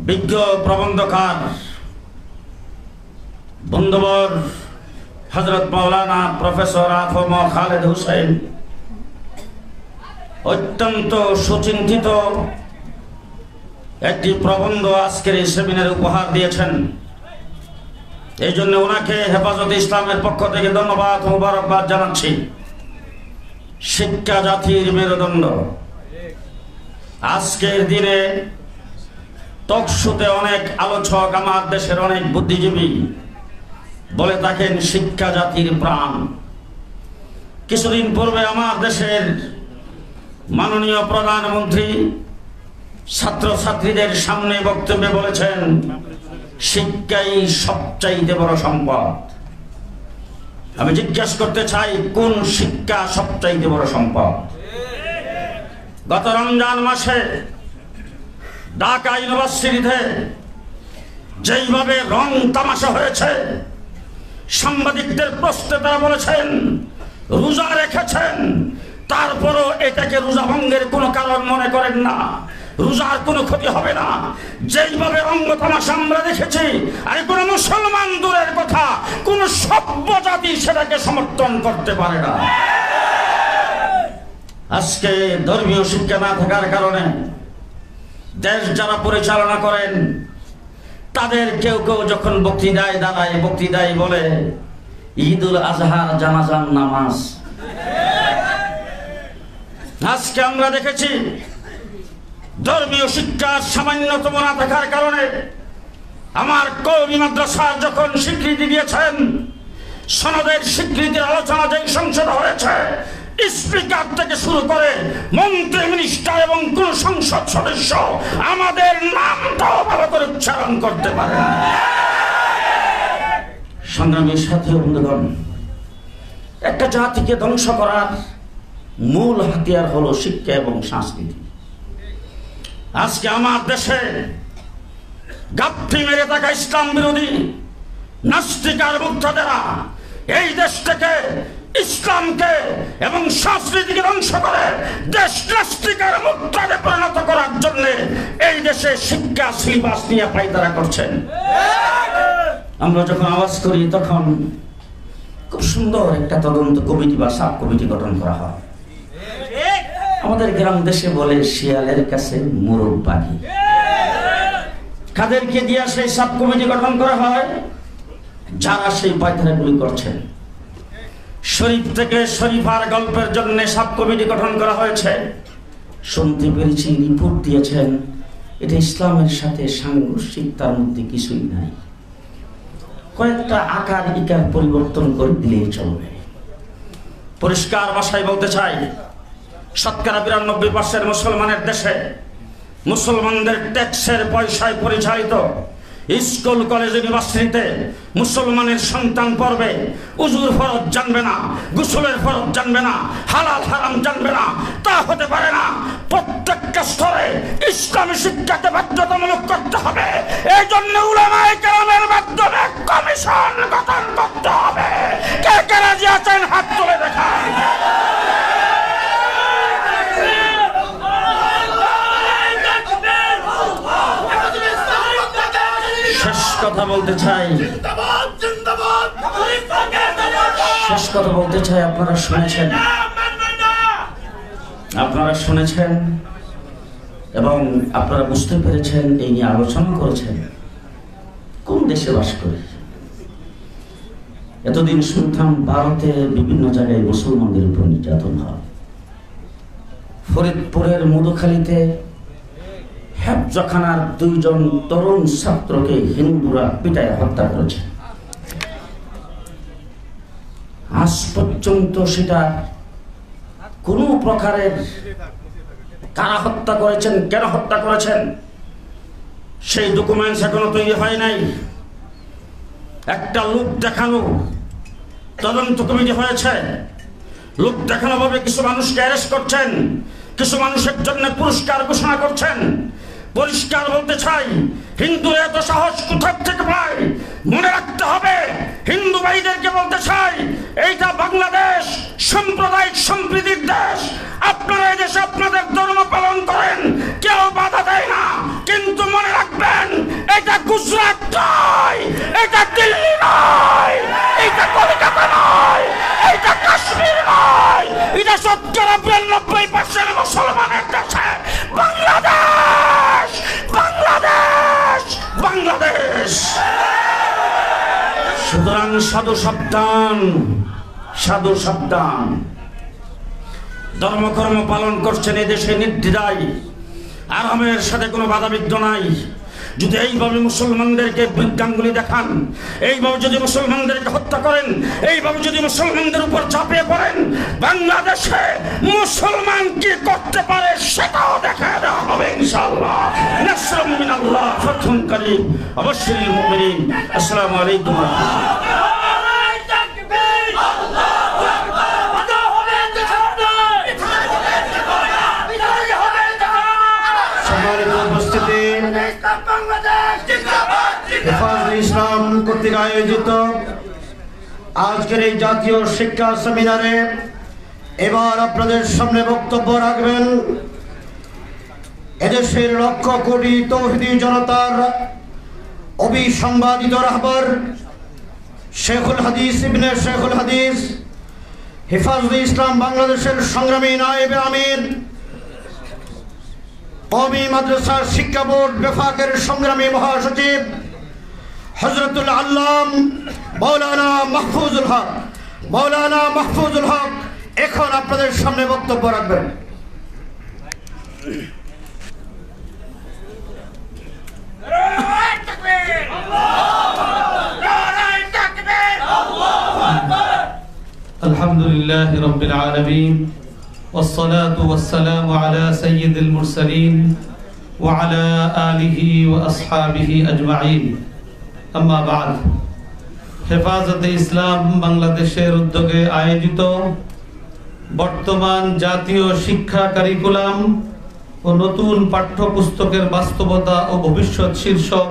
বিজ্ঞ প্রবন্ধকার বন্ধুবর হযরত মাওলানা প্রফেসর আফম খালেদ হোসেন অত্যন্ত সুচিন্তিত একটি প্রবন্ধ আজকের এই সেমিনারে উপহার দিয়েছেন। এই জন্য ওনাকে হেফাজতে ইসলামের পক্ষ থেকে ধন্যবাদ ও মোবারকবাদ জানাচ্ছি। শিক্ষা জাতির মেরুদণ্ড। আজকের দিনে টকশোতে অনেক আলোচক, আমার দেশের অনেক বুদ্ধিজীবী বলে থাকেন শিক্ষা জাতির প্রাণ। কিছুদিন পূর্বে আমার দেশের মাননীয় প্রধানমন্ত্রী ছাত্রছাত্রীদের সামনে বক্তব্যে বলেছেন, শিক্ষাই সবচাইতে বড় সম্পদ। আমি জিজ্ঞেস করতে চাই, কোন শিক্ষা সবচাইতে বড় সম্পদ? গত রমজান মাসে ঢাকা ইউনিভার্সিটিতে যেইভাবে রং তামাশা হয়েছে, সাংবাদিকদের প্রশ্নে তারা বলেছেন রোজা রেখেছেন, তারপরও এটাকে রোজা ভঙ্গের কোনো কারণ মনে করেন না, রোজার কোনো ক্ষতি হবে না। যেইভাবে রঙ্গ তামাশা আমরা দেখেছি, আর কোন মুসলমান দূরের কথা, কোন সভ্য জাতি সেটাকে সমর্থন করতে পারে না। আজকে ধর্মীয় শিক্ষা না থাকার কারণে দেশ যারা পরিচালনা করেন, তাদের কেউ কেউ যখন বক্তৃতায় দাঁড়ায়, বক্তৃতায় বলে ঈদুল আজহার জানাজার নামাজ। আজকে আমরা দেখেছি ধর্মীয় শিক্ষার সামান্যতম না থাকার কারণে আমার কওমি মাদ্রাসা যখন স্বীকৃতি দিয়েছেন, সনদের স্বীকৃতির আলোচনা যেই সংসদ হয়েছে, স্পিকার থেকে শুরু করে মন্ত্রী মিনিস্টার এবং কোন সংসদ সদস্য আমাদের নামটাও ভালো করে উচ্চারণ করতে পারে না। সংগ্রামী সাথী ও বন্ধুগণ, একটা জাতিকে ধ্বংস করার মূল হাতিয়ার হলো শিক্ষা এবং সংস্কৃতি। আজকে আমার দেশে গাপ্পি মেরে থাকা ইসলাম বিরোধী নাস্তিক আর মুক্তাদেরা এই দেশ থেকে ইসলামকে এবং সংস্কৃতিকে ধ্বংস করে দেশ নাস্তিকের মুক্তাদে পরিণত করার জন্য এই দেশে শিক্ষা সিলেবাস নিয়ে পায়তারা করছেন। আমরা যখন আওয়াজ করি তখন খুব সুন্দর একটা তদন্ত কমিটি বা সাব কমিটি গঠন করা হয়। আমাদের গ্রাম দেশে বলে শিয়ালের কাছে মোরগ বাঘি। কাদেরকে দিয়ে সেই সাব কমিটি গঠন করা হয়? যারা সেই পায়তারাগুলি করছেন। শরীফ থেকে শরীফার গল্পের জন্য সাব কমিটি গঠন করা হয়েছে। শুনতে পেরেছি রিপোর্ট দিয়েছেন এটা ইসলামের সাথে সাংঘর্ষিক, তার মধ্যে কিছুই নাই, কয়েকটা আকার ইকার পরিবর্তন করে দিলেই চলবে। পরিষ্কার ভাষায় বলতে চাই, শতকরা 92% মুসলমানের দেশে মুসলমানদের ট্যাক্সের পয়সায় পরিচালিত স্কুল কলেজ ইউনিভার্সিটিতে মুসলমানের সন্তান পড়বে, উজুর ফরজ জানবে না, গোসলের ফরজ জানবে না, হালাল হারাম জানবে না, তা হতে পারে না। প্রত্যেকটা স্তরে ইসলামী শিক্ষাকে বাধ্যতামূলক করতে হবে। এই জন্য উলামায়ে কেরামের মাধ্যমে কমিশন গঠন করতে হবে। কে কে রাজি আছেন হাত তুলে দেখান। শেষ কথা বলতে চাই, আপনারা শুনেছেন এবং আপনারা বুঝতে পেরেছেন, এই নিয়ে আলোচনা করেছেন। কোন দেশে বাস করি? এতদিন শুনতাম ভারতে বিভিন্ন জায়গায় মুসলমানদের উপর নির্যাতন হয়। ফরিদপুরের মধুখালীতে হেফজখানার 2 জন তরুণ ছাত্রকে হিন্দুরা পিটায় হত্যা করেছে। আজ পর্যন্ত সেটা কোন প্রকারের কারা হত্যা করেছেন, কেন হত্যা করেছেন, সেই ডকুমেন্টস এখনো তৈরি হয় নাই। একটা লোক দেখানো তদন্ত কমিটি হয়েছে, লোক দেখানো ভাবে কিছু মানুষকে অ্যারেস্ট করছেন, কিছু মানুষের জন্য পুরস্কার ঘোষণা করছেন। পরিষ্কার বলতে চাই, হিন্দুরা এত সাহস কোথা থেকে পায়? মনে রাখতে হবে, হিন্দু ভাইদেরকে বলতে চাই, এইটা বাংলাদেশ সাম্প্রদায়িক সম্প্রীতির দেশ। আপনারা এই দেশে আপনাদের ধর্ম পালন করেন, কেউ বাধা দেয় না, কিন্তু মনে রাখবেন এটা গুজরাট নয়, এটা দিল্লি নয়, এটা কলকাতা নয়, এটা কাশ্মীর নয়, এটা 90% মুসলমানের দেশে বাংলাদেশ, বাংলাদেশ, বাংলাদেশ। সুতরাং সাধু সাবধান, সাধু সাবধান। ধর্মকর্ম পালন করছেন এদেশে নির্দ্বিধায়, আরামের সাথে কোনো বাধাবিঘ্ন নাই। যদি এইভাবে মুসলমানদেরকে বিজ্ঞানগুলি দেখান, এইভাবে যদি মুসলমানদেরকে হত্যা করেন, এইভাবে যদি মুসলমানদের উপর চাপিয়ে পড়েন, বাংলাদেশে মুসলমান কি করতে পারে সেটাও দেখা দেওয়া হবে ইনশাআল্লাহ। নাসরুম মিনাল্লাহ, ফাতহুন কারীম, অবশ্যই মুমিনিন। আসসালামু আলাইকুম ওয়া রাহমাতুল্লাহ। হেফাজতে ইসলাম কর্তৃক আয়োজিত আজকের এই জাতীয় শিক্ষা সেমিনারে এবার আপনাদের সামনে বক্তব্য রাখবেন এদেশের লক্ষ কোটি তৌহিদি জনতার অবিসংবাদিত রাহবার শেখুল হাদিস ইবনে শেখুল হাদিস, হেফাজতে ইসলাম বাংলাদেশের সংগ্রামী নায়েবে আমির, কওমি মাদ্রাসা শিক্ষা বোর্ড বেফাকের সংগ্রামী মহাসচিব হযরতুল আল্লাম মাওলানা মাহফুজুল হক, মাওলানা মাহফুজুল হক এখন আপনাদের সামনে বক্তব্য রাখবেন। الحمد الحمد لله رب العالمين والصلاة والسلام على سيد المرسلين وعلى آله وأصحابه أجمعين أما بعد হেফাজতে ইসলাম বাংলাদেশের উদ্যোগে আয়োজিত বর্তমান জাতীয় শিক্ষা কারিকুলাম ও নতুন পাঠ্যপুস্তকের বাস্তবতা ও ভবিষ্যৎ শীর্ষক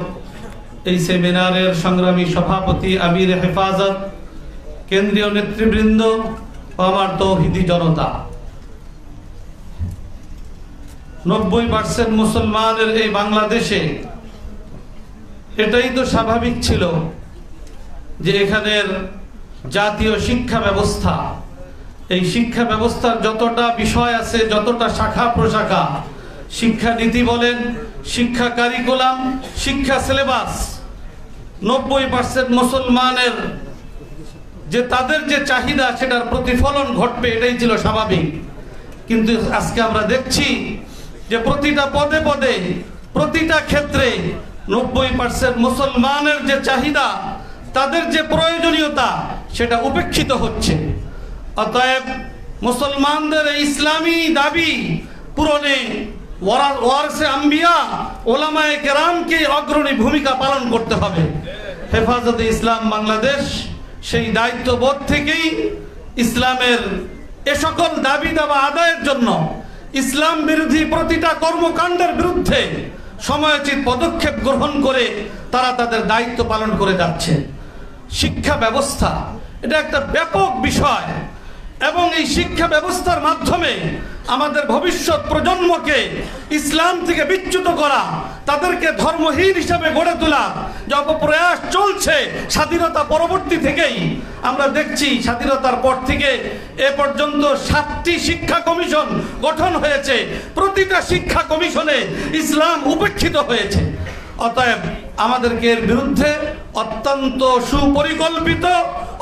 এই সেমিনারের সংগ্রামী সভাপতি আমির হেফাজত, কেন্দ্রীয় নেতৃবৃন্দ ও আমার তৌহিদি জনতা, 90% মুসলমানের এই বাংলাদেশে এটাই তো স্বাভাবিক ছিল যে এখানের জাতীয় শিক্ষা ব্যবস্থা, এই শিক্ষা ব্যবস্থার যতটা বিষয় আছে, যতটা শাখা প্রশাখা, শিক্ষা নীতি বলেন, শিক্ষা কারিকুলাম, শিক্ষা সিলেবাস, 90% মুসলমানের যে তাদের যে চাহিদা সেটার প্রতিফলন ঘটবে এটাই ছিল স্বাভাবিক। কিন্তু আজকে আমরা দেখছি যে প্রতিটা পদে পদে, প্রতিটা ক্ষেত্রে 90% মুসলমানের যে চাহিদা, তাদের যে প্রয়োজনীয়তা সেটা উপেক্ষিত হচ্ছে। অতএব মুসলমানদের ইসলামী দাবি পূরণে ওয়ারসে আম্বিয়া ওলামায়ে কেরামকে অগ্রণী ভূমিকা পালন করতে হবে। হেফাজতে ইসলাম বাংলাদেশ সেই দায়িত্ববোধ থেকেই ইসলামের এ সকল দাবি দাবা আদায়ের জন্য ইসলাম বিরোধী প্রতিটা কর্মকাণ্ডের বিরুদ্ধে সময়োচিত পদক্ষেপ গ্রহণ করে তারা তাদের দায়িত্ব পালন করে যাচ্ছে। শিক্ষা ব্যবস্থা এটা একটা ব্যাপক বিষয় এবং এই শিক্ষা ব্যবস্থার মাধ্যমে আমাদের ভবিষ্যৎ প্রজন্মকে ইসলাম থেকে বিচ্যুত করা, তাদেরকে ধর্মহীন হিসাবে গড়ে তোলা যে অপপ্রয়াস চলছে স্বাধীনতা পরবর্তী থেকেই। আমরা দেখছি স্বাধীনতার পর থেকে এ পর্যন্ত 7টি শিক্ষা কমিশন গঠন হয়েছে, প্রতিটা শিক্ষা কমিশনে ইসলাম উপেক্ষিত হয়েছে। অতএব আমাদেরকে এর বিরুদ্ধে অত্যন্ত সুপরিকল্পিত,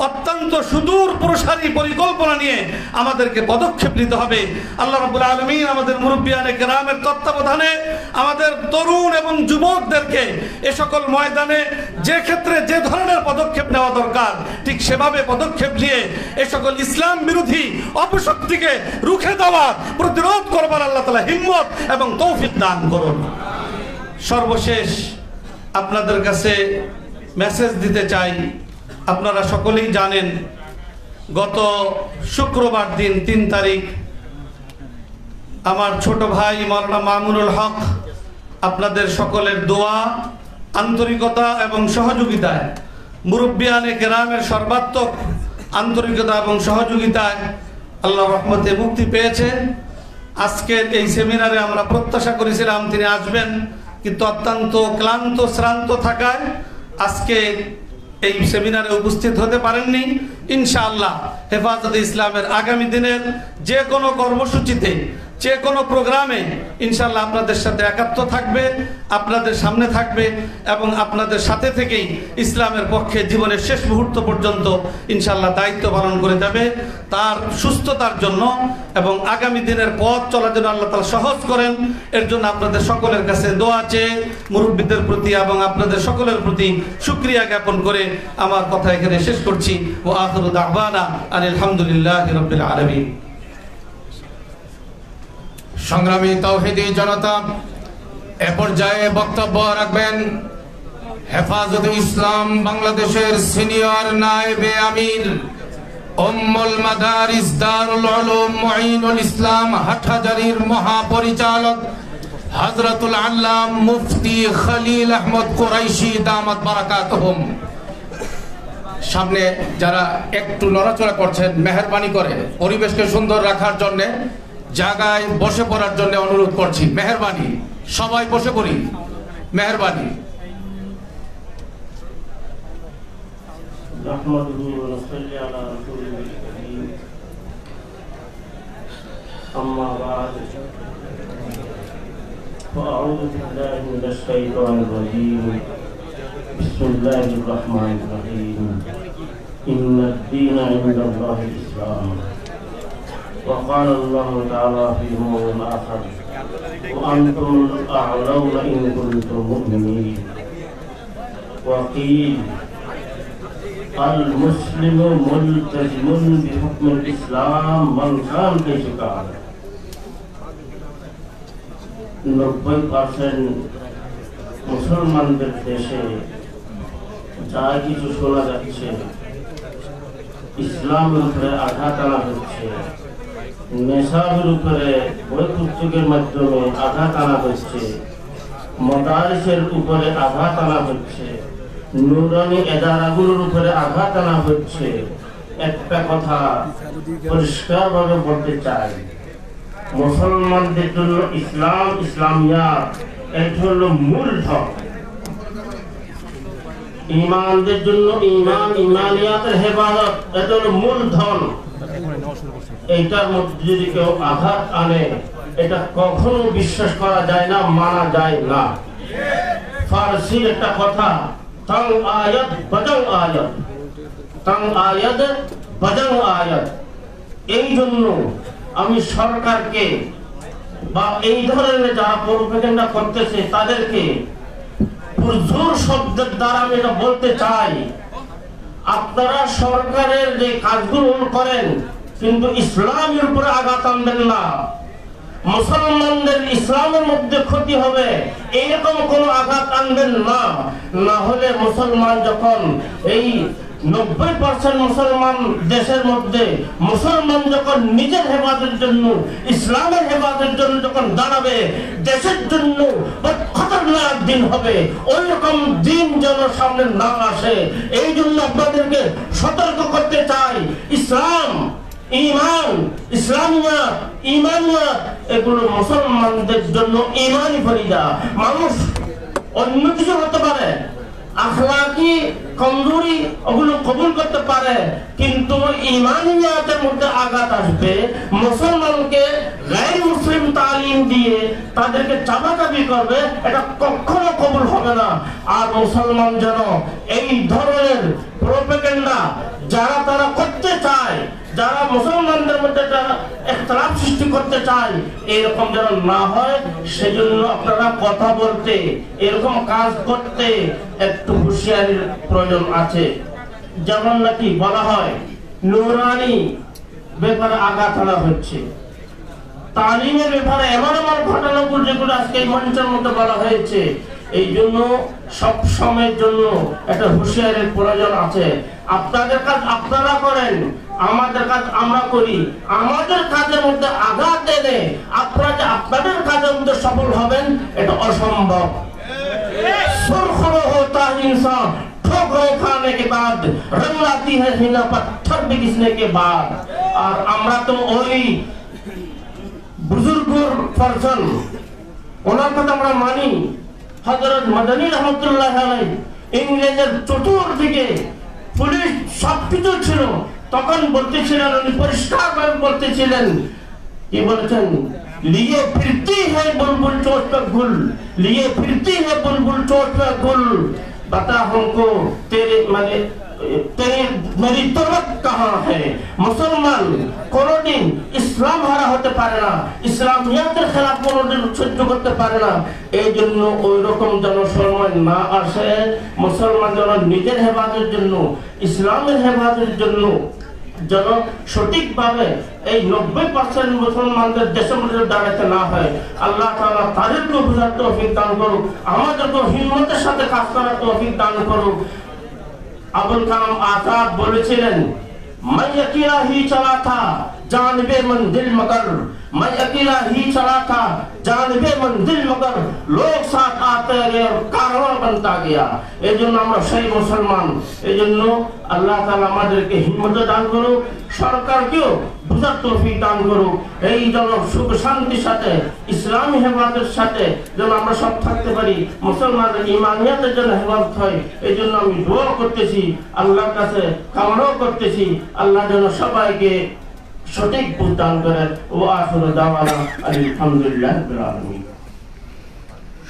অত্যন্ত সুদূর প্রসারী পরিকল্পনা নিয়ে আমাদেরকে পদক্ষেপ নিতে হবে। আল্লাহ রাব্বুল আলামিন আমাদের মুরব্বিয়ানে কেরামের তত্ত্বাবধানে আমাদের তরুণ এবং যুবকদেরকে এ সকল ময়দানে যে ক্ষেত্রে যে ধরনের পদক্ষেপ নেওয়া দরকার ঠিক সেভাবে পদক্ষেপ নিয়ে এ সকল ইসলাম বিরোধী অপশক্তিকে রুখে দেওয়ার, প্রতিরোধ করবার আল্লাহ তাআলা হিম্মত এবং তৌফিক দান করুন। সর্বশেষ আপনাদের কাছে মেসেজ দিতে চাই, আপনারা সকলেই জানেন গত শুক্রবার দিন 3 তারিখ আমার ছোট ভাই মাওলানা মামুনুল হক আপনাদের সকলের দোয়া, আন্তরিকতা এবং সহযোগিতায়, মুরব্বিয়ানে কেরামের সর্বাত্মক আন্তরিকতা এবং সহযোগিতায় আল্লাহর রহমতে মুক্তি পেয়েছে। আজকের এই সেমিনারে আমরা প্রত্যাশা করেছিলাম তিনি আসবেন, কিন্তু অত্যন্ত ক্লান্ত শ্রান্ত থাকায় আজকে এই সেমিনারে উপস্থিত হতে পারেননি। ইনশাআল্লাহ হেফাজতে ইসলামের আগামী দিনের যে কোনো কর্মসূচিতে, যে কোনো প্রোগ্রামে ইনশাআল্লাহ আপনাদের সাথে একাত্ম থাকবে, আপনাদের সামনে থাকবে এবং আপনাদের সাথে থেকেই ইসলামের পক্ষে জীবনের শেষ মুহূর্ত পর্যন্ত ইনশাআল্লাহ দায়িত্ব পালন করে যাবে। তার সুস্থতার জন্য এবং আগামী দিনের পথ চলার জন্য আল্লাহ তাআলা সহজ করেন, এর জন্য আপনাদের সকলের কাছে দোয়া চেয়ে মুরব্বিদের প্রতি এবং আপনাদের সকলের প্রতি শুকরিয়া জ্ঞাপন করে আমার কথা এখানে শেষ করছি। ওয়া আখিরু দাওয়ানা আলহামদুলিল্লাহি রাব্বিল আলামিন। সংগ্রামী তাওহীদি জনতা, এ পর্যায়ে বক্তব্য রাখবেন হেফাজতে ইসলাম বাংলাদেশের সিনিয়র নায়েবে আমির, উম্মুল মাদারিস দারুল উলুম মুঈনুল ইসলাম হাটহাজারীর মহাপরিচালক হযরতুল আল্লাম মুফতি খলিল আহমদ কুরাইশি দামাত বারাকাতুহুম। সামনে যারা একটু নড়াচড়া করছেন মেহেরবানি করে পরিবেশকে সুন্দর রাখার জন্য জায়গায় বসে পড়ার জন্য অনুরোধ করছি। মেহেরবানি, সবাই বসে পড়ি, মেহেরবানি। أما بعد فأعوذ بالله من الشيطان الرجيم بسم الله الرحمن الرحيم إن الدين عند الله الإسلام وقال الله تعالى في موضع آخر وأنتم الأعلون إن كنتم مؤمنين وقيل المسلم ملتزم بحكم الإسلام من كان في चुका है 90% মুসলমানদের দেশে যা কিছু শোনা যাচ্ছে ইসলামের উপরে আঘাত আনা হচ্ছে, নেশাবের উপরে বই পুস্তকের মাধ্যমে আঘাত আনা হচ্ছে, মাদ্রাসার উপরে আঘাত আনা হচ্ছে, নুরানি এদারাগুলোর উপরে আঘাত আনা হচ্ছে। একটা কথা পরিষ্কারভাবে বলতে চাই, মুসলমানদের জন্য ইসলাম, ইসলামিয়াত এটা হলো মূল ধর্ম। ইমানদের জন্য ইমান, ইমানিয়াতের হেফাজত এটা হলো মূল ধন। এইটার মধ্যে যদি কেউ আঘাত আনে এটা কখনো বিশ্বাস করা যায় না, মানা যায় না। ফারসির একটা কথা, তাং আয়াত বাজাং আয়াত, তাং আয়াত বাজাং আয়াত। এই জন্য আমি সরকারকে বা এই ধরনের যারা প্রোপাগান্ডা করতেছে তাদেরকে জোর শব্দের দ্বারা আমি এটা বলতে চাই, আপনারা সরকারের যে কাজগুলো করেন কিন্তু ইসলামের উপরে আঘাত আনবেন না। মুসলমানদের ইসলামের মধ্যে ক্ষতি হবে এইরকম কোনো আঘাত আনবেন না। না হলে মুসলমান যখন এই 90% মুসলমান দেশের মধ্যে মুসলমান যখন নিজের হেফাজতের জন্য, ইসলামের হেফাজতের জন্য যখন দাঁড়াবে, দেশের জন্য খতরনাক দিন হবে। ওই রকম দিন যেন সামনে না আসে, এই জন্য আপনাদেরকে সতর্ক করতে চাই। ইসলাম, ইমান, ইসলামিয়াত, ইমানিয়াত এগুলো মুসলমানদের জন্য ইমানি ফরিদা। মানুষ অন্য কিছু হতে পারে, আখলাকি কমজোরি ওগুলো কবুল করতে পারে, কিন্তু ইমানিয়াতের মধ্যে আঘাত আসবে। মুসলমানকে গায়র মুসলিম তালিম দিয়ে তাদেরকে চাপাচাপি করবে, এটা কখনো কবুল হবে না। আর মুসলমান যেন এই ধরনের প্রোপাগান্ডা যারা তারা করতে চায়, যারা মুসলমানদের মধ্যে ইখতিলাফ সৃষ্টি করতে চায়, এরকম যেন না হয় সেজন্য আপনারা কথা বলতে, এরকম কাজ করতে একটু হুঁশিয়ারির প্রয়োজন আছে। যেমন নাকি বলা হয় নুরানি ব্যাপারে আঘাত আনা হচ্ছে, তালিমের ব্যাপারে এমন এমন ঘটনাগুলো যেগুলো আজকে এই মঞ্চের মধ্যে বলা হয়েছে, এই জন্য সব সময়ের জন্য একটা হুঁশিয়ারির প্রয়োজন আছে। আপনাদের কাজ আপনারা করেন, আমাদের কাজ আমরা করি। আমাদের কাজের মধ্যে আঘাত এনে আপনারা যে আপনাদের কাজের মধ্যে সফল হবেন এটা অসম্ভব। সুরখুর হোতা ইনসান ठोकरें खाने के बाद रंग लाती है सीना पत्थर भी घिसने के बाद। और আমরা তো ওই বুজুর্গর পারসন, ওনার কথা আমরা মানি। হযরত মাদানী রহমাতুল্লাহ আলাইহি ইংরেজের চতুর্দিকে পুলিশ সবকিছু ছিল, তখন বলতেছিলেন, উনি পরিষ্কারভাবে বলতেছিলেন, কি বলছেন, लिए फिरती है बुलबुल चोट पे गुल, लिए फिरती है बुलबुल चोट पे गुल, बता हमको तेरे माने तेरी मेरी दौलत कहाँ है। मुसलमान কোনদিন ইসলাম হারা হতে পারে না, ইসলামিয়াতের খেলাফ কোনদিন সহ্য করতে পারে না। এই জন্য ওই রকম যেন সময় না আসে, মুসলমান যেন নিজের হেফাজতের জন্য, ইসলামের হেফাজতের জন্য যেন সঠিকভাবে এই 90% মুসলমানদের দেশের মধ্যে দাঁড়াতে না হয়। আল্লাহ তাআলা তাদেরকে বুঝার তৌফিক দান করুক, আমাদেরকে হিম্মতের সাথে কাজ করার তৌফিক দান করুক। আবুল কালাম আজাদ বলেছিলেন, मैं अकेला ही चला था जानबे मंजिल मगर, मैं अकेला ही चला था जानबे मंजिल मगर, लोग साथ आते गए और कारवां बनता गया। এই জন্য আমরা সেই মুসলমান। এই জন্য আল্লাহ তাআলা আমাদেরকে হিম্মত দান করুক, সরকারকেও বুঝার তৌফিক দান করুক। এই যেন সুখ শান্তির সাথে ইসলামী হেফাজতের সাথে যেন আমরা সব থাকতে পারি, মুসলমানদের ইমানিয়াতের জন্য হেফাজত হয়। এই জন্য আমি দোয়া করতেছি, আল্লাহর কাছে কামনাও করতেছি, আল্লাহ যেন সবাইকে সঠিক বুঝ দান করেন। ও আখিরু দাওয়ানা আলহামদুলিল্লাহি রাব্বিল আলামিন।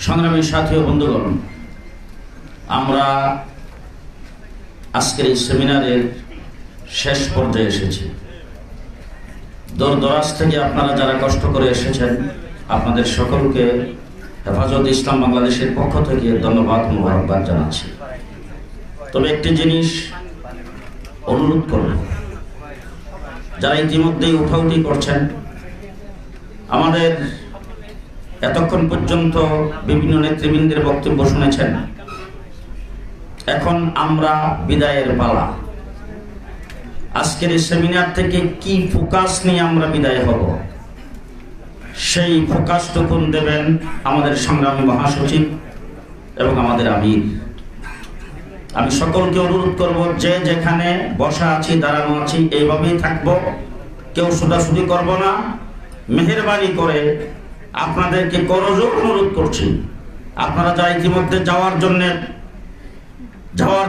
সংগ্রামী সাথী ও বন্ধুগণ, আমরা আজকের এই সেমিনারের শেষ পর্যায়ে এসেছি। দূর দরাজ থেকে আপনারা যারা কষ্ট করে এসেছেন, আপনাদের সকলকে হেফাজত ইসলাম বাংলাদেশের পক্ষ থেকে ধন্যবাদ, মোবারকবাদ জানাচ্ছি। তবে একটি জিনিস অনুরোধ করব, যারা ইতিমধ্যেই উঠাউঠি করছেন, আমাদের এতক্ষণ পর্যন্ত বিভিন্ন নেতৃবৃন্দের বক্তব্য শুনেছেন, এখন আমরা বিদায়ের পালা। আজকের এই সেমিনার থেকে কি ফোকাস নিয়ে আমরা বিদায় হব, সেই ফোকাসটুকুন দেবেন আমাদের সংগ্রামী মহাসচিব এবং আমাদের আমির। আমি সকলকে অনুরোধ করব, যে যেখানে বসা আছি, দাঁড়ানো আছি, এইভাবেই থাকবো, কেউ ছোটাছুটি করব না। মেহেরবানি করে আপনাদেরকে করজোর অনুরোধ করছি, আপনারা যা ইতিমধ্যে যাওয়ার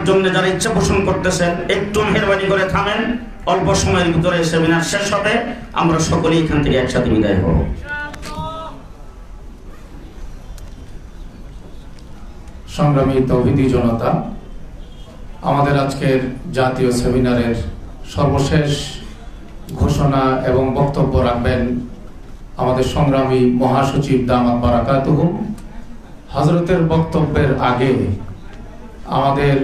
জন্য যারা ইচ্ছা পোষণ করতেছেন, একটু মেহেরবানি করে থামেন। অল্প সময়ের ভিতরে সেমিনার শেষ হবে, আমরা সকলেই এখান থেকে একসাথে বিদায় হব। সংগ্রামী তৌহিদি জনতা, আমাদের আজকের জাতীয় সেমিনারের সর্বশেষ ঘোষণা এবং বক্তব্য রাখবেন আমাদের সংগ্রামী মহাসচিব দামাত বারাকাতুহু। হযরতের বক্তব্যের আগে আমাদের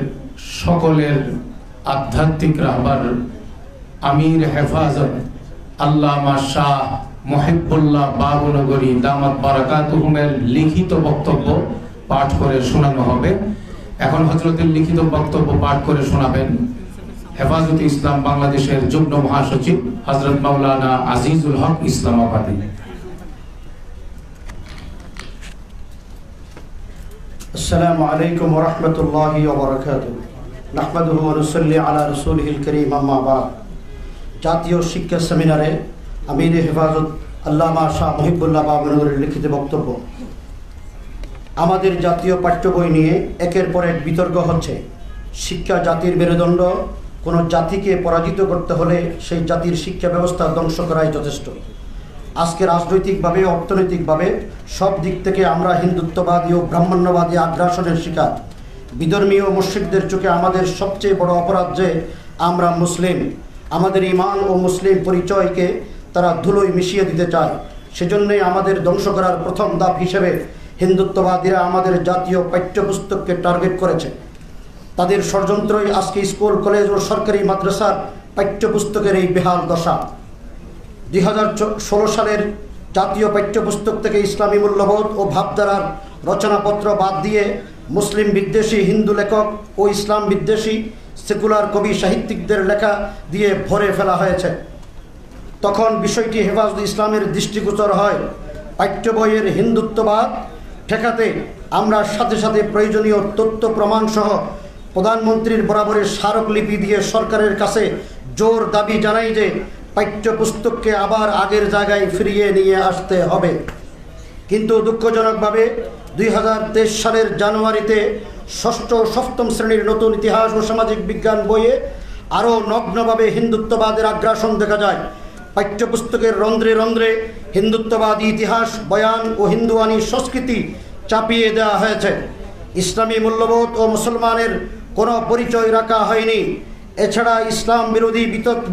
সকলের আধ্যাত্মিক রাহবার আমির হেফাজত আল্লামা শাহ মুহিবুল্লাহ বাবুনগরী দামাত বারাকাতুহুমের লিখিত বক্তব্য পাঠ করে শোনানো হবে। এখন হযরতের লিখিত বক্তব্য পাঠ করে শোনাবেন হেফাজতে ইসলাম বাংলাদেশের যুগ্ম মহাসচিব হযরত মাওলানা আজিজুল হক ইসলামাবাদী। আসসালামু আলাইকুম ওয়া রাহমাতুল্লাহি ওয়া বারাকাতুহু। নাহমাদুহু ওয়া নুসাল্লি আলা রাসূলিহিল কারীম, আম্মা বা'দ। জাতীয় শিক্ষা সেমিনারে আমির হেফাজত আল্লামা শাহ মুহিবুল্লাহ বাবুনগরীর লিখিত বক্তব্য। আমাদের জাতীয় পাঠ্য বই নিয়ে একের পর এক বিতর্ক হচ্ছে। শিক্ষা জাতির মেরুদণ্ড। কোনো জাতিকে পরাজিত করতে হলে সেই জাতির শিক্ষা ব্যবস্থা ধ্বংস করাই যথেষ্ট। আজকে রাজনৈতিকভাবে, অর্থনৈতিকভাবে সব দিক থেকে আমরা হিন্দুত্ববাদী ও ব্রাহ্মণ্যবাদী আগ্রাসনের শিকার। বিধর্মীয় মুশরিকদের চোখে আমাদের সবচেয়ে বড় অপরাধ যে আমরা মুসলিম। আমাদের ঈমান ও মুসলিম পরিচয়কে তারা ধুলোয় মিশিয়ে দিতে চায়। সেজন্যই আমাদের ধ্বংস করার প্রথম ধাপ হিসেবে হিন্দুত্ববাদীরা আমাদের জাতীয় পাঠ্যপুস্তককে টার্গেট করেছে। তাদের ষড়যন্ত্রই আজকে স্কুল, কলেজ ও সরকারি মাদ্রাসার পাঠ্যপুস্তকের এই বেহাল দশা। 2016 সালের জাতীয় পাঠ্যপুস্তক থেকে ইসলামী মূল্যবোধ ও ভাবধারার রচনাপত্র বাদ দিয়ে মুসলিম বিদ্বেষী হিন্দু লেখক ও ইসলাম বিদ্বেষী সেকুলার কবি সাহিত্যিকদের লেখা দিয়ে ভরে ফেলা হয়েছে। তখন বিষয়টি হেফাজতে ইসলামের দৃষ্টিগোচর হয়। পাঠ্য বইয়ের হিন্দুত্ববাদ ঠেকাতে আমরা সাথে সাথে প্রয়োজনীয় তথ্য প্রমাণ সহ প্রধানমন্ত্রীর বরাবরের স্মারকলিপি দিয়ে সরকারের কাছে জোর দাবি জানাই যে পাঠ্যপুস্তককে আবার আগের জায়গায় ফিরিয়ে নিয়ে আসতে হবে। কিন্তু দুঃখজনকভাবে 2023 সালের জানুয়ারিতে ষষ্ঠ ও সপ্তম শ্রেণীর নতুন ইতিহাস ও সামাজিক বিজ্ঞান বইয়ে আরও নগ্নভাবে হিন্দুত্ববাদের আগ্রাসন দেখা যায়। পাঠ্যপুস্তকের রন্ধ্রে রন্ধ্রে হিন্দুত্ববাদী ইতিহাস, বয়ান ও হিন্দুয়ানি সংস্কৃতি চাপিয়ে দেওয়া হয়েছে। ইসলামী মূল্যবোধ ও মুসলমানের কোনো পরিচয় রাখা হয়নি। এছাড়া ইসলাম বিরোধী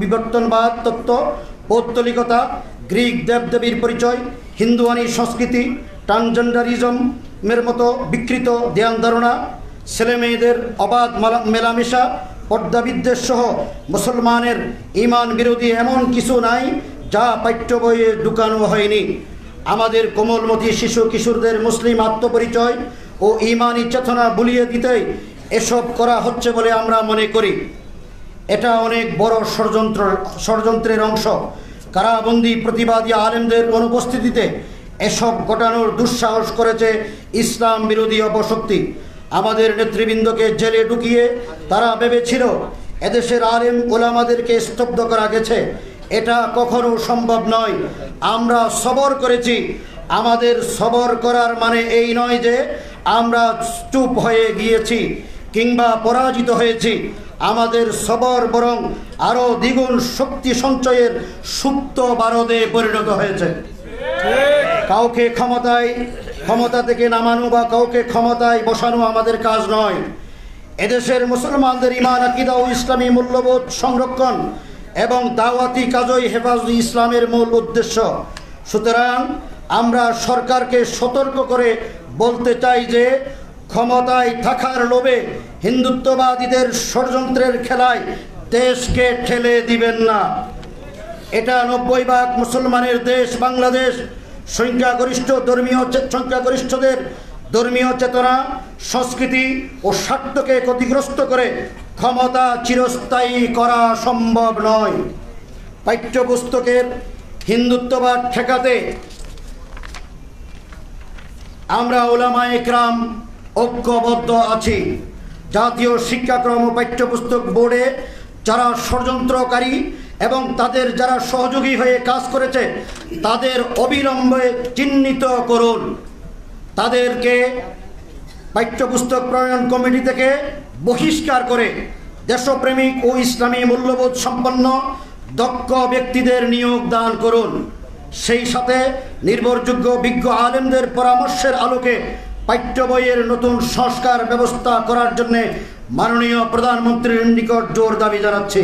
বিবর্তনবাদ তত্ত্ব, পৌত্তলিকতা, গ্রিক দেবদেবীর পরিচয়, হিন্দুয়ানি সংস্কৃতি, ট্রান্সজেন্ডারিজমের মতো বিকৃত ধ্যান ধারণা, ছেলেমেয়েদের অবাধ মেলামেশা, পর্দাবিদ্বেষ সহ মুসলমানের ঈমান বিরোধী এমন কিছু নাই যা পাঠ্য বইয়ে ঢুকানো হয়নি। আমাদের কোমলমতি শিশু কিশোরদের মুসলিম আত্মপরিচয় ও ঈমানি চেতনা ভুলিয়ে দিতেই এসব করা হচ্ছে বলে আমরা মনে করি। এটা অনেক বড় ষড়যন্ত্রের অংশ। কারাবন্দী প্রতিবাদী আলেমদের অনুপস্থিতিতে এসব ঘটানোর দুঃসাহস করেছে ইসলাম বিরোধী অপশক্তি। আমাদের নেতৃবৃন্দকে জেলে ঢুকিয়ে তারা ভেবেছিল এদেশের আলেম ওলামাদেরকে স্তব্ধ করা গেছে। এটা কখনো সম্ভব নয়। আমরা সবর করেছি। আমাদের সবর করার মানে এই নয় যে আমরা চুপ হয়ে গিয়েছি কিংবা পরাজিত হয়েছি। আমাদের সবর বরং আরো দ্বিগুণ শক্তি সঞ্চয়ের সুপ্ত বারদে পরিণত হয়েছে। কাউকে ক্ষমতা থেকে নামানো বা কাউকে ক্ষমতায় বসানো আমাদের কাজ নয়। এদেশের মুসলমানদের ঈমান, আকীদা ও ইসলামী মূল্যবোধ সংরক্ষণ এবং দাওয়াতি কাজই হেফাজতে ইসলামের মূল উদ্দেশ্য। সুতরাং আমরা সরকারকে সতর্ক করে বলতে চাই যে ক্ষমতায় থাকার লোভে হিন্দুত্ববাদীদের ষড়যন্ত্রের খেলায় দেশকে ঠেলে দিবেন না। এটা 90% মুসলমানের দেশ বাংলাদেশ। সংখ্যাগরিষ্ঠদের ধর্মীয় চেতনা, সংস্কৃতি ও স্বার্থকে ক্ষতিগ্রস্ত করে ক্ষমতা চিরস্থায়ী করা সম্ভব নয়। পাঠ্যপুস্তকের হিন্দুত্ববাদ ঠেকাতে আমরা উলামায়ে ইকরাম ঐক্যবদ্ধ আছি। জাতীয় শিক্ষাক্রম ও পাঠ্যপুস্তক বোর্ডে যারা ষড়যন্ত্রকারী এবং তাদের যারা সহযোগী হয়ে কাজ করেছে তাদের অবিলম্বে চিহ্নিত করুন। তাদেরকে পাঠ্যপুস্তক প্রণয়ন কমিটি থেকে বহিষ্কার করে দেশপ্রেমিক ও ইসলামী মূল্যবোধ সম্পন্ন দক্ষ ব্যক্তিদের নিয়োগ দান করুন। সেই সাথে নির্ভরযোগ্য বিজ্ঞ আলেমদের পরামর্শের আলোকে পাঠ্য বইয়ের নতুন সংস্কার ব্যবস্থা করার জন্য মাননীয় প্রধানমন্ত্রীর নিকট জোর দাবি জানাচ্ছি।